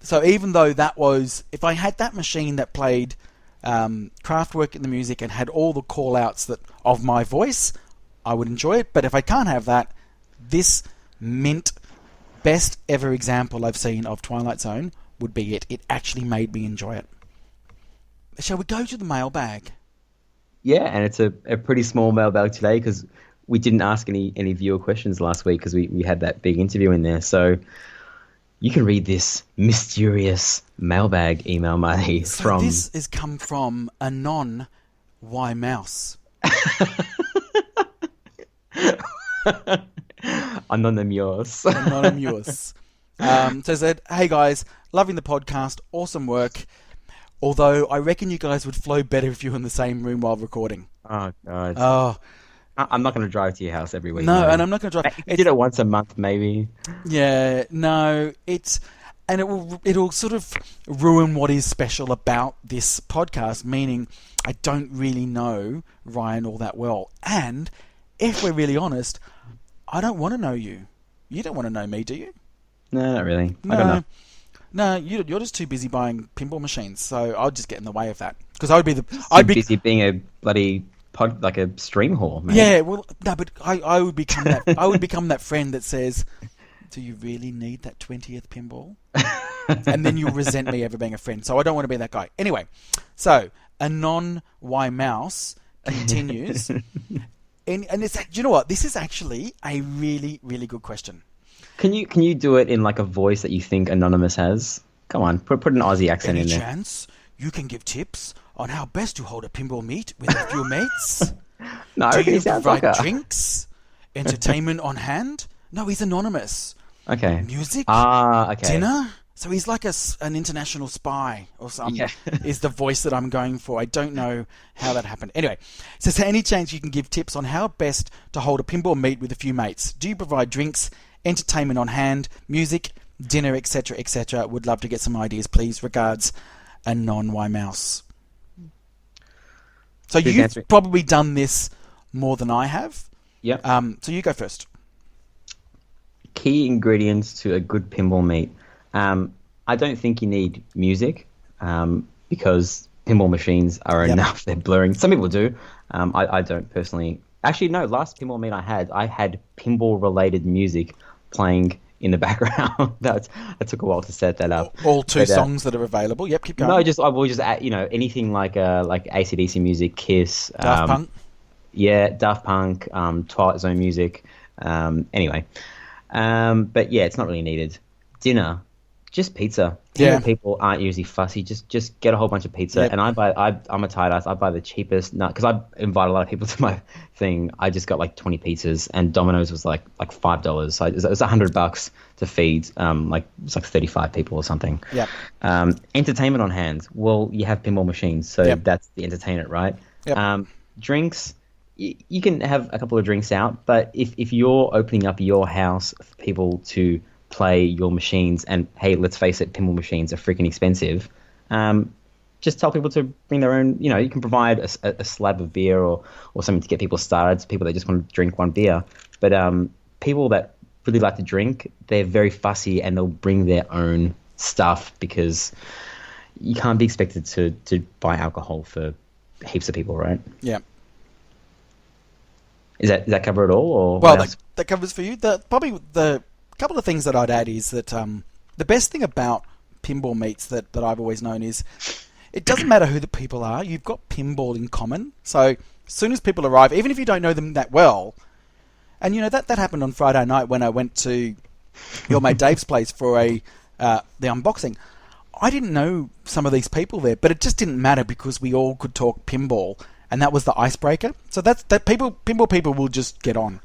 So even though that was, if I had that machine that played Kraftwerk in the music and had all the call-outs of my voice, I would enjoy it. But if I can't have that, this mint best ever example I've seen of Twilight Zone would be it. It actually made me enjoy it. Shall we go to the mailbag? Yeah, and it's a pretty small mailbag today because we didn't ask any viewer questions last week because we had that big interview in there. So you can read this mysterious mailbag email, Marty. So this has come from Anon Y Mouse. Anonymous. Anonymous. So said, hey guys, loving the podcast, awesome work. Although I reckon you guys would flow better if you were in the same room while recording. Oh, God. Oh, I'm not going to drive to your house every week. no, and I'm not going to drive. You did it once a month, maybe. Yeah, no, it'll sort of ruin what is special about this podcast, meaning I don't really know Ryan all that well. And if we're really honest, I don't want to know you. You don't want to know me, do you? No, not really. No. I don't know. No, you're just too busy buying pinball machines, so I'll just get in the way of that. Because I'd be busy being a bloody like a stream whore, man. Yeah, well, no, but I would become that. I would become that friend that says, "Do you really need that 20th pinball?" And then you'll resent me ever being a friend. So I don't want to be that guy. Anyway, so Anon Y Mouse continues, and it's, do you know what? This is actually a really, really good question. Can you do it in like a voice that you think Anonymous has? Come on, put an Aussie accent Any in there. chance you can give tips on how best to hold a pinball meet with a few mates? No, I Do reckon you he sounds provide like a... drinks, entertainment on hand? No, he's anonymous. Okay. Music, Okay. dinner. So he's like an international spy or something. Yeah. Is the voice that I'm going for. I don't know how that happened. Anyway, so is there any chance you can give tips on how best to hold a pinball meet with a few mates? Do you provide drinks, entertainment on hand, music, dinner, etc., etc.? Would love to get some ideas, please. Regards, Anon Y Mouse. So Who's you've answering? probably done this more than I have. Yep. So you go first. Key ingredients to a good pinball meet. I don't think you need music because pinball machines are enough. They're blurring. Some people do. I don't personally. Actually, no. Last pinball meet I had pinball-related music playing in the background. It took a while to set that up. All two songs that are available. Yep, keep going. No, I will just add, anything like AC/DC music, Kiss, Daft Punk. Yeah, Daft Punk, Twilight Zone music. Anyway, but yeah, it's not really needed. Dinner, just pizza. Yeah. People aren't usually fussy. Just get a whole bunch of pizza. Yep. And I'm a tight ass. I buy the cheapest. Because I invite a lot of people to my thing. I just got like 20 pizzas, and Domino's was like $5. So it was $100 to feed. It's like 35 people or something. Yep. Entertainment on hand. Well, you have pinball machines, so Yep. that's the entertainment, right? Yep. Drinks. You can have a couple of drinks out, but if you're opening up your house for people to play your machines, and hey, let's face it, pinball machines are freaking expensive. Just tell people to bring their own. You can provide a slab of beer or something to get people started. People that just want to drink one beer, but people that really like to drink, they're very fussy and they'll bring their own stuff because you can't be expected to buy alcohol for heaps of people, right? Yeah. Does that cover it all? Or Well, that covers for you. Probably the couple of things that I'd add is that the best thing about pinball meets that I've always known is it doesn't matter who the people are. You've got pinball in common. So as soon as people arrive, even if you don't know them that well, and that happened on Friday night when I went to your mate Dave's place for the unboxing. I didn't know some of these people there, but it just didn't matter because we all could talk pinball. And that was the icebreaker. So that pinball people will just get on.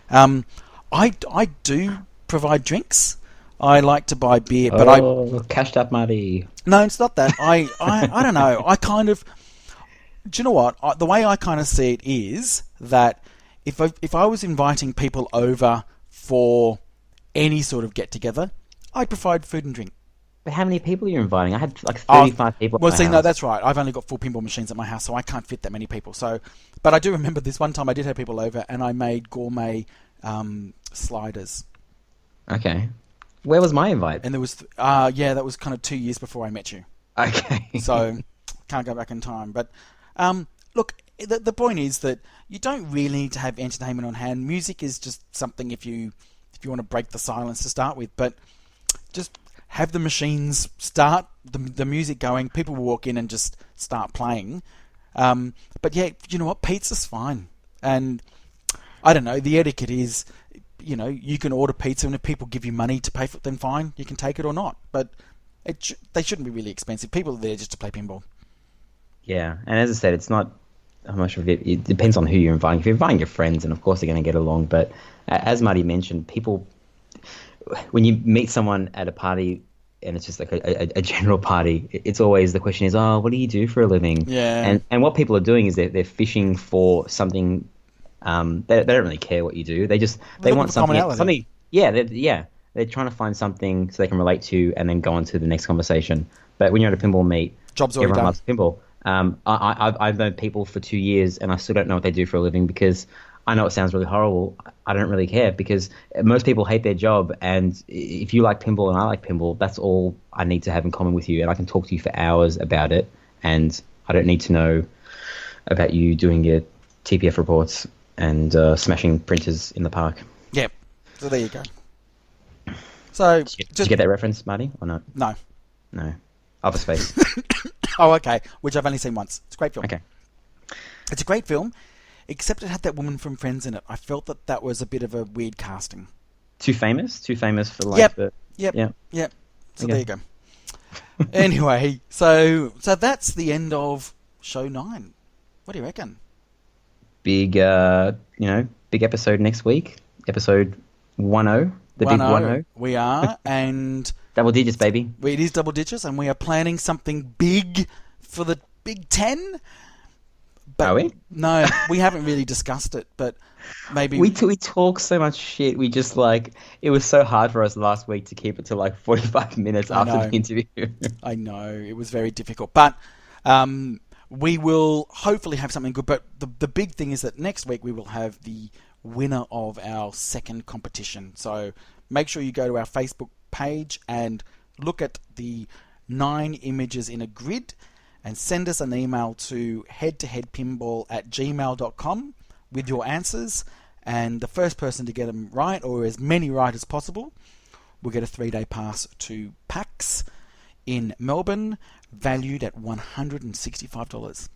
I do provide drinks. I like to buy beer, but cashed up money. No, it's not that. I don't know. I kind of. Do you know what? The way I kind of see it is that if I was inviting people over for any sort of get together, I'd provide food and drink. But how many people are you inviting? I had like 35 people at Well, my see, house. no, that's right. I've only got full pinball machines at my house, so I can't fit that many people. So, but I do remember this one time I did have people over, and I made gourmet sliders. Okay. Where was my invite? And there was, that was kind of 2 years before I met you. Okay. So, can't go back in time. But, look, the point is that you don't really need to have entertainment on hand. Music is just something if you want to break the silence to start with. But just have the machines start, the music going, people will walk in and just start playing. But yeah, you know what, pizza's fine. And I don't know, the etiquette is, you can order pizza and if people give you money to pay for it, then fine, you can take it or not. But they shouldn't be really expensive. People are there just to play pinball. Yeah, and as I said, it's not I'm not sure if it depends on who you're inviting. If you're inviting your friends, and of course they're going to get along. But as Marty mentioned, people, when you meet someone at a party and it's just like a general party, it's always the question is, oh, what do you do for a living? Yeah. And what people are doing is they're fishing for something. They don't really care what you do. They want something. They're trying to find something so they can relate to and then go on to the next conversation. But when you're at a pinball meet, Job's already everyone done. loves pinball. I've known people for 2 years and I still don't know what they do for a living because I know it sounds really horrible. I don't really care because most people hate their job. And if you like pinball and I like pinball, that's all I need to have in common with you. And I can talk to you for hours about it. And I don't need to know about you doing your TPF reports and smashing printers in the park. Yep. So there you go. So Did you get that reference, Marty, or not? No. No. Other Space. Oh, okay. Which I've only seen once. It's a great film. Okay. It's a great film, except it had that woman from Friends in it. I felt that was a bit of a weird casting. Too famous for like Yep. the... Yep. Yeah. Yep. So Okay. there you go. Anyway, so that's the end of show 9. What do you reckon? Big episode next week. Episode 10. The big 10. We are, and Double digits, baby. it is double digits, and we are planning something big for the Big 10. But Are we? No, we haven't really discussed it, but maybe We talk so much shit. We just it was so hard for us last week to keep it to like 45 minutes after know. the interview. I know it was very difficult, but we will hopefully have something good. But the big thing is that next week we will have the winner of our second competition. So make sure you go to our Facebook page and look at the 9 images in a grid and send us an email to head2headpinball@gmail.com with your answers. And the first person to get them right, or as many right as possible, will get a 3-day pass to PAX in Melbourne, valued at $165.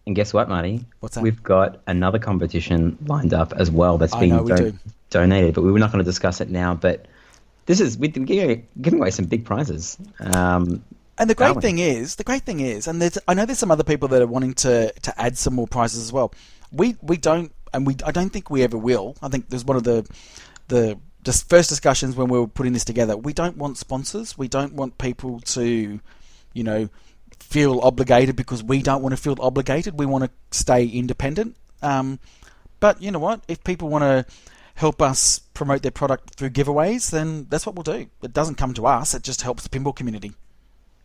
And guess what, Marty? What's that? We've got another competition lined up as well that's I know been we do. donated, but we're not going to discuss it now. But we're giving away some big prizes. And the great thing is, and I know there's some other people that are wanting to add some more prizes as well. We don't, and I don't think we ever will. I think there's one of the just first discussions when we were putting this together. We don't want sponsors. We don't want people to, feel obligated because we don't want to feel obligated. We want to stay independent. But you know what? If people want to help us promote their product through giveaways, then that's what we'll do. It doesn't come to us. It just helps the pinball community.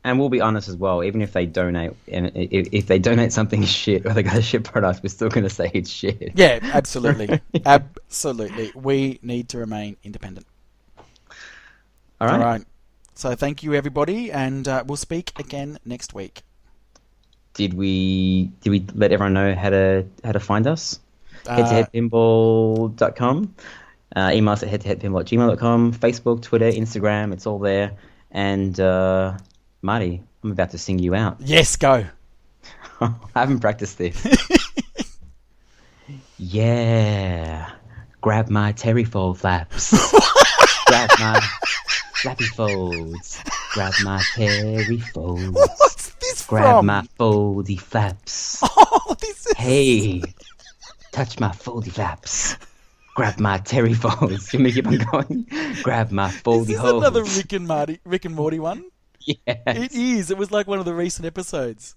And we'll be honest as well, even if they donate, and if they donate something shit or they got a shit product, we're still going to say it's shit. Yeah, absolutely. Absolutely. We need to remain independent. All right. So thank you, everybody, and we'll speak again next week. Did we let everyone know how to find us? Head2headpinball.com. Email us at head2headpinball@gmail.com. Facebook, Twitter, Instagram, it's all there. And Marty, I'm about to sing you out. Yes, go. I haven't practiced this. Yeah. Grab my terry fold flaps. Grab my flappy folds. Grab my terry folds. What's this Grab from? my foldy flaps. Oh, this is... Hey, touch my foldy flaps. Grab my terry folds. You may keep on going. Grab my foldy Is this holes. another Rick and Morty one? Yes. It is. It was like one of the recent episodes.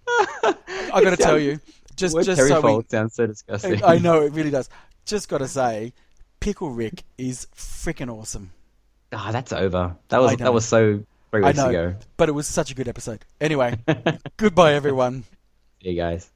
I got to tell you, just Terry so fold sounds so disgusting. I know it really does. Just got to say, Pickle Rick is freaking awesome. Ah, that's over. I know. That was so 3 I weeks know, ago. but it was such a good episode. Anyway, goodbye, everyone. See you guys.